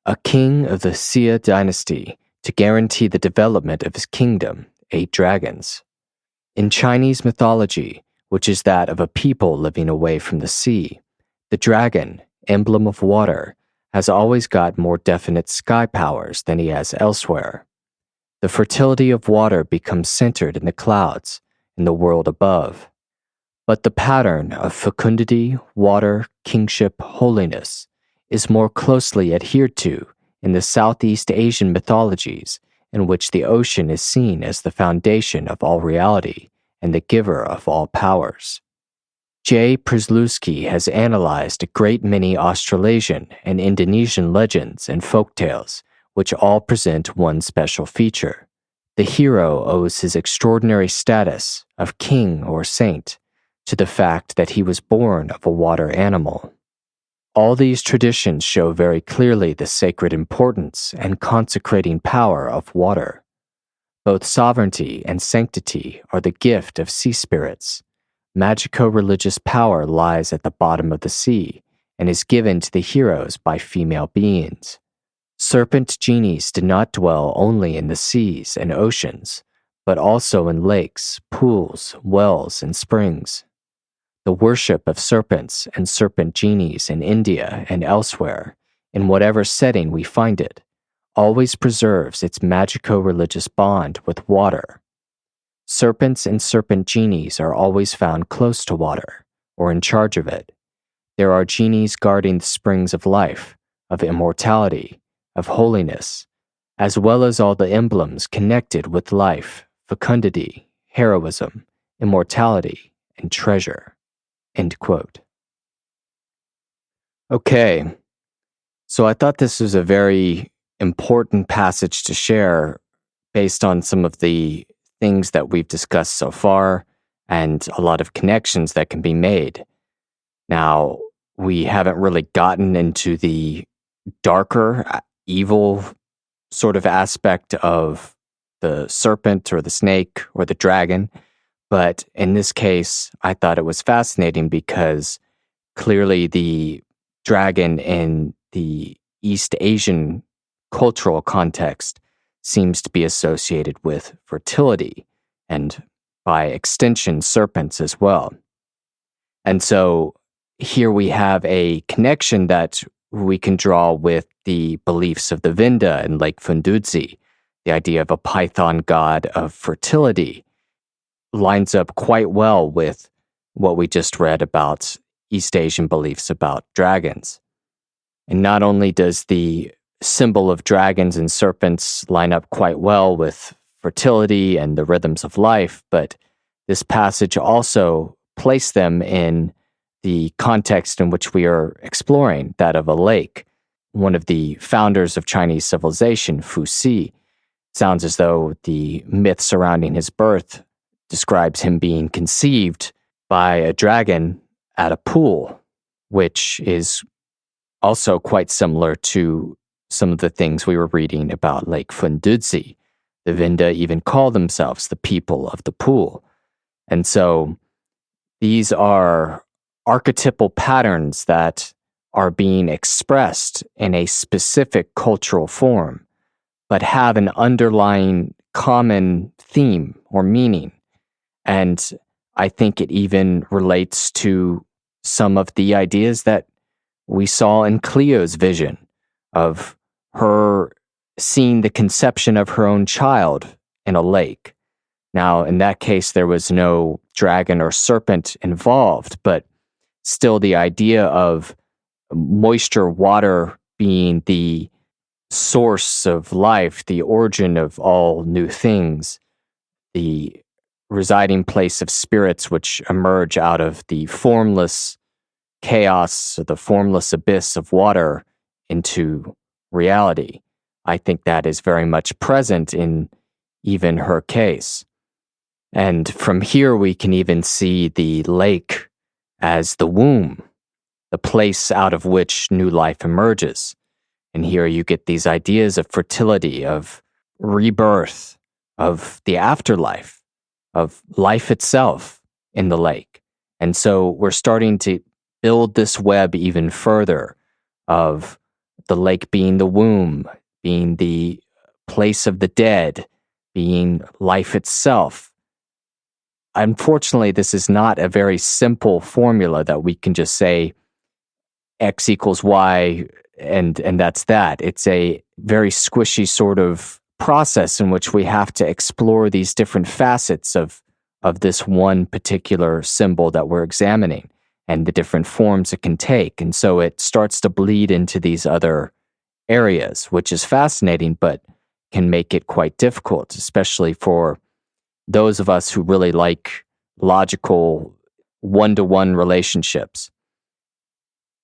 A king of the Xia dynasty, to guarantee the development of his kingdom, ate dragons. In Chinese mythology, which is that of a people living away from the sea, the dragon, emblem of water, has always got more definite sky powers than he has elsewhere. The fertility of water becomes centered in the clouds, in the world above. But the pattern of fecundity, water, kingship, holiness is more closely adhered to in the Southeast Asian mythologies, in which the ocean is seen as the foundation of all reality and the giver of all powers. J. Przlewski has analyzed a great many Australasian and Indonesian legends and folktales, which all present one special feature. The hero owes his extraordinary status of king or saint to the fact that he was born of a water animal. All these traditions show very clearly the sacred importance and consecrating power of water. Both sovereignty and sanctity are the gift of sea spirits. Magico-religious power lies at the bottom of the sea and is given to the heroes by female beings. Serpent genies did not dwell only in the seas and oceans, but also in lakes, pools, wells, and springs. The worship of serpents and serpent genies in India and elsewhere, in whatever setting we find it, always preserves its magico-religious bond with water. Serpents and serpent genies are always found close to water, or in charge of it. There are genies guarding the springs of life, of immortality, of holiness, as well as all the emblems connected with life, fecundity, heroism, immortality, and treasure." End quote. Okay, so I thought this was a very important passage to share based on some of the things that we've discussed so far and a lot of connections that can be made. Now, we haven't really gotten into the darker, evil sort of aspect of the serpent or the snake or the dragon, but in this case, I thought it was fascinating because clearly the dragon in the East Asian cultural context seems to be associated with fertility and, by extension, serpents as well. And so here we have a connection that we can draw with the beliefs of the Vinda and Lake Fundudzi. The idea of a python god of fertility lines up quite well with what we just read about East Asian beliefs about dragons. And not only does the symbol of dragons and serpents line up quite well with fertility and the rhythms of life, but this passage also placed them in the context in which we are exploring, that of a lake. One of the founders of Chinese civilization, Fu Si, sounds as though the myth surrounding his birth describes him being conceived by a dragon at a pool, which is also quite similar to some of the things we were reading about Lake Fundudzi. The Vinda even call themselves the people of the pool. And so these are archetypal patterns that are being expressed in a specific cultural form, but have an underlying common theme or meaning. And I think it even relates to some of the ideas that we saw in Cleo's vision of her seeing the conception of her own child in a lake. Now, in that case, there was no dragon or serpent involved, but still the idea of moisture, water being the source of life, the origin of all new things, the residing place of spirits which emerge out of the formless chaos, the formless abyss of water into reality. I think that is very much present in even her case. And from here, we can even see the lake as the womb, the place out of which new life emerges. And here you get these ideas of fertility, of rebirth, of the afterlife, of life itself in the lake. And so we're starting to build this web even further of the lake being the womb, being the place of the dead, being life itself. Unfortunately, this is not a very simple formula that we can just say X equals Y and that's that. It's a very squishy sort of process in which we have to explore these different facets of this one particular symbol that we're examining and the different forms it can take. And so it starts to bleed into these other areas, which is fascinating, but can make it quite difficult, especially for those of us who really like logical one-to-one relationships.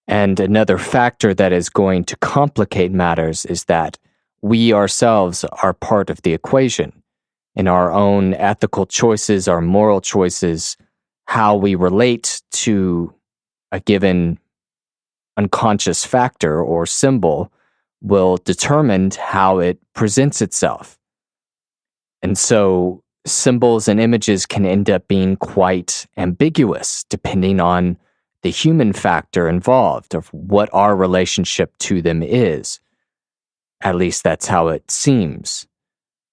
And another factor that is going to complicate matters is that we ourselves are part of the equation in our own ethical choices, our moral choices, how we relate to a given unconscious factor or symbol will determine how it presents itself. And so symbols and images can end up being quite ambiguous depending on the human factor involved of what our relationship to them is. At least that's how it seems.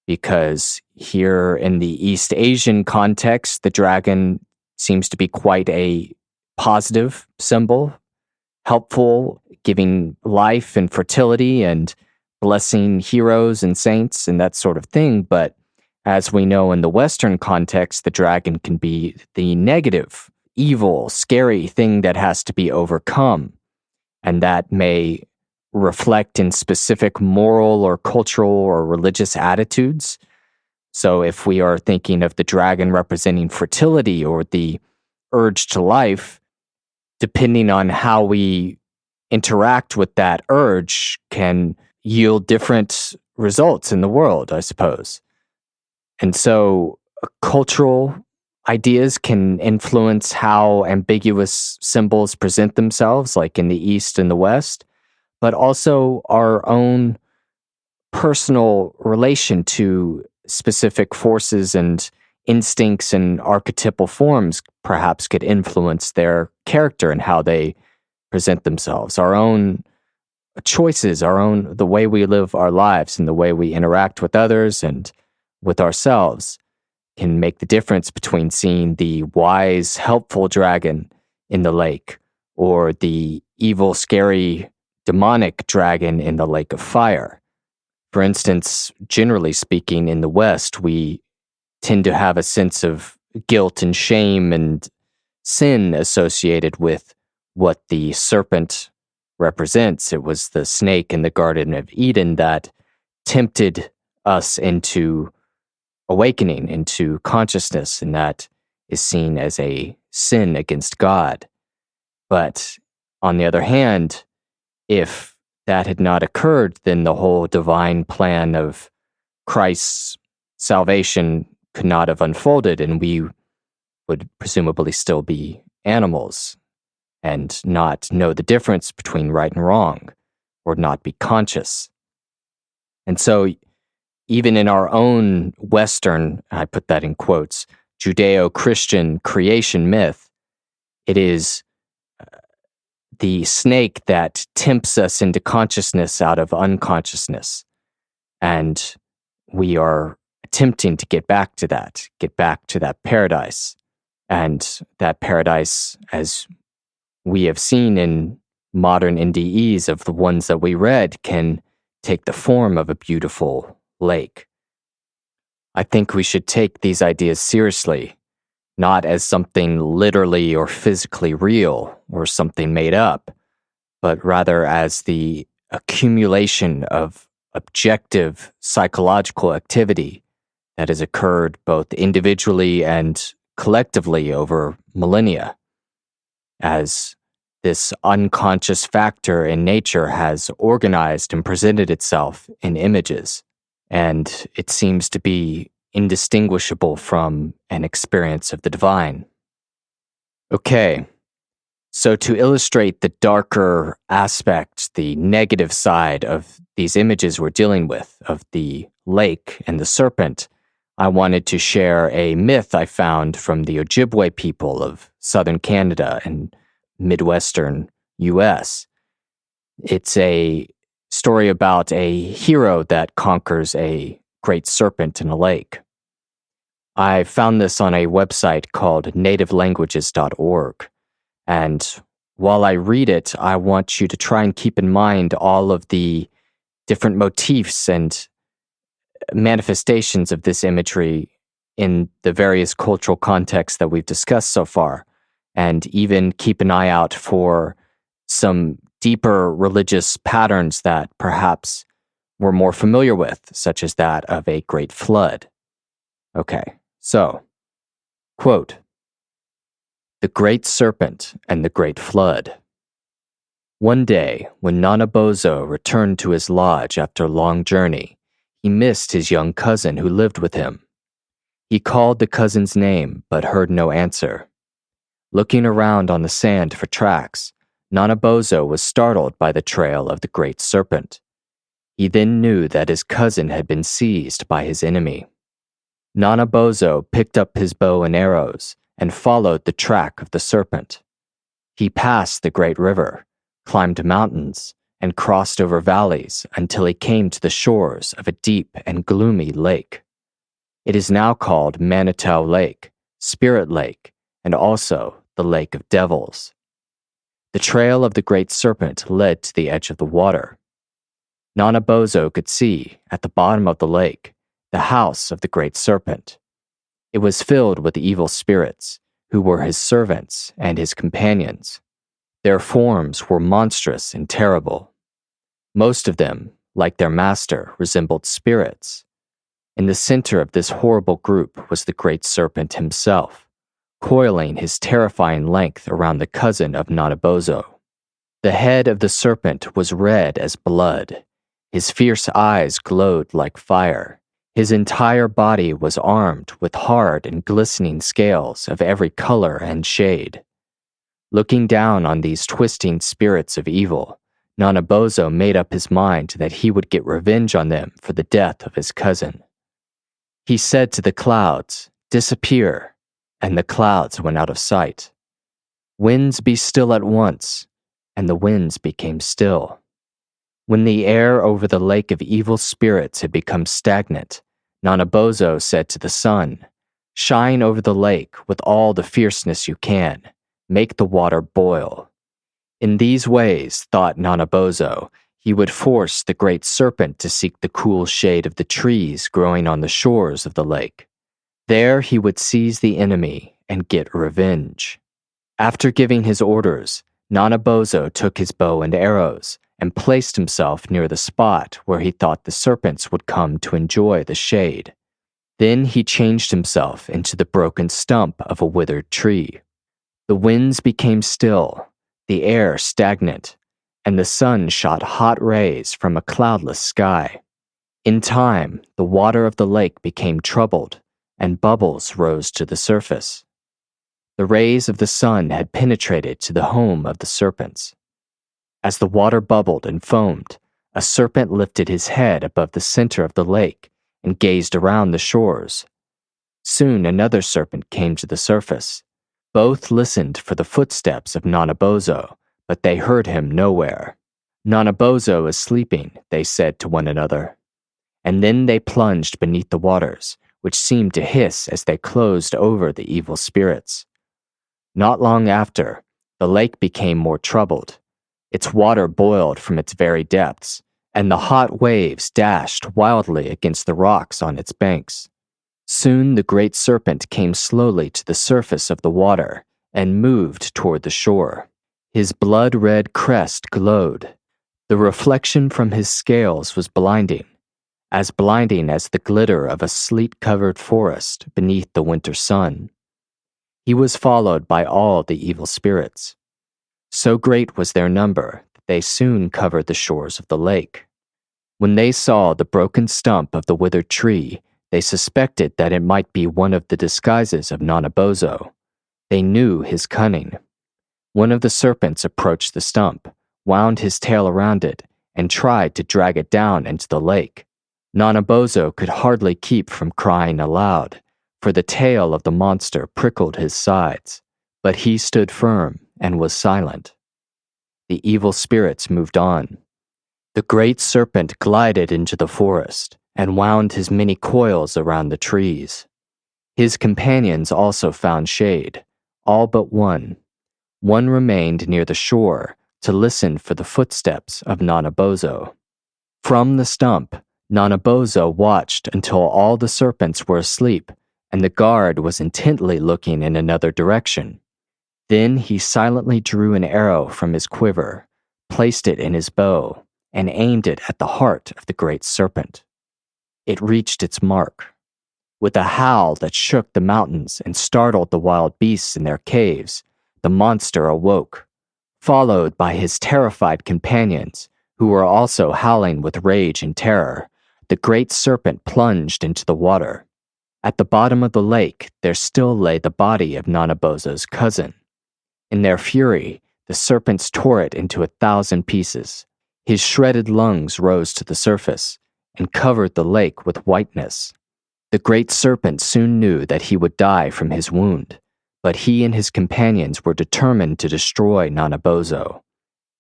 Because here in the East Asian context, the dragon seems to be quite a positive symbol, helpful, giving life and fertility and blessing heroes and saints and that sort of thing. But as we know in the Western context, the dragon can be the negative, evil, scary thing that has to be overcome. And that may reflect in specific moral or cultural or religious attitudes. So if we are thinking of the dragon representing fertility or the urge to life, depending on how we interact with that urge can yield different results in the world, I suppose. And so cultural ideas can influence how ambiguous symbols present themselves, like in the East and the West, but also our own personal relation to specific forces and instincts and archetypal forms perhaps could influence their character and how they present themselves. Our own choices, the way we live our lives and the way we interact with others and with ourselves can make the difference between seeing the wise, helpful dragon in the lake or the evil, scary, demonic dragon in the lake of fire. For instance, generally speaking, in the West, we tend to have a sense of guilt and shame and sin associated with what the serpent represents. It was the snake in the Garden of Eden that tempted us into awakening, into consciousness, and that is seen as a sin against God. But on the other hand, if that had not occurred, then the whole divine plan of Christ's salvation could not have unfolded, and we would presumably still be animals and not know the difference between right and wrong, or not be conscious. And so even in our own Western, I put that in quotes, Judeo-Christian creation myth, it is the snake that tempts us into consciousness out of unconsciousness. And we are attempting to get back to that paradise. And that paradise, as we have seen in modern NDEs of the ones that we read, can take the form of a beautiful lake. I think we should take these ideas seriously, not as something literally or physically real or something made up, but rather as the accumulation of objective psychological activity that has occurred both individually and collectively over millennia, as this unconscious factor in nature has organized and presented itself in images, and it seems to be indistinguishable from an experience of the divine. Okay, so to illustrate the darker aspect, the negative side of these images we're dealing with, of the lake and the serpent, I wanted to share a myth I found from the Ojibwe people of southern Canada and Midwestern US. It's a story about a hero that conquers a great serpent in a lake. I found this on a website called nativelanguages.org. And while I read it, I want you to try and keep in mind all of the different motifs and manifestations of this imagery in the various cultural contexts that we've discussed so far, and even keep an eye out for some deeper religious patterns that perhaps we're more familiar with, such as that of a great flood. Okay, so, quote, "The Great Serpent and the Great Flood. One day, when Nanabozo returned to his lodge after a long journey, he missed his young cousin who lived with him. He called the cousin's name, but heard no answer. Looking around on the sand for tracks, Nanabozo was startled by the trail of the Great Serpent. He then knew that his cousin had been seized by his enemy. Nanabozo picked up his bow and arrows and followed the track of the serpent. He passed the great river, climbed mountains, and crossed over valleys until he came to the shores of a deep and gloomy lake. It is now called Manitou Lake, Spirit Lake, and also the Lake of Devils. The trail of the great serpent led to the edge of the water. Nanabozo could see, at the bottom of the lake, the house of the great serpent. It was filled with evil spirits, who were his servants and his companions. Their forms were monstrous and terrible. Most of them, like their master, resembled spirits. In the center of this horrible group was the great serpent himself, coiling his terrifying length around the cousin of Nanabozo. The head of the serpent was red as blood. His fierce eyes glowed like fire. His entire body was armed with hard and glistening scales of every color and shade. Looking down on these twisting spirits of evil, Nanabozo made up his mind that he would get revenge on them for the death of his cousin. He said to the clouds, 'Disappear,' and the clouds went out of sight. 'Winds, be still at once,' and the winds became still. When the air over the lake of evil spirits had become stagnant, Nanabozo said to the sun, 'Shine over the lake with all the fierceness you can. Make the water boil.' In these ways, thought Nanabozo, he would force the great serpent to seek the cool shade of the trees growing on the shores of the lake. There he would seize the enemy and get revenge. After giving his orders, Nanabozo took his bow and arrows and placed himself near the spot where he thought the serpents would come to enjoy the shade. Then he changed himself into the broken stump of a withered tree. The winds became still, the air stagnant, and the sun shot hot rays from a cloudless sky. In time, the water of the lake became troubled, and bubbles rose to the surface. The rays of the sun had penetrated to the home of the serpents. As the water bubbled and foamed, a serpent lifted his head above the center of the lake and gazed around the shores. Soon another serpent came to the surface. Both listened for the footsteps of Nanabozo, but they heard him nowhere. 'Nanabozo is sleeping,' they said to one another. And then they plunged beneath the waters, which seemed to hiss as they closed over the evil spirits. Not long after, the lake became more troubled. Its water boiled from its very depths, and the hot waves dashed wildly against the rocks on its banks. Soon the great serpent came slowly to the surface of the water and moved toward the shore. His blood-red crest glowed. The reflection from his scales was blinding as the glitter of a sleet-covered forest beneath the winter sun. He was followed by all the evil spirits. So great was their number that they soon covered the shores of the lake. When they saw the broken stump of the withered tree, they suspected that it might be one of the disguises of Nanabozo. They knew his cunning. One of the serpents approached the stump, wound his tail around it, and tried to drag it down into the lake. Nanabozo could hardly keep from crying aloud, for the tail of the monster prickled his sides, but he stood firm and was silent. The evil spirits moved on. The great serpent glided into the forest and wound his many coils around the trees. His companions also found shade, all but one. One remained near the shore to listen for the footsteps of Nanabozo. From the stump, Nanabozo watched until all the serpents were asleep and the guard was intently looking in another direction. Then he silently drew an arrow from his quiver, placed it in his bow, and aimed it at the heart of the great serpent. It reached its mark. With a howl that shook the mountains and startled the wild beasts in their caves, the monster awoke, followed by his terrified companions, who were also howling with rage and terror. The great serpent plunged into the water. At the bottom of the lake, there still lay the body of Nanabozo's cousin. In their fury, the serpents tore it into 1,000 pieces. His shredded lungs rose to the surface and covered the lake with whiteness. The great serpent soon knew that he would die from his wound, but he and his companions were determined to destroy Nanabozo.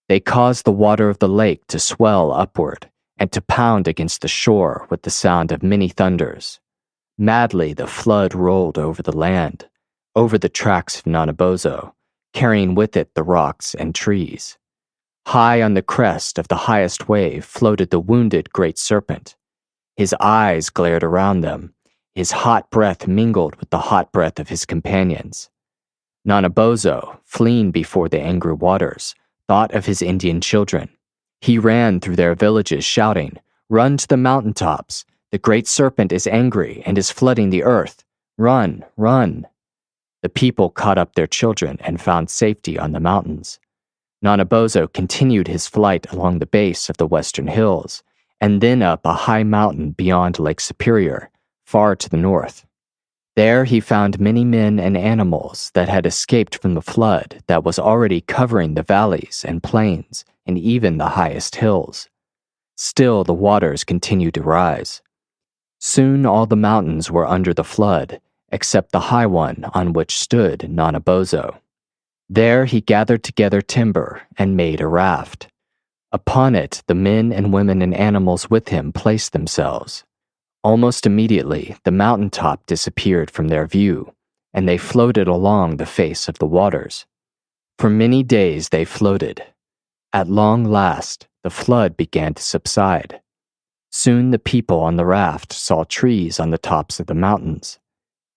They caused the water of the lake to swell upward and to pound against the shore with the sound of many thunders. Madly the flood rolled over the land, over the tracks of Nanabozo, carrying with it the rocks and trees. High on the crest of the highest wave floated the wounded great serpent. His eyes glared around them. His hot breath mingled with the hot breath of his companions. Nanabozo, fleeing before the angry waters, thought of his Indian children. He ran through their villages shouting, "Run to the mountaintops! The great serpent is angry and is flooding the earth. Run, run!" The people caught up their children and found safety on the mountains. Nanabozo continued his flight along the base of the western hills, and then up a high mountain beyond Lake Superior, far to the north. There he found many men and animals that had escaped from the flood that was already covering the valleys and plains and even the highest hills. Still the waters continued to rise. Soon all the mountains were under the flood, except the high one on which stood Nanabozo. There he gathered together timber and made a raft. Upon it the men and women and animals with him placed themselves. Almost immediately the mountaintop disappeared from their view, and they floated along the face of the waters. For many days they floated. At long last, the flood began to subside. Soon the people on the raft saw trees on the tops of the mountains.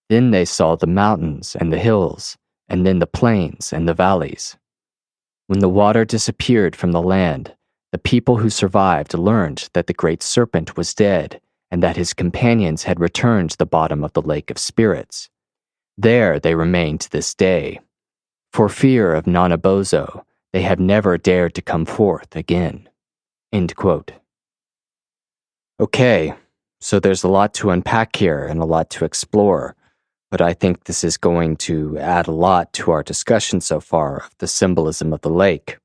Then they saw the mountains and the hills, and then the plains and the valleys. When the water disappeared from the land, the people who survived learned that the great serpent was dead and that his companions had returned to the bottom of the lake of spirits. There they remain to this day. For fear of Nanabozo, they have never dared to come forth again. End quote. Okay, so there's a lot to unpack here and a lot to explore, but I think this is going to add a lot to our discussion so far of the symbolism of the lake.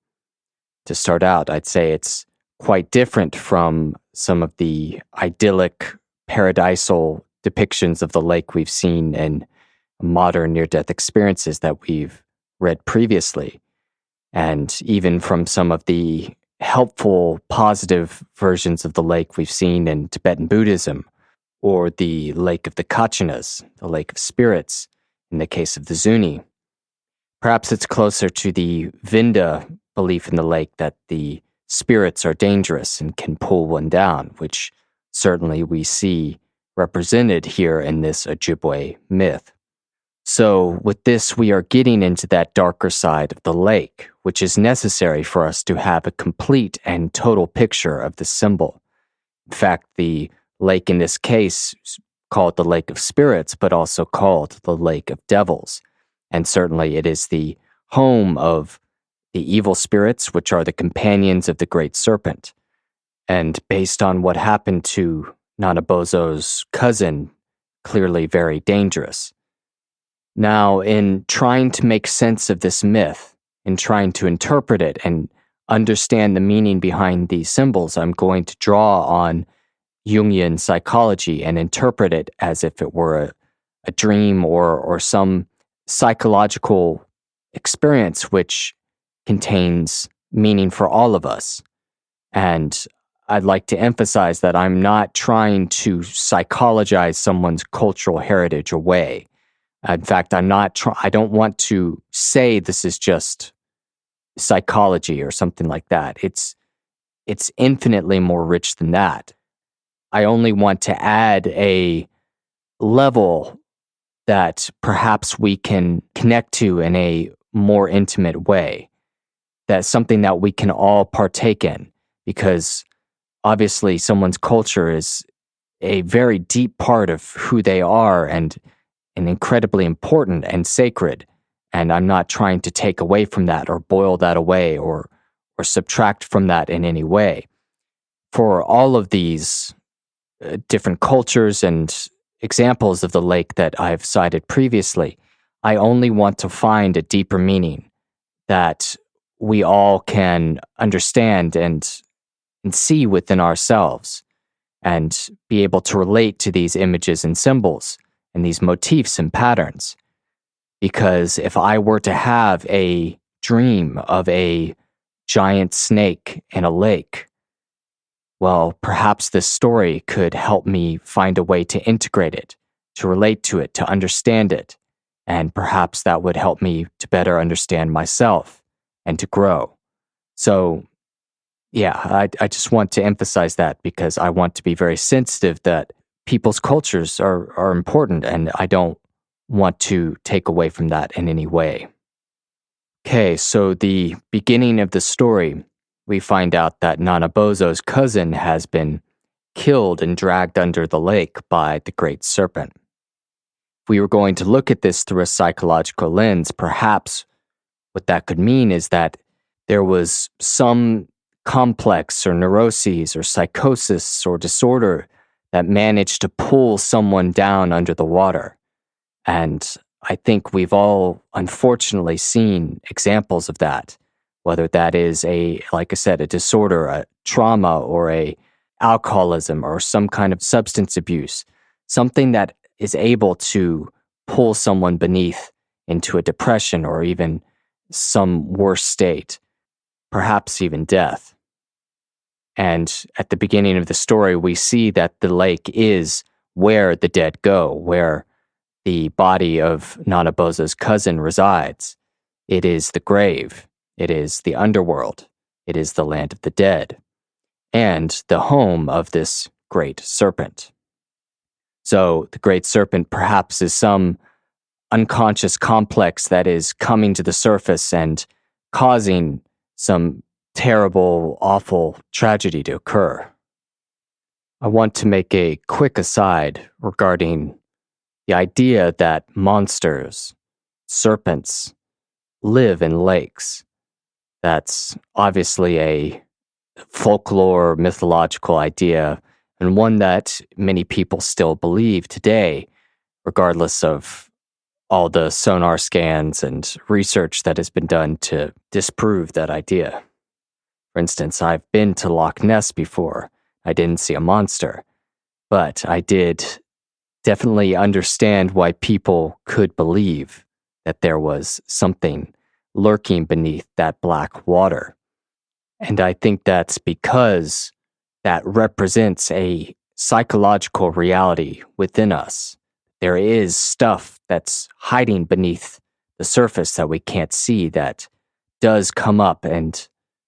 To start out, I'd say it's quite different from some of the idyllic, paradisal depictions of the lake we've seen in modern near-death experiences that we've read previously, and even from some of the helpful, positive versions of the lake we've seen in Tibetan Buddhism, or the Lake of the Kachinas, the Lake of Spirits, in the case of the Zuni. Perhaps it's closer to the Vinda belief in the lake that the spirits are dangerous and can pull one down, which certainly we see represented here in this Ojibwe myth. So with this, we are getting into that darker side of the lake, which is necessary for us to have a complete and total picture of the symbol. In fact, the lake in this case is called the Lake of Spirits, but also called the Lake of Devils. And certainly it is the home of the evil spirits, which are the companions of the great serpent. And based on what happened to Nanabozo's cousin, clearly very dangerous. Now, in trying to make sense of this myth, in trying to interpret it and understand the meaning behind these symbols, I'm going to draw on Jungian psychology and interpret it as if it were a dream or some psychological experience which contains meaning for all of us. And I'd like to emphasize that I'm not trying to psychologize someone's cultural heritage away. In fact, I don't want to say this is just psychology or something like that. It's infinitely more rich than that. I only want to add a level that perhaps we can connect to in a more intimate way. That's something that we can all partake in, because obviously someone's culture is a very deep part of who they are and incredibly important and sacred. And I'm not trying to take away from that or boil that away or subtract from that in any way. For all of these different cultures and examples of the lake that I've cited previously, I only want to find a deeper meaning that we all can understand and see within ourselves and be able to relate to these images and symbols and these motifs and patterns. Because if I were to have a dream of a giant snake in a lake, well, perhaps this story could help me find a way to integrate it, to relate to it, to understand it, and perhaps that would help me to better understand myself and to grow. So, yeah, I just want to emphasize that because I want to be very sensitive that people's cultures are important, and I don't want to take away from that in any way. Okay, so the beginning of the story, we find out that Nanabozo's cousin has been killed and dragged under the lake by the great serpent. If we were going to look at this through a psychological lens, perhaps what that could mean is that there was some complex or neuroses or psychosis or disorder that managed to pull someone down under the water. And I think we've all unfortunately seen examples of that, whether that is like I said, a disorder, a trauma, or a alcoholism, or some kind of substance abuse, something that is able to pull someone beneath into a depression or even some worse state, perhaps even death. And at the beginning of the story, we see that the lake is where the dead go, where the body of Nanabozo's cousin resides. It is the grave. It is the underworld. It is the land of the dead, and the home of this great serpent. So the great serpent perhaps is some unconscious complex that is coming to the surface and causing some terrible, awful tragedy to occur. I want to make a quick aside regarding the idea that monsters, serpents, live in lakes. That's obviously a folklore, mythological idea, and one that many people still believe today, regardless of all the sonar scans and research that has been done to disprove that idea. For instance, I've been to Loch Ness before. I didn't see a monster, but I did definitely understand why people could believe that there was something lurking beneath that black water. And I think that's because that represents a psychological reality within us. There is stuff that's hiding beneath the surface that we can't see that does come up and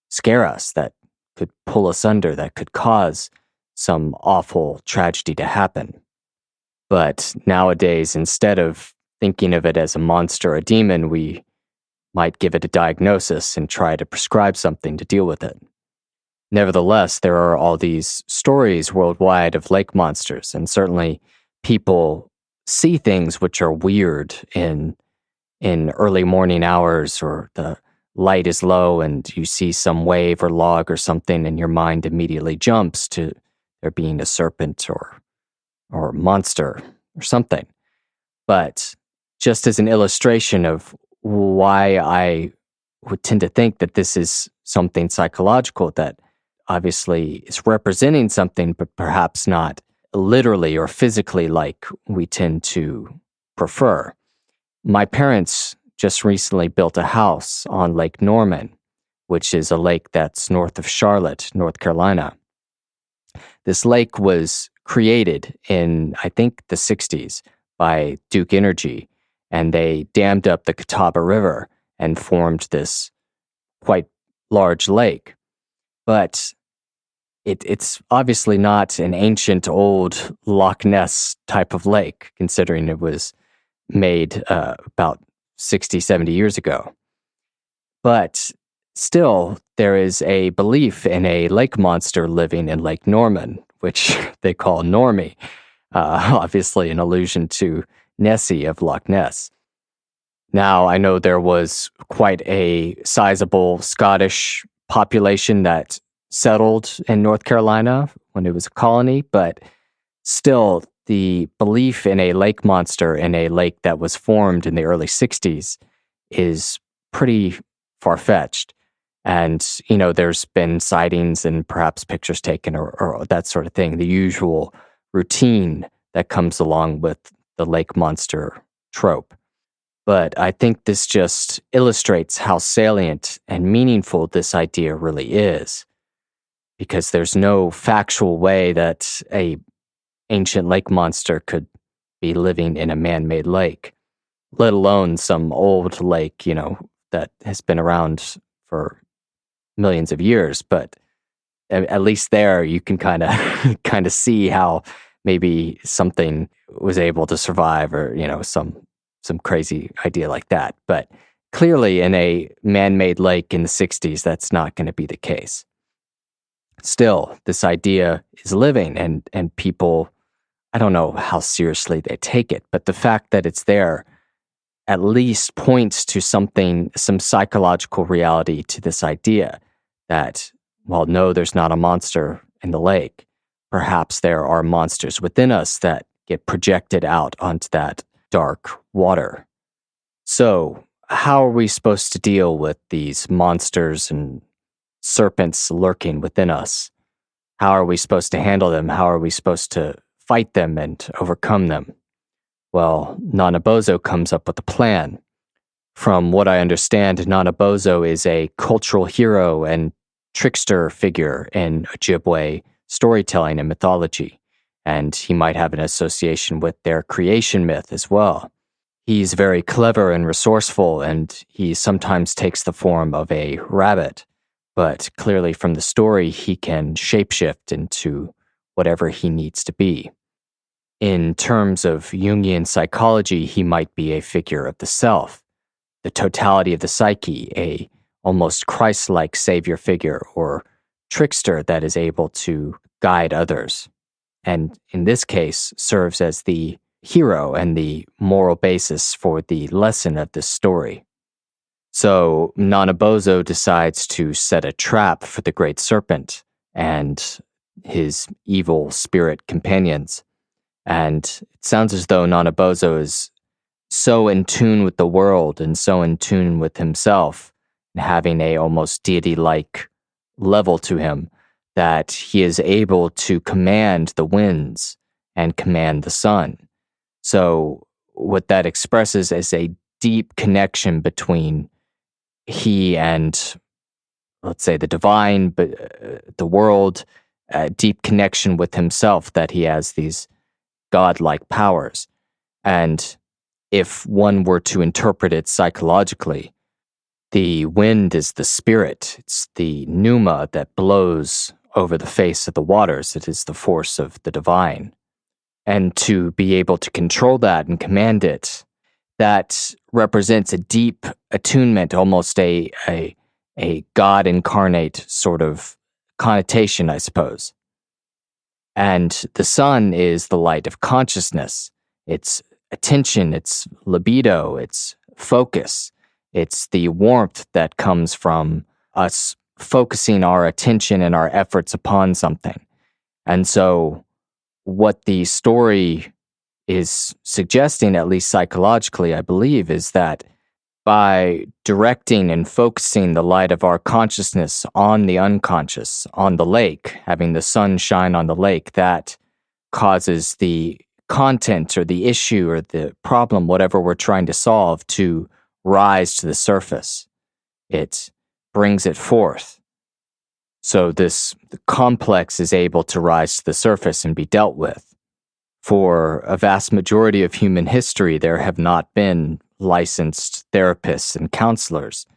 scare us, that could pull us under, that could cause some awful tragedy to happen. But nowadays, instead of thinking of it as a monster, a demon, we might give it a diagnosis and try to prescribe something to deal with it. Nevertheless, there are all these stories worldwide of lake monsters, and certainly people see things which are weird in early morning hours, or the light is low and you see some wave or log or something, and your mind immediately jumps to there being a serpent or monster or something. But just as an illustration of why I would tend to think that this is something psychological that obviously is representing something, but perhaps not literally or physically like we tend to prefer. My parents just recently built a house on Lake Norman, which is a lake that's north of Charlotte, North Carolina. This lake was created in, I think, the 60s by Duke Energy, and they dammed up the Catawba River and formed this quite large lake. But it's obviously not an ancient old Loch Ness type of lake, considering it was made about 60, 70 years ago. But still, there is a belief in a lake monster living in Lake Norman, which they call Normie, obviously an allusion to Nessie of Loch Ness. Now, I know there was quite a sizable Scottish population that settled in North Carolina when it was a colony, but still, the belief in a lake monster in a lake that was formed in the early 60s is pretty far-fetched. And, there's been sightings and perhaps pictures taken or that sort of thing, the usual routine that comes along with the lake monster trope. But I think this just illustrates how salient and meaningful this idea really is, because there's no factual way that a ancient lake monster could be living in a man-made lake, let alone some old lake, that has been around for millions of years. But at least there you can kind of see how maybe something was able to survive, or some crazy idea like that. But clearly in a man-made lake in the 60s, that's not going to be the case. Still, this idea is living, and people, I don't know how seriously they take it, but the fact that it's there at least points to some psychological reality to this idea that, well, no, there's not a monster in the lake. Perhaps there are monsters within us that get projected out onto that dark water. So, how are we supposed to deal with these monsters and serpents lurking within us? How are we supposed to handle them? How are we supposed to fight them and overcome them? Well, Nanabozo comes up with a plan. From what I understand, Nanabozo is a cultural hero and trickster figure in Ojibwe storytelling and mythology, and he might have an association with their creation myth as well. He's very clever and resourceful, and he sometimes takes the form of a rabbit, but clearly from the story, he can shapeshift into whatever he needs to be. In terms of Jungian psychology, he might be a figure of the self, the totality of the psyche, a almost Christ-like savior figure or trickster that is able to guide others, and in this case serves as the hero and the moral basis for the lesson of this story. So Nanabozo decides to set a trap for the great serpent and his evil spirit companions. And it sounds as though Nanabozo is so in tune with the world and so in tune with himself, and having a almost deity-like level to him, that he is able to command the winds and command the sun. So what that expresses is a deep connection between he and, let's say, the divine, but the world, a deep connection with himself, that he has these godlike powers. And if one were to interpret it psychologically, the wind is the spirit. It's the pneuma that blows over the face of the waters. It is the force of the divine. And to be able to control that and command it, that represents a deep attunement, almost a God incarnate sort of connotation, I suppose. And the sun is the light of consciousness. It's attention, it's libido, it's focus. It's the warmth that comes from us focusing our attention and our efforts upon something. And so, what the story is suggesting, at least psychologically, I believe, is that by directing and focusing the light of our consciousness on the unconscious, on the lake, having the sun shine on the lake, that causes the content or the issue or the problem, whatever we're trying to solve, to rise to the surface. It brings it forth. So the complex is able to rise to the surface and be dealt with. For a vast majority of human history, there have not been licensed therapists and counselors,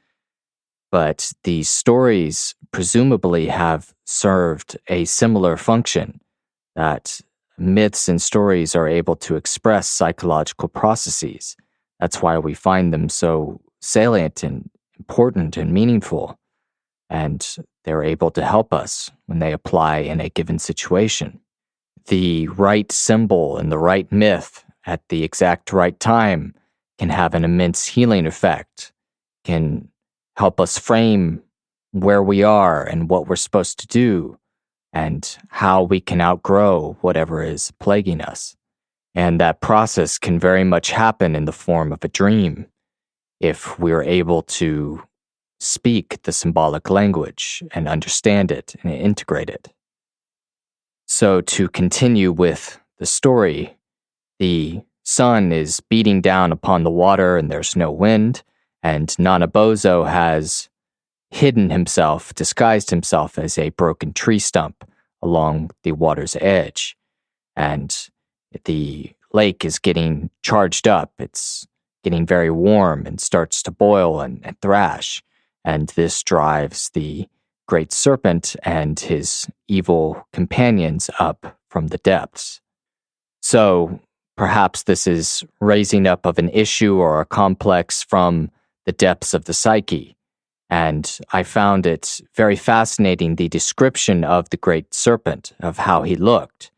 but these stories presumably have served a similar function, that myths and stories are able to express psychological processes. That's why we find them so salient and important and meaningful, and they're able to help us when they apply in a given situation. The right symbol and the right myth at the exact right time can have an immense healing effect, can help us frame where we are and what we're supposed to do, and how we can outgrow whatever is plaguing us. And that process can very much happen in the form of a dream, if we're able to speak the symbolic language and understand it and integrate it. So to continue with the story, the sun is beating down upon the water and there's no wind, and Nanabozo has hidden himself, disguised himself as a broken tree stump along the water's edge. And the lake is getting charged up. It's getting very warm and starts to boil and thrash. And this drives the great serpent and his evil companions up from the depths. So perhaps this is raising up of an issue or a complex from the depths of the psyche. And I found it very fascinating, the description of the great serpent, of how he looked.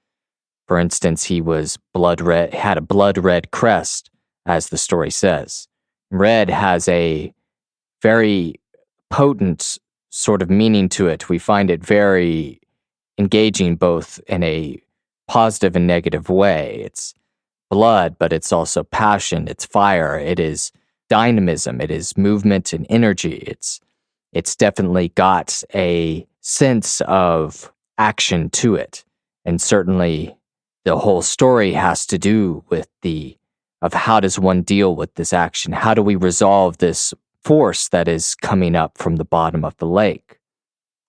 For instance, he was blood red, had a blood red crest, as the story says. Red has a very potent sort of meaning to it. We find it very engaging, both in a positive and negative way. It's blood, but it's also passion, it's fire, it is dynamism, it is movement and energy. It's definitely got a sense of action to it. And certainly the whole story has to do with of how does one deal with this action? How do we resolve this force that is coming up from the bottom of the lake?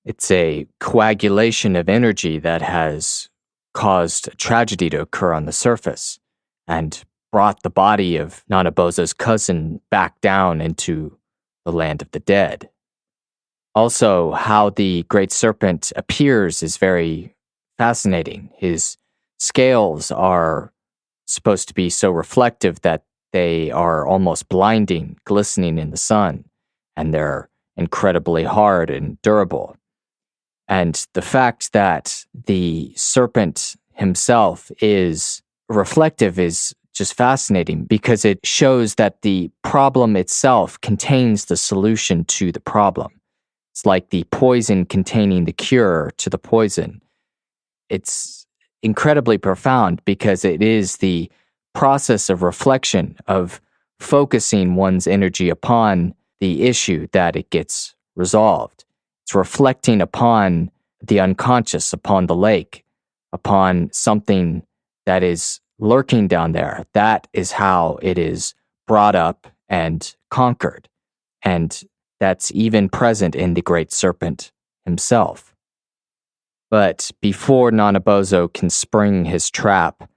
It's a coagulation of energy that has caused a tragedy to occur on the surface and brought the body of Nanabozo's cousin back down into the land of the dead. Also, how the great serpent appears is very fascinating. His scales are supposed to be so reflective that they are almost blinding, glistening in the sun, and they're incredibly hard and durable. And the fact that the serpent himself is reflective is just fascinating, because it shows that the problem itself contains the solution to the problem. It's like the poison containing the cure to the poison. It's incredibly profound because it is the process of reflection, of focusing one's energy upon the issue, that it gets resolved. It's reflecting upon the unconscious, upon the lake, upon something that is lurking down there. That is how it is brought up and conquered. And that's even present in the great serpent himself. But before Nanabozo can spring his trap,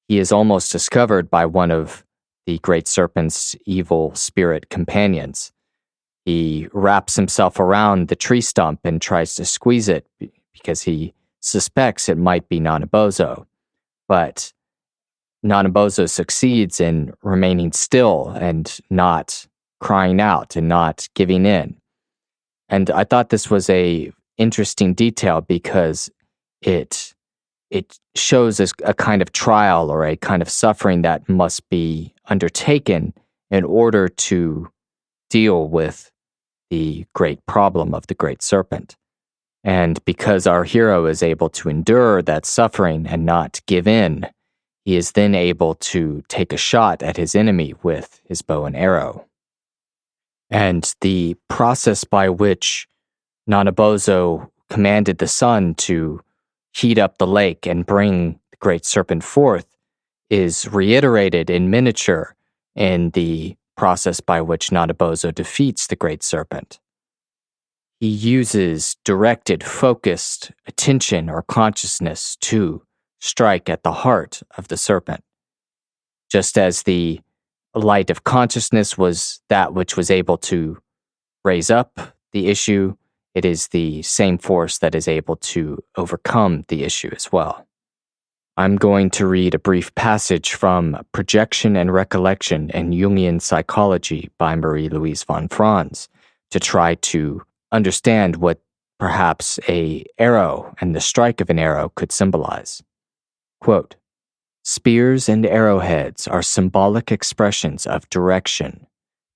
he is almost discovered by one of the great serpent's evil spirit companions. He wraps himself around the tree stump and tries to squeeze it because he suspects it might be Nanabozo. But Nanabozo succeeds in remaining still and not crying out and not giving in. And I thought this was a interesting detail because it shows as a kind of trial or a kind of suffering that must be undertaken in order to deal with the great problem of the great serpent. And because our hero is able to endure that suffering and not give in, he is then able to take a shot at his enemy with his bow and arrow. And the process by which Nanabozo commanded the sun to heat up the lake and bring the great serpent forth is reiterated in miniature in the process by which Nanabozo defeats the great serpent. He uses directed, focused attention or consciousness to strike at the heart of the serpent. Just as the light of consciousness was that which was able to raise up the issue, it is the same force that is able to overcome the issue as well. I'm going to read a brief passage from Projection and Recollection in Jungian Psychology by Marie-Louise von Franz to try to understand what perhaps an arrow and the strike of an arrow could symbolize. Quote, "Spears and arrowheads are symbolic expressions of direction,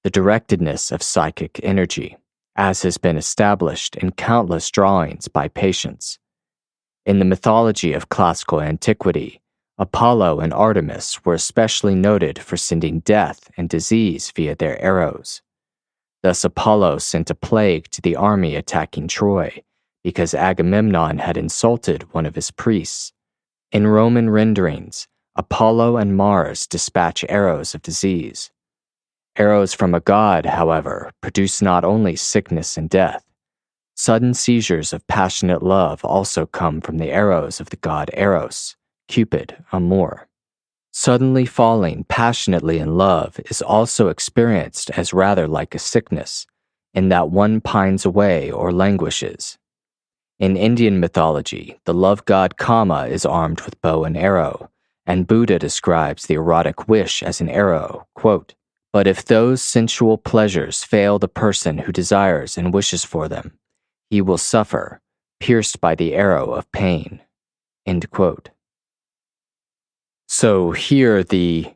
the directedness of psychic energy, as has been established in countless drawings by patients. In the mythology of classical antiquity, Apollo and Artemis were especially noted for sending death and disease via their arrows. Thus Apollo sent a plague to the army attacking Troy, because Agamemnon had insulted one of his priests. In Roman renderings, Apollo and Mars dispatch arrows of disease. Arrows from a god, however, produce not only sickness and death. Sudden seizures of passionate love also come from the arrows of the god Eros, Cupid, Amor. Suddenly falling passionately in love is also experienced as rather like a sickness, in that one pines away or languishes. In Indian mythology, the love god Kama is armed with bow and arrow, and Buddha describes the erotic wish as an arrow, quote, "But if those sensual pleasures fail the person who desires and wishes for them, he will suffer, pierced by the arrow of pain." End quote. So here the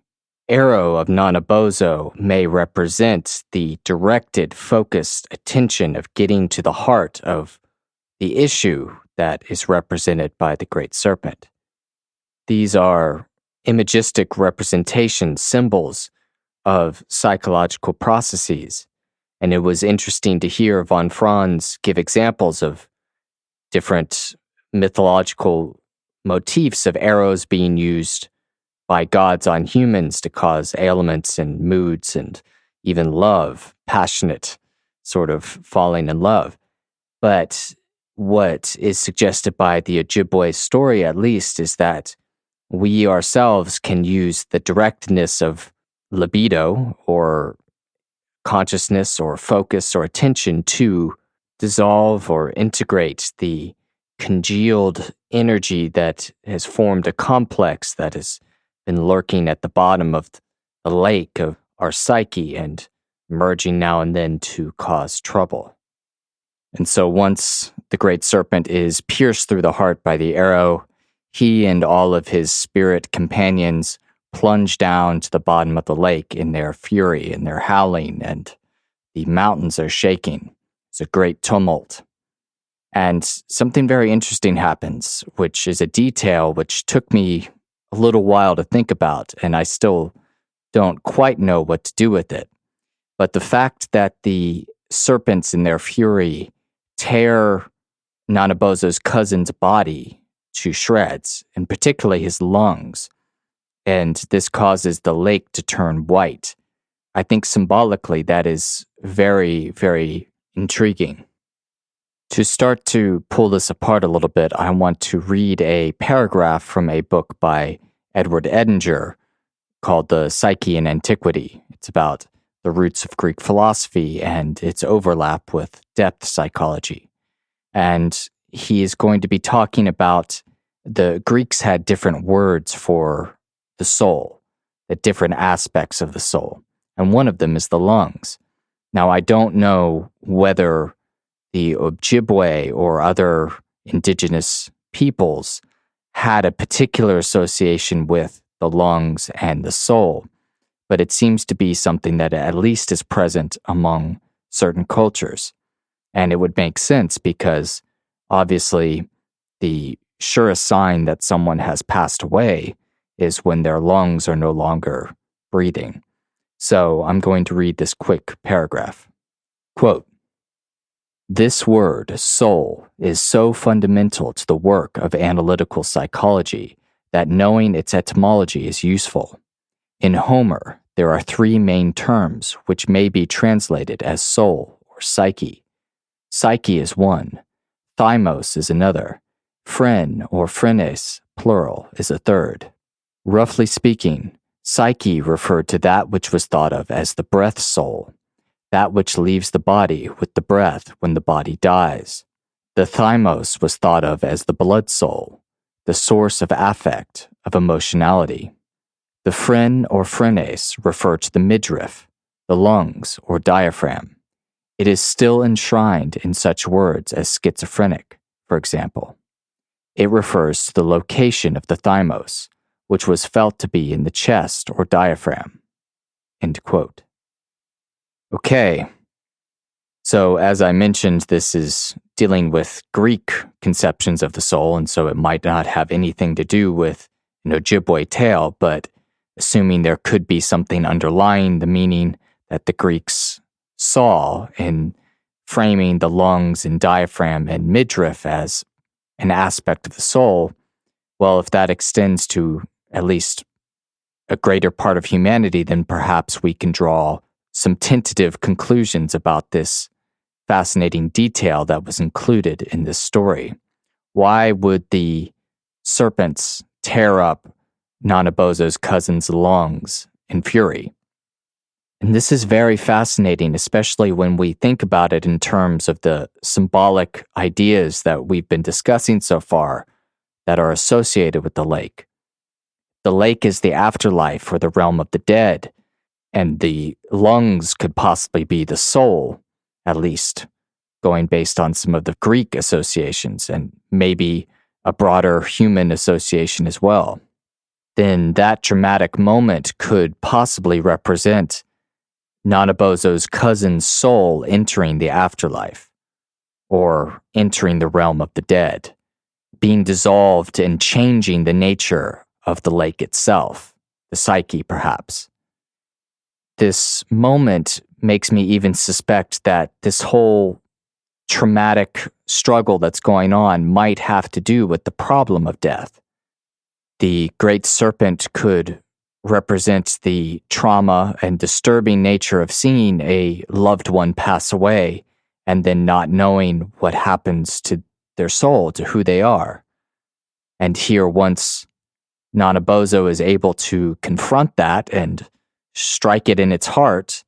arrow of Nanabozo may represent the directed, focused attention of getting to the heart of the issue that is represented by the great serpent. These are imagistic representations, symbols of psychological processes. And it was interesting to hear von Franz give examples of different mythological motifs of arrows being used by gods on humans to cause ailments and moods and even love, passionate sort of falling in love. But what is suggested by the Ojibwe story, at least, is that we ourselves can use the directness of libido or consciousness or focus or attention to dissolve or integrate the congealed energy that has formed a complex that has been lurking at the bottom of the lake of our psyche and emerging now and then to cause trouble. And so once the great serpent is pierced through the heart by the arrow, he and all of his spirit companions plunge down to the bottom of the lake in their fury and their howling, and the mountains are shaking. It's a great tumult. And something very interesting happens, which is a detail which took me a little while to think about, and I still don't quite know what to do with it. But the fact that the serpents in their fury tear Nanabozo's cousin's body to shreds, and particularly his lungs, and this causes the lake to turn white. I think symbolically that is very, very intriguing. To start to pull this apart a little bit, I want to read a paragraph from a book by Edward Edinger called The Psyche in Antiquity. It's about the roots of Greek philosophy and its overlap with depth psychology. And he is going to be talking about the Greeks had different words for the soul, the different aspects of the soul, and one of them is the lungs. Now, I don't know whether the Ojibwe or other indigenous peoples had a particular association with the lungs and the soul, but it seems to be something that at least is present among certain cultures. And it would make sense because obviously the surest sign that someone has passed away is when their lungs are no longer breathing. So I'm going to read this quick paragraph. Quote, "This word, soul, is so fundamental to the work of analytical psychology that knowing its etymology is useful. In Homer, there are three main terms which may be translated as soul or psyche. Psyche is one, thymos is another, phren or phrenes, plural, is a third. Roughly speaking, psyche referred to that which was thought of as the breath soul, that which leaves the body with the breath when the body dies. The thymos was thought of as the blood soul, the source of affect, of emotionality. The phren or phrenes refer to the midriff, the lungs or diaphragm. It is still enshrined in such words as schizophrenic, for example. It refers to the location of the thymos, which was felt to be in the chest or diaphragm." End quote. Okay, so as I mentioned, this is dealing with Greek conceptions of the soul, and so it might not have anything to do with an Ojibwe tale, but assuming there could be something underlying the meaning that the Greeks saw in framing the lungs and diaphragm and midriff as an aspect of the soul, well, if that extends to at least a greater part of humanity, then perhaps we can draw some tentative conclusions about this fascinating detail that was included in this story. Why would the serpents tear up Nanabozo's cousin's lungs in fury? And this is very fascinating, especially when we think about it in terms of the symbolic ideas that we've been discussing so far that are associated with the lake. The lake is the afterlife or the realm of the dead, and the lungs could possibly be the soul, at least going based on some of the Greek associations and maybe a broader human association as well. Then that dramatic moment could possibly represent Nanabozo's cousin's soul entering the afterlife, or entering the realm of the dead, being dissolved and changing the nature of the lake itself, the psyche perhaps. This moment makes me even suspect that this whole traumatic struggle that's going on might have to do with the problem of death. The great serpent could represent the trauma and disturbing nature of seeing a loved one pass away and then not knowing what happens to their soul, to who they are. And here, once Nanabozo is able to confront that and strike it in its heart,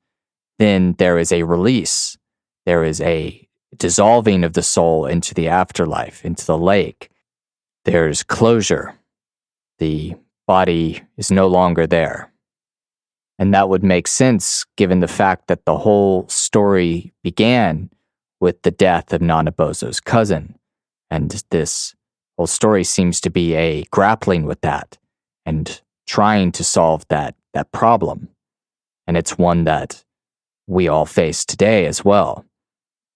then there is a release. There is a dissolving of the soul into the afterlife, into the lake. There's closure. The body is no longer there. And that would make sense given the fact that the whole story began with the death of Nanabozo's cousin. And this whole story seems to be a grappling with that and trying to solve that problem. And it's one that we all face today as well.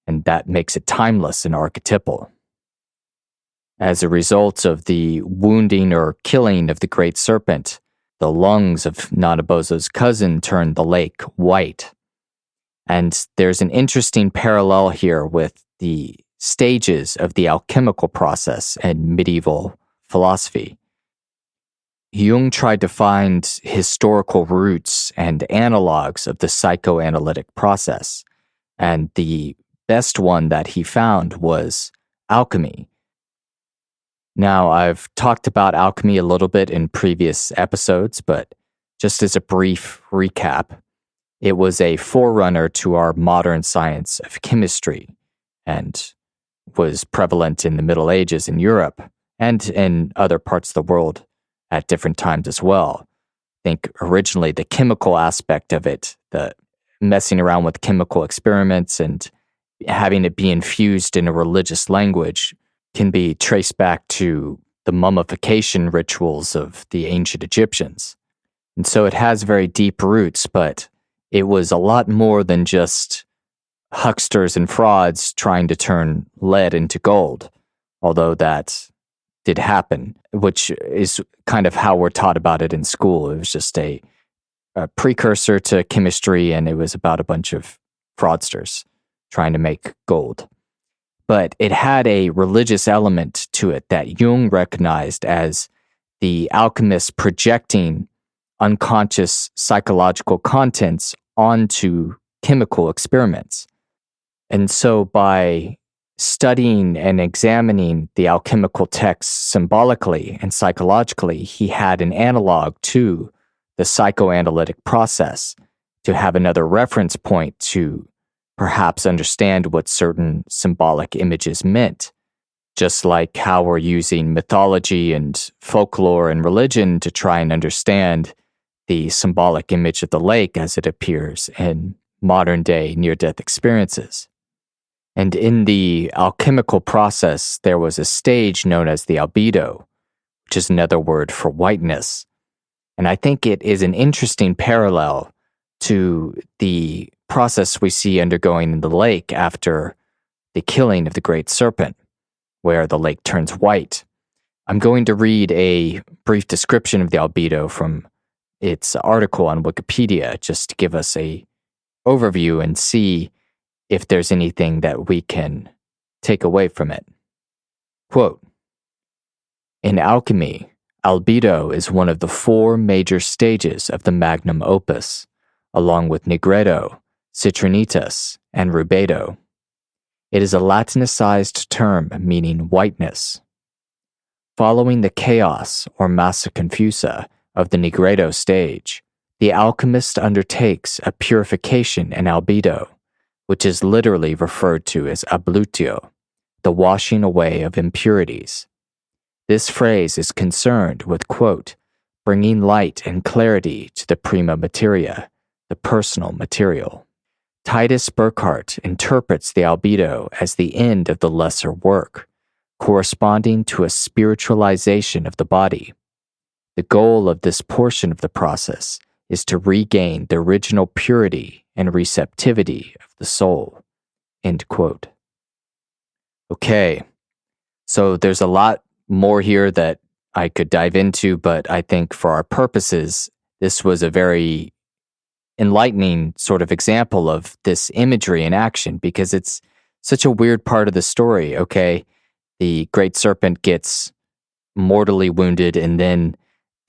And that makes it timeless and archetypal. As a result of the wounding or killing of the great serpent, the lungs of Nanabozo's cousin turned the lake white. And there's an interesting parallel here with the stages of the alchemical process in medieval philosophy. Jung tried to find historical roots and analogs of the psychoanalytic process, and the best one that he found was alchemy. Now, I've talked about alchemy a little bit in previous episodes, but just as a brief recap, it was a forerunner to our modern science of chemistry and was prevalent in the Middle Ages in Europe and in other parts of the world at different times as well. think originally the chemical aspect of it, the messing around with chemical experiments and having it be infused in a religious language, can be traced back to the mummification rituals of the ancient Egyptians. And so it has very deep roots, but it was a lot more than just hucksters and frauds trying to turn lead into gold, although that did happen, which is kind of how we're taught about it in school. It was just a precursor to chemistry, and it was about a bunch of fraudsters trying to make gold. But it had a religious element to it that Jung recognized as the alchemist projecting unconscious psychological contents onto chemical experiments. And so by studying and examining the alchemical texts symbolically and psychologically, he had an analog to the psychoanalytic process to have another reference point to perhaps understand what certain symbolic images meant, just like how we're using mythology and folklore and religion to try and understand the symbolic image of the lake as it appears in modern-day near-death experiences. And in the alchemical process, there was a stage known as the albedo, which is another word for whiteness. And I think it is an interesting parallel to the process we see undergoing in the lake after the killing of the great serpent, where the lake turns white. I'm going to read a brief description of the albedo from its article on Wikipedia, just to give us a overview and see if there's anything that we can take away from it. Quote, in alchemy, albedo is one of the 4 major stages of the magnum opus, along with nigredo, citrinitas, and rubedo. It is a Latinicized term meaning whiteness. Following the chaos or massa confusa of the nigredo stage, the alchemist undertakes a purification in albedo, which is literally referred to as ablutio, the washing away of impurities. This phrase is concerned with, quote, bringing light and clarity to the prima materia, the personal material. Titus Burckhardt interprets the albedo as the end of the lesser work, corresponding to a spiritualization of the body. The goal of this portion of the process is to regain the original purity and receptivity of the soul. End quote. Okay, so there's a lot more here that I could dive into, but I think for our purposes, this was a very enlightening sort of example of this imagery in action, because it's such a weird part of the story, okay? The great serpent gets mortally wounded, and then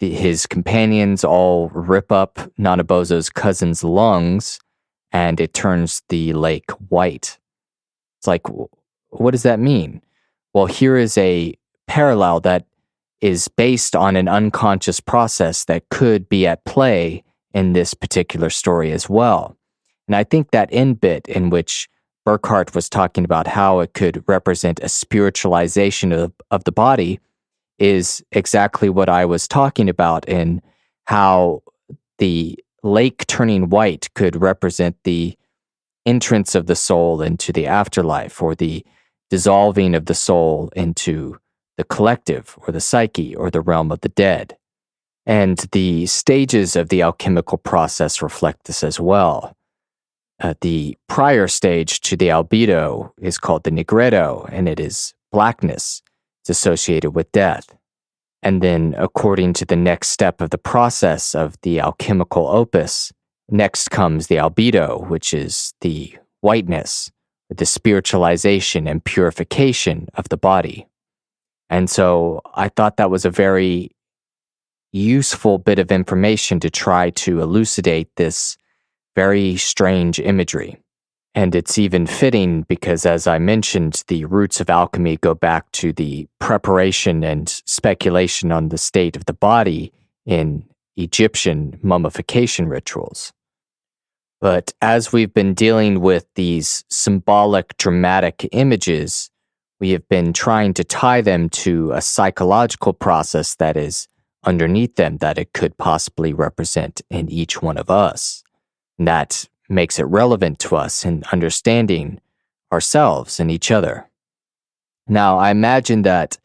his companions all rip up Nanabozo's cousin's lungs, and it turns the lake white. It's like, what does that mean? Well, here is a parallel that is based on an unconscious process that could be at play in this particular story as well. And I think that end bit in which Burckhardt was talking about how it could represent a spiritualization of the body is exactly what I was talking about, in how the lake turning white could represent the entrance of the soul into the afterlife, or the dissolving of the soul into the collective or the psyche or the realm of the dead. And the stages of the alchemical process reflect this as well. The prior stage to the albedo is called the nigredo, and it is blackness. It's associated with death. And then, according to the next step of the process of the alchemical opus, next comes the albedo, which is the whiteness, the spiritualization and purification of the body. And so I thought that was a very useful bit of information to try to elucidate this very strange imagery. And it's even fitting because, as I mentioned, the roots of alchemy go back to the preparation and speculation on the state of the body in Egyptian mummification rituals. But as we've been dealing with these symbolic, dramatic images, we have been trying to tie them to a psychological process that is underneath them that it could possibly represent in each one of us. And that makes it relevant to us in understanding ourselves and each other. Now, I imagine that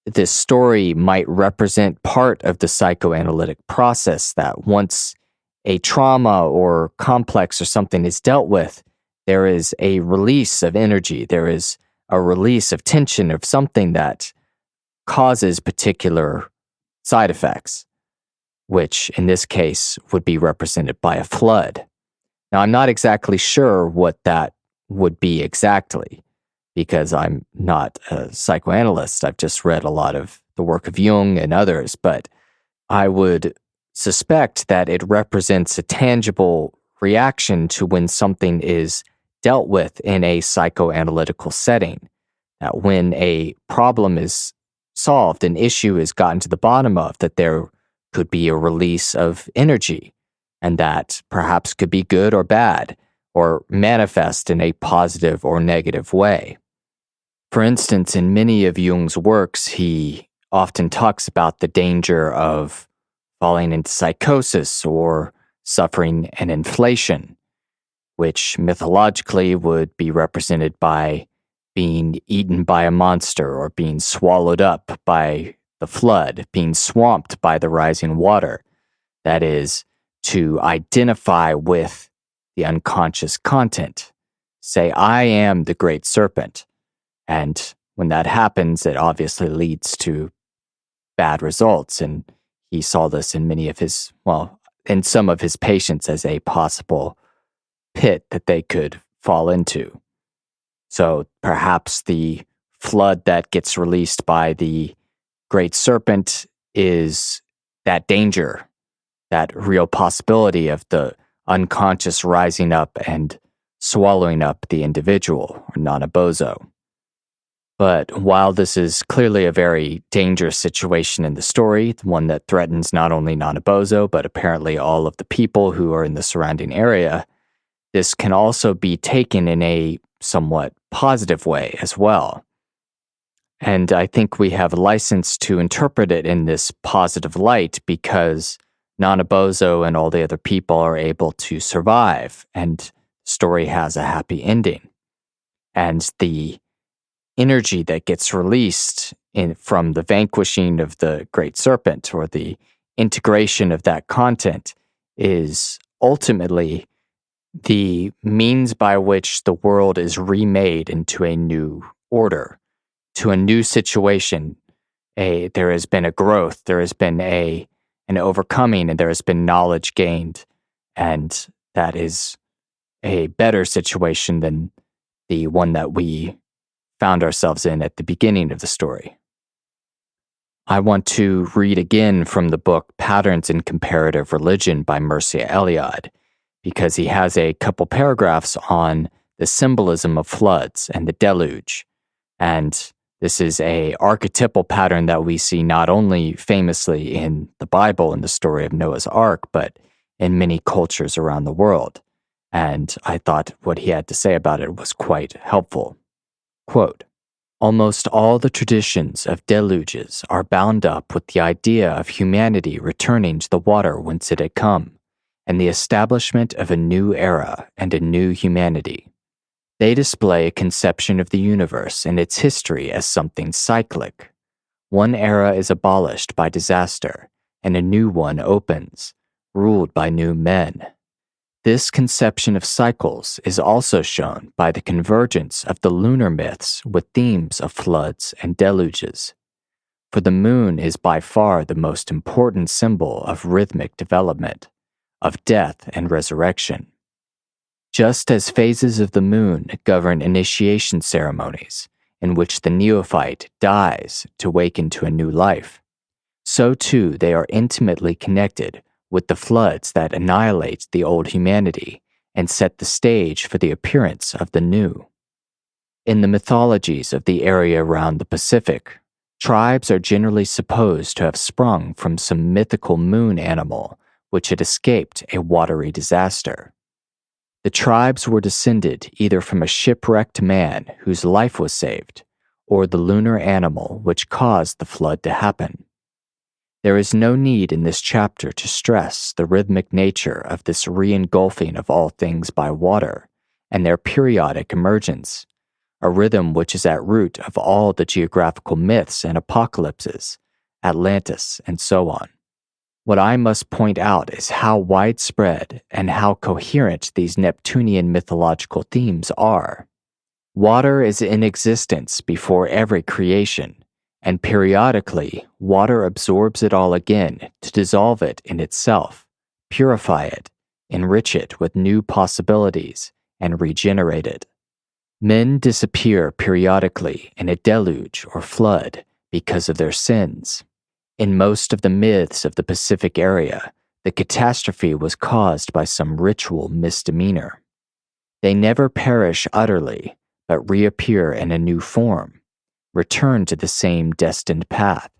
this story might represent part of the psychoanalytic process, that once a trauma or complex or something is dealt with, there is a release of energy, there is a release of tension of something that causes particular side effects, which in this case would be represented by a flood. Now, I'm not exactly sure what that would be exactly, because I'm not a psychoanalyst. I've just read a lot of the work of Jung and others, but I would suspect that it represents a tangible reaction to when something is dealt with in a psychoanalytical setting. That when a problem is solved, an issue is gotten to the bottom of, that there could be a release of energy, and that perhaps could be good or bad, or manifest in a positive or negative way. For instance, in many of Jung's works, he often talks about the danger of falling into psychosis or suffering an inflation, which mythologically would be represented by being eaten by a monster or being swallowed up by the flood, being swamped by the rising water. That is, to identify with the unconscious content. Say, I am the great serpent. And when that happens, it obviously leads to bad results. And he saw this in in some of his patients as a possible pit that they could fall into. So perhaps the flood that gets released by the great serpent is that danger, that real possibility of the unconscious rising up and swallowing up the individual, or Nanabozo. But while this is clearly a very dangerous situation in the story, one that threatens not only Nanabozo, but apparently all of the people who are in the surrounding area, this can also be taken in a somewhat positive way as well. And I think we have a license to interpret it in this positive light because Nanabozo and all the other people are able to survive, and the story has a happy ending. And the energy that gets released from the vanquishing of the great serpent, or the integration of that content, is ultimately the means by which the world is remade into a new order, to a new situation. There has been a growth, there has been an overcoming, and there has been knowledge gained, and that is a better situation than the one that we found ourselves in at the beginning of the story. I want to read again from the book Patterns in Comparative Religion by Mircea Eliade, because he has a couple paragraphs on the symbolism of floods and the deluge. And this is an archetypal pattern that we see not only famously in the Bible in the story of Noah's Ark, but in many cultures around the world. And I thought what he had to say about it was quite helpful. Quote, "Almost all the traditions of deluges are bound up with the idea of humanity returning to the water whence it had come, and the establishment of a new era and a new humanity. They display a conception of the universe and its history as something cyclic. One era is abolished by disaster, and a new one opens, ruled by new men. This conception of cycles is also shown by the convergence of the lunar myths with themes of floods and deluges. For the moon is by far the most important symbol of rhythmic development, of death and resurrection. Just as phases of the moon govern initiation ceremonies, in which the neophyte dies to wake into a new life, so too they are intimately connected with the floods that annihilate the old humanity and set the stage for the appearance of the new. In the mythologies of the area around the Pacific, tribes are generally supposed to have sprung from some mythical moon animal which had escaped a watery disaster. The tribes were descended either from a shipwrecked man whose life was saved, or the lunar animal which caused the flood to happen. There is no need in this chapter to stress the rhythmic nature of this re-engulfing of all things by water and their periodic emergence, a rhythm which is at root of all the geographical myths and apocalypses, Atlantis, and so on. What I must point out is how widespread and how coherent these Neptunian mythological themes are. Water is in existence before every creation, and periodically water absorbs it all again to dissolve it in itself, purify it, enrich it with new possibilities, and regenerate it. Men disappear periodically in a deluge or flood because of their sins. In most of the myths of the Pacific area, the catastrophe was caused by some ritual misdemeanor. They never perish utterly, but reappear in a new form, return to the same destined path,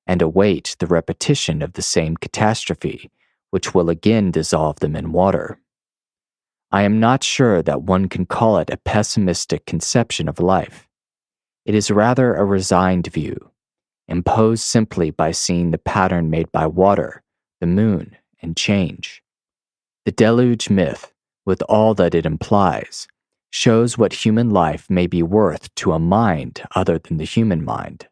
and await the repetition of the same catastrophe, which will again dissolve them in water. I am not sure that one can call it a pessimistic conception of life. It is rather a resigned view, imposed simply by seeing the pattern made by water, the moon, and change. The deluge myth, with all that it implies, shows what human life may be worth to a mind other than the human mind.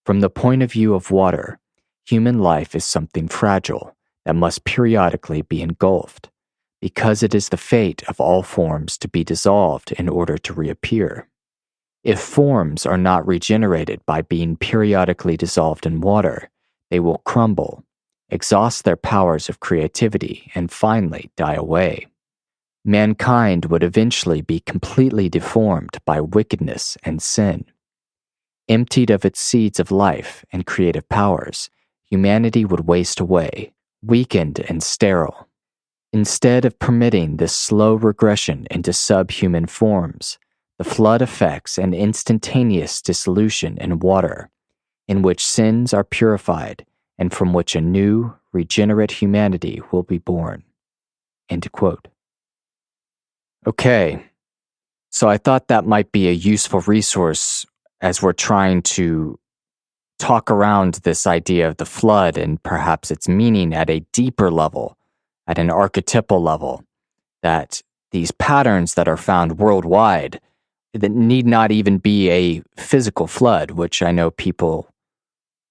From the point of view of water, human life is something fragile that must periodically be engulfed, because it is the fate of all forms to be dissolved in order to reappear. If forms are not regenerated by being periodically dissolved in water, they will crumble, exhaust their powers of creativity, and finally die away. Mankind would eventually be completely deformed by wickedness and sin. Emptied of its seeds of life and creative powers, humanity would waste away, weakened and sterile. Instead of permitting this slow regression into subhuman forms, the flood effects an instantaneous dissolution in water, in which sins are purified and from which a new, regenerate humanity will be born. End quote. Okay, so I thought that might be a useful resource as we're trying to talk around this idea of the flood and perhaps its meaning at a deeper level, at an archetypal level, that these patterns that are found worldwide that need not even be a physical flood, which I know people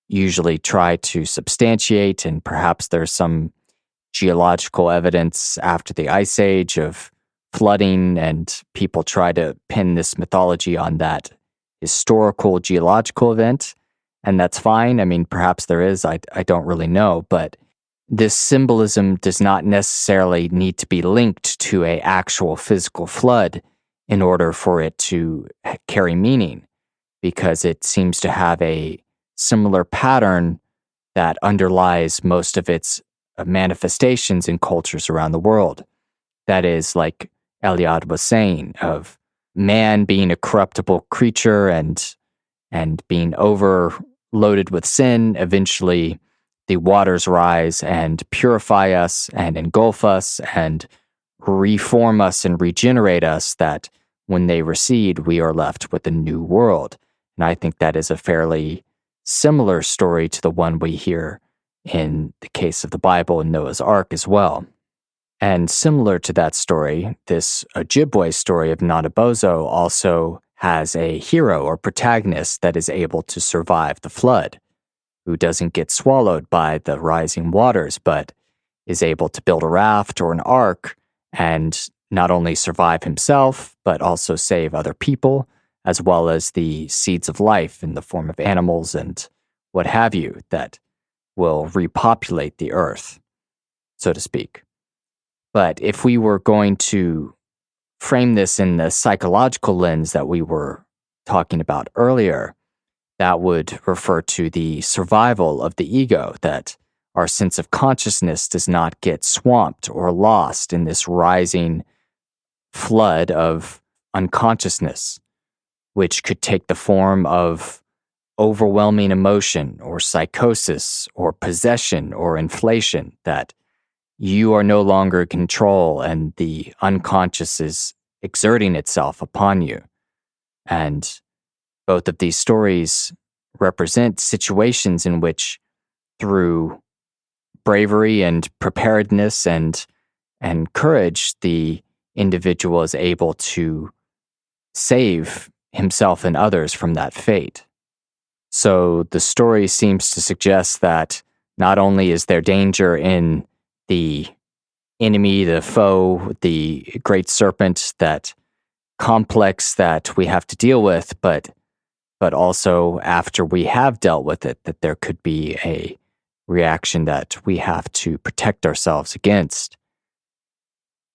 usually try to substantiate, and perhaps there's some geological evidence after the Ice Age of flooding, and people try to pin this mythology on that historical geological event, and that's fine. I mean, perhaps there is, I don't really know, but this symbolism does not necessarily need to be linked to an actual physical flood in order for it to carry meaning, because it seems to have a similar pattern that underlies most of its manifestations in cultures around the world. That is, like Eliade was saying, of man being a corruptible creature and being overloaded with sin. Eventually, the waters rise and purify us and engulf us and reform us and regenerate us, that when they recede, we are left with a new world. And I think that is a fairly similar story to the one we hear in the case of the Bible and Noah's Ark as well. And similar to that story, this Ojibwe story of Nanabozo also has a hero or protagonist that is able to survive the flood, who doesn't get swallowed by the rising waters, but is able to build a raft or an ark and not only survive himself, but also save other people, as well as the seeds of life in the form of animals and what have you that will repopulate the earth, so to speak. But if we were going to frame this in the psychological lens that we were talking about earlier, that would refer to the survival of the ego, that our sense of consciousness does not get swamped or lost in this rising flood of unconsciousness, which could take the form of overwhelming emotion or psychosis or possession or inflation, that you are no longer in control and the unconscious is exerting itself upon you. And both of these stories represent situations in which through bravery and preparedness and courage, the individual is able to save himself and others from that fate. So the story seems to suggest that not only is there danger in the enemy, the foe, the great serpent, that complex that we have to deal with, but also after we have dealt with it, that there could be a reaction that we have to protect ourselves against.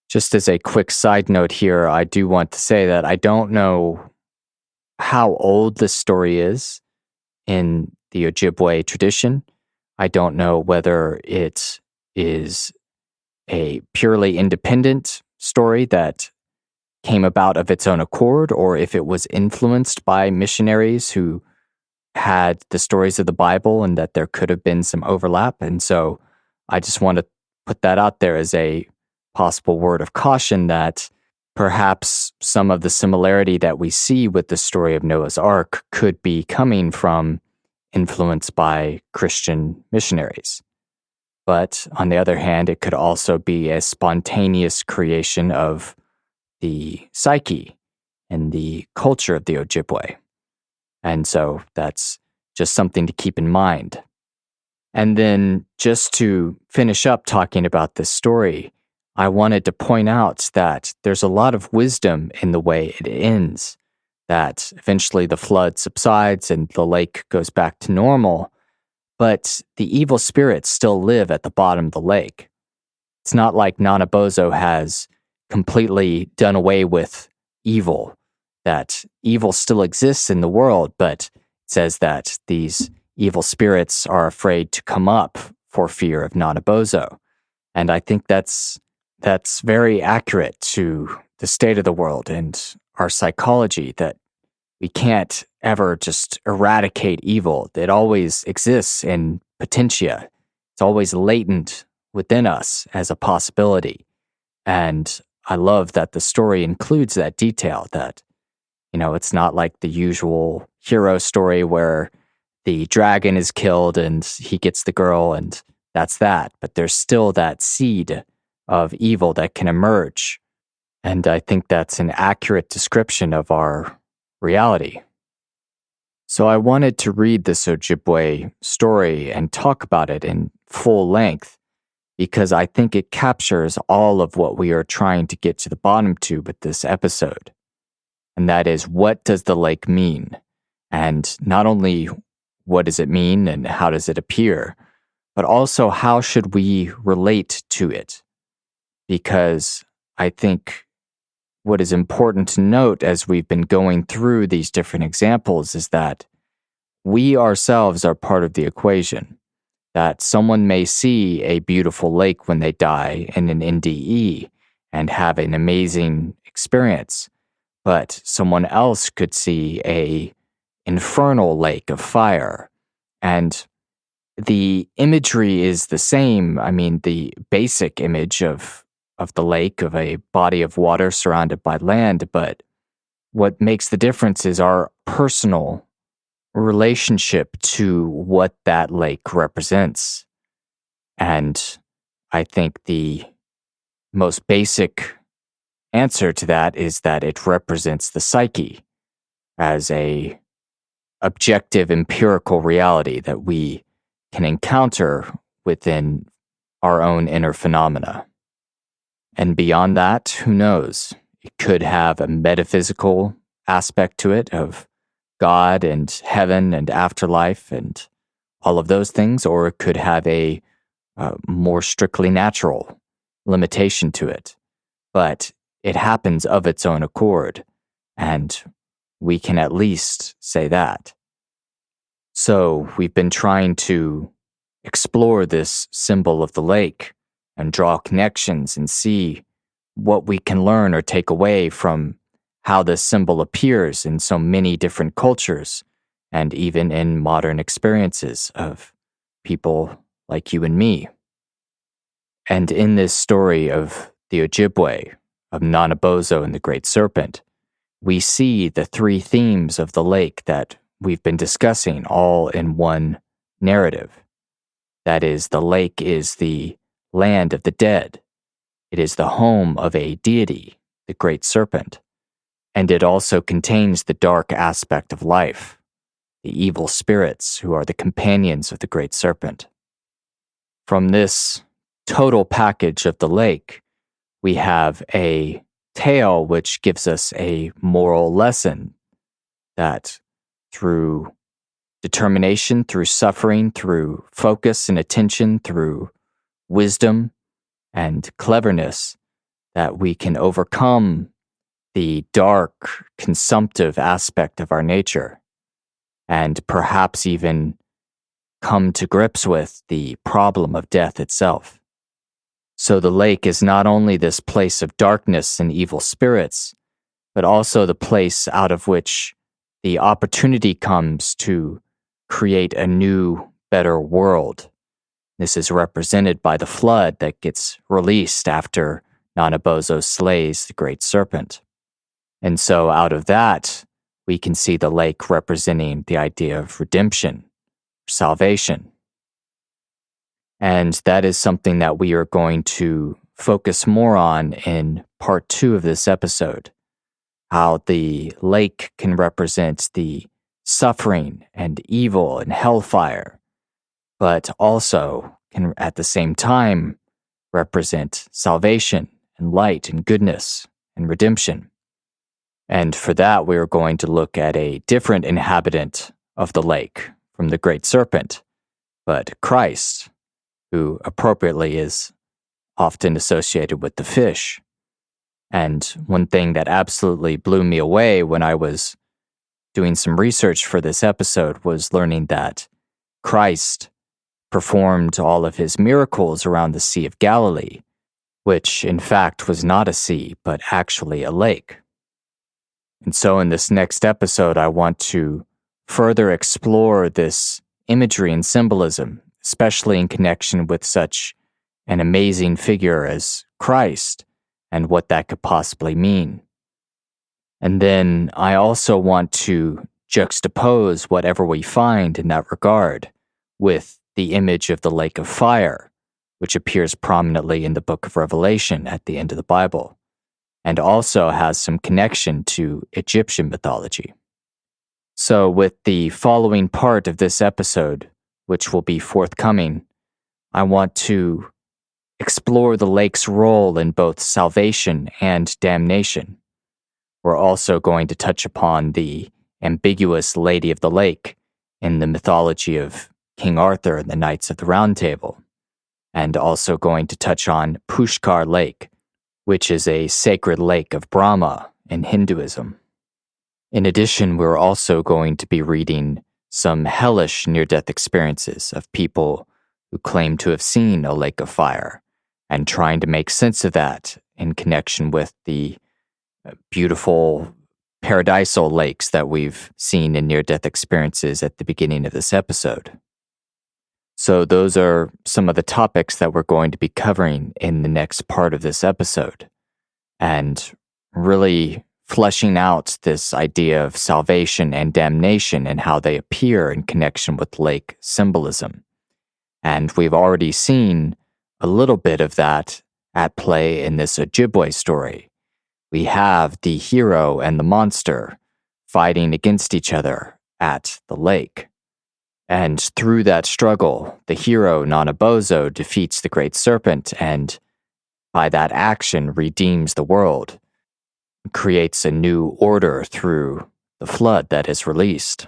Just as a quick side note here, I do want to say that I don't know how old this story is in the Ojibwe tradition. I don't know whether it is a purely independent story that came about of its own accord, or if it was influenced by missionaries who had the stories of the Bible and that there could have been some overlap. And so I just want to put that out there as a possible word of caution that perhaps some of the similarity that we see with the story of Noah's Ark could be coming from influence by Christian missionaries. But on the other hand, it could also be a spontaneous creation of the psyche and the culture of the Ojibwe. And so that's just something to keep in mind. And then just to finish up talking about this story, I wanted to point out that there's a lot of wisdom in the way it ends, that eventually the flood subsides and the lake goes back to normal, but the evil spirits still live at the bottom of the lake. It's not like Nanabozo has completely done away with evil, that evil still exists in the world, but it says that these evil spirits are afraid to come up for fear of Nanabozo. And I think that's very accurate to the state of the world and our psychology, that we can't ever just eradicate evil. It always exists in potentia. It's always latent within us as a possibility. And I love that the story includes that detail, that, it's not like the usual hero story where the dragon is killed and he gets the girl and that's that. But there's still that seed of evil that can emerge. And I think that's an accurate description of our reality. So I wanted to read this Ojibwe story and talk about it in full length, because I think it captures all of what we are trying to get to the bottom to with this episode. And that is, what does the lake mean? And not only what does it mean and how does it appear, but also how should we relate to it? Because I think what is important to note as we've been going through these different examples is that we ourselves are part of the equation. That someone may see a beautiful lake when they die in an NDE and have an amazing experience, but someone else could see a infernal lake of fire. And the imagery is the same. I mean, the basic image of the lake, of a body of water surrounded by land, but what makes the difference is our personal relationship to what that lake represents. And I think the most basic answer to that is that it represents the psyche as a objective empirical reality that we can encounter within our own inner phenomena. And beyond that, who knows? It could have a metaphysical aspect to it of God and heaven and afterlife and all of those things, or it could have a more strictly natural limitation to it. But it happens of its own accord, and we can at least say that. So we've been trying to explore this symbol of the lake and draw connections and see what we can learn or take away from how this symbol appears in so many different cultures and even in modern experiences of people like you and me. And in this story of the Ojibwe, of Nanabozo and the Great Serpent, we see the three themes of the lake that we've been discussing all in one narrative. That is, the lake is the land of the dead. It is the home of a deity, the great serpent. And it also contains the dark aspect of life, the evil spirits who are the companions of the great serpent. From this total package of the lake, we have a tale which gives us a moral lesson that through determination, through suffering, through focus and attention, through wisdom and cleverness, that we can overcome the dark, consumptive aspect of our nature, and perhaps even come to grips with the problem of death itself. So the lake is not only this place of darkness and evil spirits, but also the place out of which the opportunity comes to create a new, better world. This is represented by the flood that gets released after Nanabozo slays the great serpent. And so out of that, we can see the lake representing the idea of redemption, salvation. And that is something that we are going to focus more on in part 2 of this episode, how the lake can represent the suffering and evil and hellfire, but also can at the same time represent salvation and light and goodness and redemption. And for that, we are going to look at a different inhabitant of the lake from the great serpent, but Christ, who appropriately is often associated with the fish. And one thing that absolutely blew me away when I was doing some research for this episode was learning that Christ performed all of his miracles around the Sea of Galilee, which in fact was not a sea, but actually a lake. And so in this next episode, I want to further explore this imagery and symbolism, especially in connection with such an amazing figure as Christ and what that could possibly mean. And then I also want to juxtapose whatever we find in that regard with the image of the lake of fire, which appears prominently in the book of Revelation at the end of the Bible, and also has some connection to Egyptian mythology. So with the following part of this episode, which will be forthcoming, I want to explore the lake's role in both salvation and damnation. We're also going to touch upon the ambiguous Lady of the Lake in the mythology of King Arthur and the Knights of the Round Table, and also going to touch on Pushkar Lake, which is a sacred lake of Brahma in Hinduism. In addition, we're also going to be reading some hellish near-death experiences of people who claim to have seen a lake of fire, and trying to make sense of that in connection with the beautiful paradisal lakes that we've seen in near-death experiences at the beginning of this episode. So those are some of the topics that we're going to be covering in the next part of this episode, and really fleshing out this idea of salvation and damnation and how they appear in connection with lake symbolism. And we've already seen a little bit of that at play in this Ojibwe story. We have the hero and the monster fighting against each other at the lake. And through that struggle, the hero, Nanabozo, defeats the great serpent and, by that action, redeems the world, creates a new order through the flood that is released.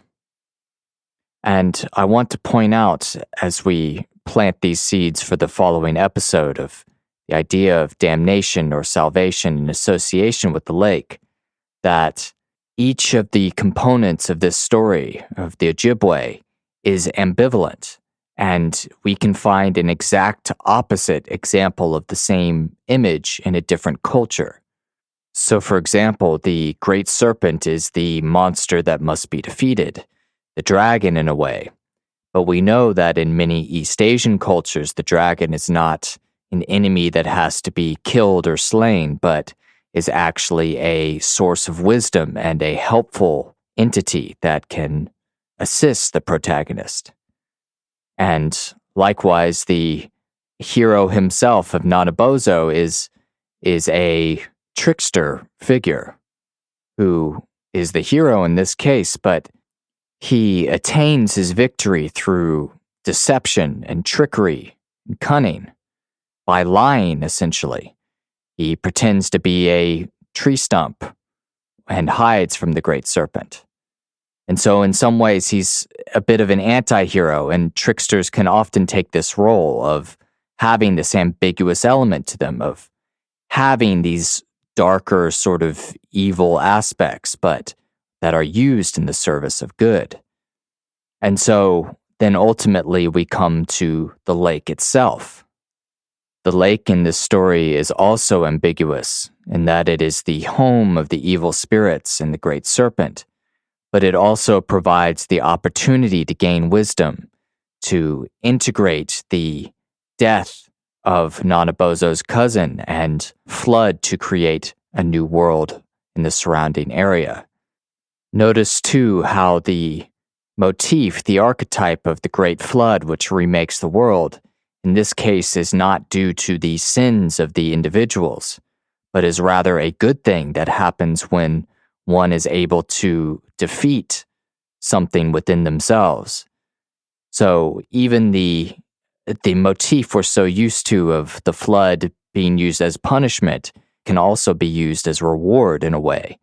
And I want to point out, as we plant these seeds for the following episode of the idea of damnation or salvation in association with the lake, that each of the components of this story of the Ojibwe is ambivalent, and we can find an exact opposite example of the same image in a different culture. So, for example, the great serpent is the monster that must be defeated, the dragon in a way. But we know that in many East Asian cultures, the dragon is not an enemy that has to be killed or slain, but is actually a source of wisdom and a helpful entity that can assist the protagonist. And Likewise, the hero himself of Nanabozo is a trickster figure who is the hero in this case, but he attains his victory through deception and trickery and cunning, by lying, essentially. He pretends to be a tree stump and hides from the great serpent. And so in some ways, he's a bit of an anti-hero, and tricksters can often take this role of having this ambiguous element to them, of having these darker sort of evil aspects, but that are used in the service of good. And so then ultimately we come to the lake itself. The lake in this story is also ambiguous in that it is the home of the evil spirits and the great serpent, but it also provides the opportunity to gain wisdom, to integrate the death of Nanabozo's cousin and flood to create a new world in the surrounding area. Notice too how the motif, the archetype of the great flood which remakes the world, in this case is not due to the sins of the individuals, but is rather a good thing that happens when one is able to defeat something within themselves. So even the motif we're so used to of the flood being used as punishment can also be used as reward in a way.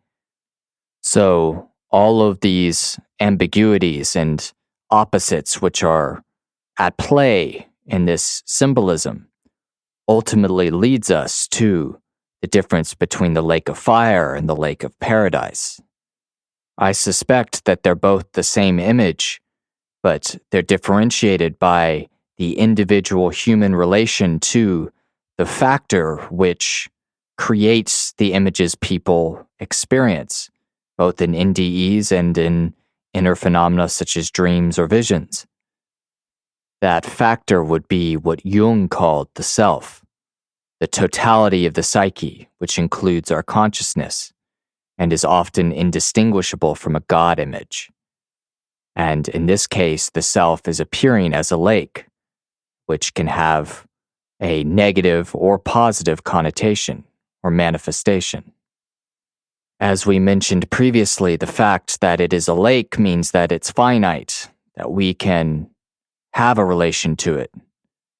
So all of these ambiguities and opposites which are at play in this symbolism ultimately leads us to the difference between the lake of fire and the lake of paradise. I suspect that they're both the same image, but they're differentiated by the individual human relation to the factor which creates the images people experience, both in NDEs and in inner phenomena such as dreams or visions. That factor would be what Jung called the self, the totality of the psyche, which includes our consciousness, and is often indistinguishable from a God image. And in this case, the self is appearing as a lake, which can have a negative or positive connotation or manifestation. As we mentioned previously, the fact that it is a lake means that it's finite, that we can have a relation to it,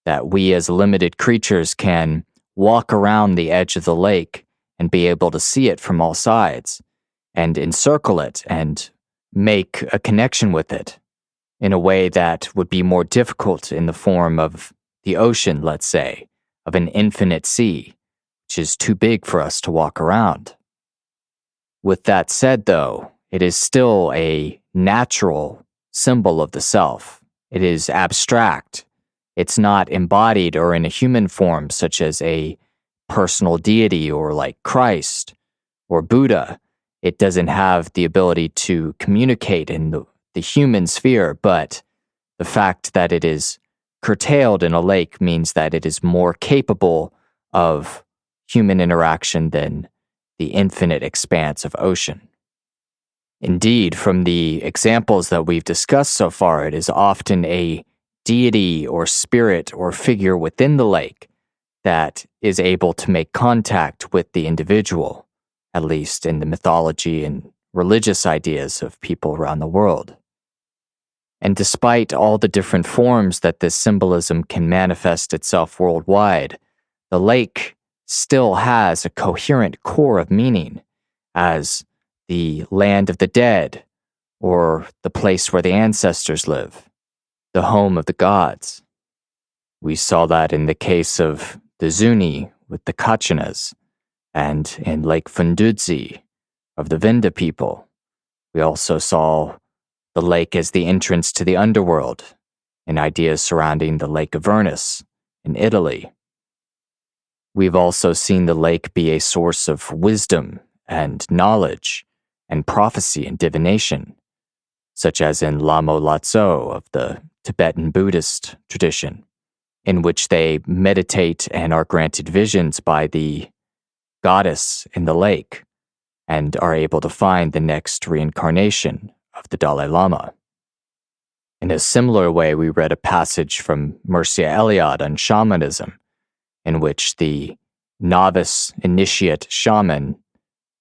that we as limited creatures can walk around the edge of the lake and be able to see it from all sides, and encircle it and make a connection with it in a way that would be more difficult in the form of the ocean, let's say, of an infinite sea, which is too big for us to walk around. With that said, though, it is still a natural symbol of the self. It is abstract. It's not embodied or in a human form, such as a personal deity or like Christ or Buddha. It doesn't have the ability to communicate in the human sphere, but the fact that it is curtailed in a lake means that it is more capable of human interaction than the infinite expanse of ocean. Indeed, from the examples that we've discussed so far, it is often a deity or spirit or figure within the lake that is able to make contact with the individual, at least in the mythology and religious ideas of people around the world. And despite all the different forms that this symbolism can manifest itself worldwide, the lake still has a coherent core of meaning as the land of the dead, or the place where the ancestors live, the home of the gods. We saw that in the case of the Zuni with the Kachinas, and in Lake Fundudzi of the Vinda people. We also saw the lake as the entrance to the underworld, in ideas surrounding the Lake of Venice in Italy. We've also seen the lake be a source of wisdom and knowledge and prophecy and divination, such as in Lamo Latso of the Tibetan Buddhist tradition, in which they meditate and are granted visions by the goddess in the lake and are able to find the next reincarnation of the Dalai Lama. In a similar way, we read a passage from Mircea Eliade on shamanism, in which the novice initiate shaman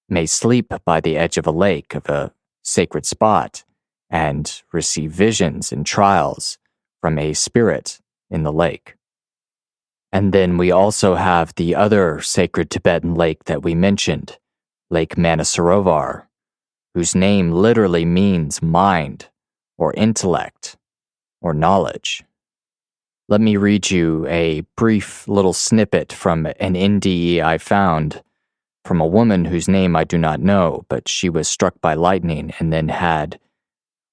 may sleep by the edge of a lake, of a sacred spot, and receive visions and trials from a spirit in the lake. And then we also have the other sacred Tibetan lake that we mentioned, Lake Manasarovar, whose name literally means mind or intellect or knowledge. Let me read you a brief little snippet from an NDE I found from a woman whose name I do not know, but she was struck by lightning and then had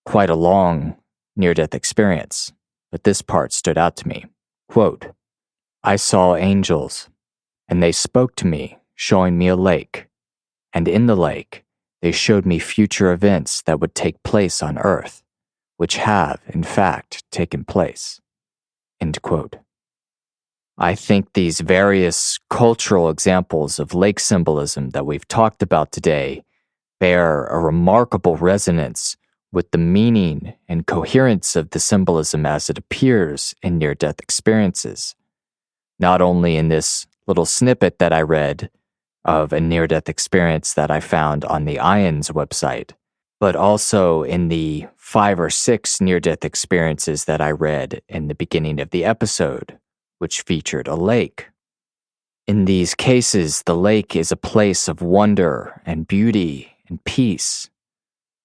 quite a long near-death experience. But this part stood out to me. Quote, "I saw angels, and they spoke to me, showing me a lake. And in the lake, they showed me future events that would take place on Earth, which have, in fact, taken place." End quote. I think these various cultural examples of lake symbolism that we've talked about today bear a remarkable resonance with the meaning and coherence of the symbolism as it appears in near-death experiences. Not only in this little snippet that I read of a near-death experience that I found on the IONS website, but also in the 5 or 6 near-death experiences that I read in the beginning of the episode, which featured a lake. In these cases, the lake is a place of wonder and beauty and peace,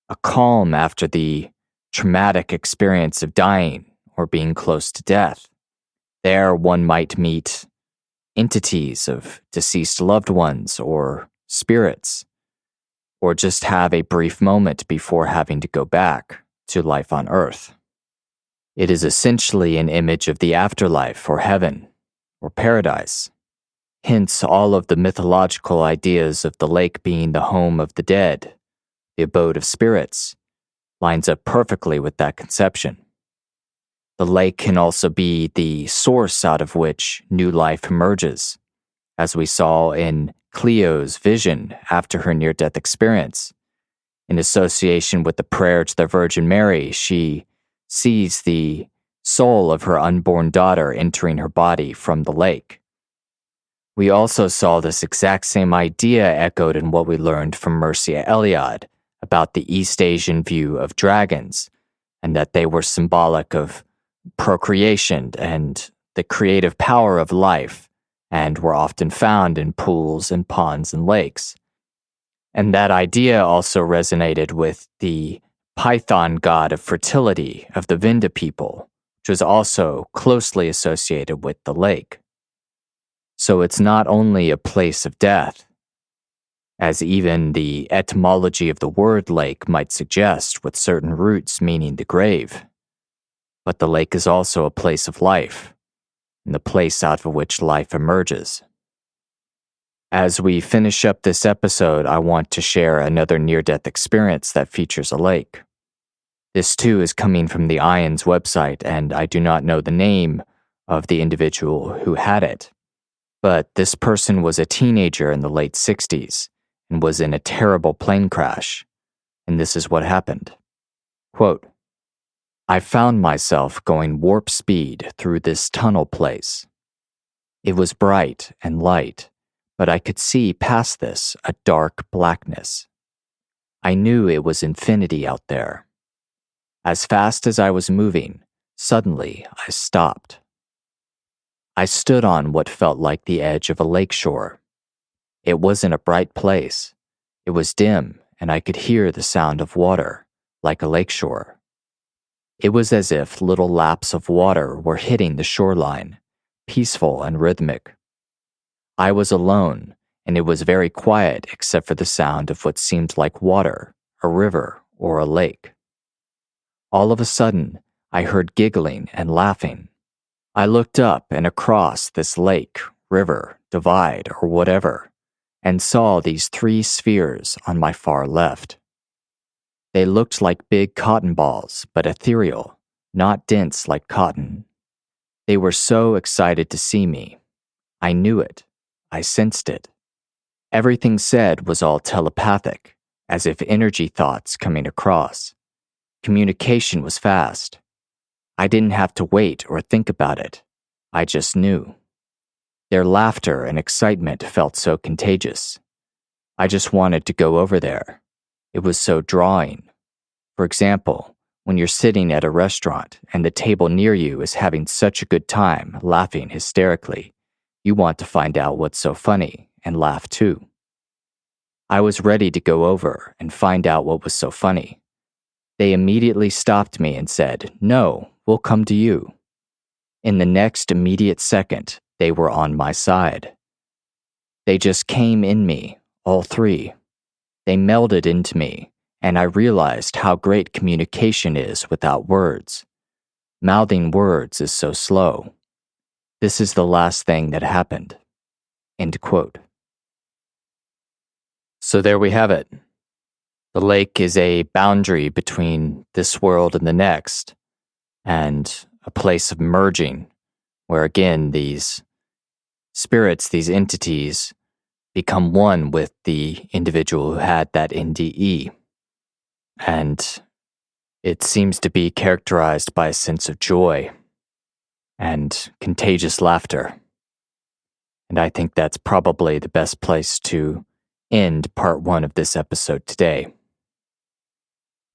a calm after the traumatic experience of dying or being close to death. There, one might meet entities of deceased loved ones or spirits, or just have a brief moment before having to go back to life on Earth. It is essentially an image of the afterlife or heaven or paradise. Hence, all of the mythological ideas of the lake being the home of the dead, the abode of spirits, lines up perfectly with that conception. The lake can also be the source out of which new life emerges, as we saw in Cleo's vision after her near-death experience. In association with the prayer to the Virgin Mary, she sees the soul of her unborn daughter entering her body from the lake. We also saw this exact same idea echoed in what we learned from Mircea Eliade about the East Asian view of dragons, and that they were symbolic of procreation and the creative power of life, and were often found in pools and ponds and lakes. And that idea also resonated with the Python god of fertility of the Vinda people, which was also closely associated with the lake. So it's not only a place of death, as even the etymology of the word lake might suggest, with certain roots meaning the grave, but the lake is also a place of life, and the place out of which life emerges. As we finish up this episode, I want to share another near-death experience that features a lake. This too is coming from the IONS website, and I do not know the name of the individual who had it. But this person was a teenager in the late 60s and was in a terrible plane crash. And this is what happened. Quote, "I found myself going warp speed through this tunnel place. It was bright and light, but I could see past this a dark blackness. I knew it was infinity out there. As fast as I was moving, suddenly I stopped. I stood on what felt like the edge of a lakeshore. It wasn't a bright place. It was dim, and I could hear the sound of water, like a lakeshore. It was as if little laps of water were hitting the shoreline, peaceful and rhythmic. I was alone, and it was very quiet except for the sound of what seemed like water, a river, or a lake. All of a sudden, I heard giggling and laughing. I looked up and across this lake, river, divide, or whatever, and saw these 3 spheres on my far left. They looked like big cotton balls, but ethereal, not dense like cotton. They were so excited to see me. I knew it. I sensed it. Everything said was all telepathic, as if energy thoughts coming across. Communication was fast. I didn't have to wait or think about it. I just knew. Their laughter and excitement felt so contagious. I just wanted to go over there. It was so drawing. For example, when you're sitting at a restaurant and the table near you is having such a good time, laughing hysterically, you want to find out what's so funny and laugh too. I was ready to go over and find out what was so funny. They immediately stopped me and said, "No, we'll come to you." In the next immediate second, they were on my side. They just came in me, all three. They melded into me, and I realized how great communication is without words. Mouthing words is so slow. This is the last thing that happened. End quote. So there we have it. The lake is a boundary between this world and the next, and a place of merging, where again these spirits, these entities, become one with the individual who had that NDE. And it seems to be characterized by a sense of joy and contagious laughter. And I think that's probably the best place to end part 1 of this episode today.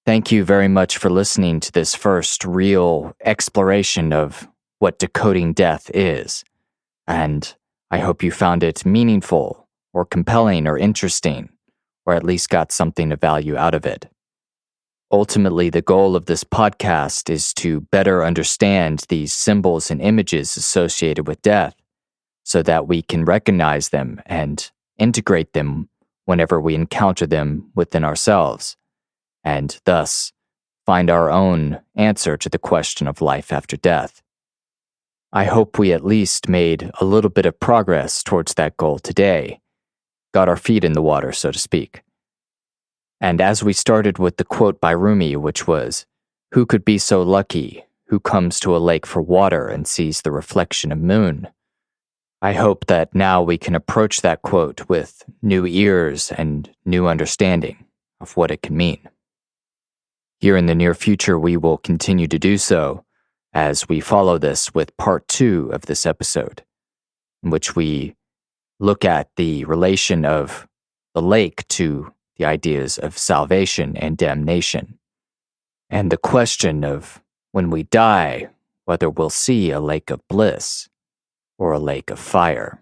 Thank you very much for listening to this first real exploration of what decoding death is. And I hope you found it meaningful or compelling or interesting, or at least got something of value out of it. Ultimately, the goal of this podcast is to better understand these symbols and images associated with death so that we can recognize them and integrate them whenever we encounter them within ourselves, and thus find our own answer to the question of life after death. I hope we at least made a little bit of progress towards that goal today, got our feet in the water, so to speak. And as we started with the quote by Rumi, which was, "Who could be so lucky who comes to a lake for water and sees the reflection of moon?" I hope that now we can approach that quote with new ears and new understanding of what it can mean. Here in the near future, we will continue to do so as we follow this with part 2 of this episode, in which we look at the relation of the lake to the ideas of salvation and damnation, and the question of when we die, whether we'll see a lake of bliss or a lake of fire.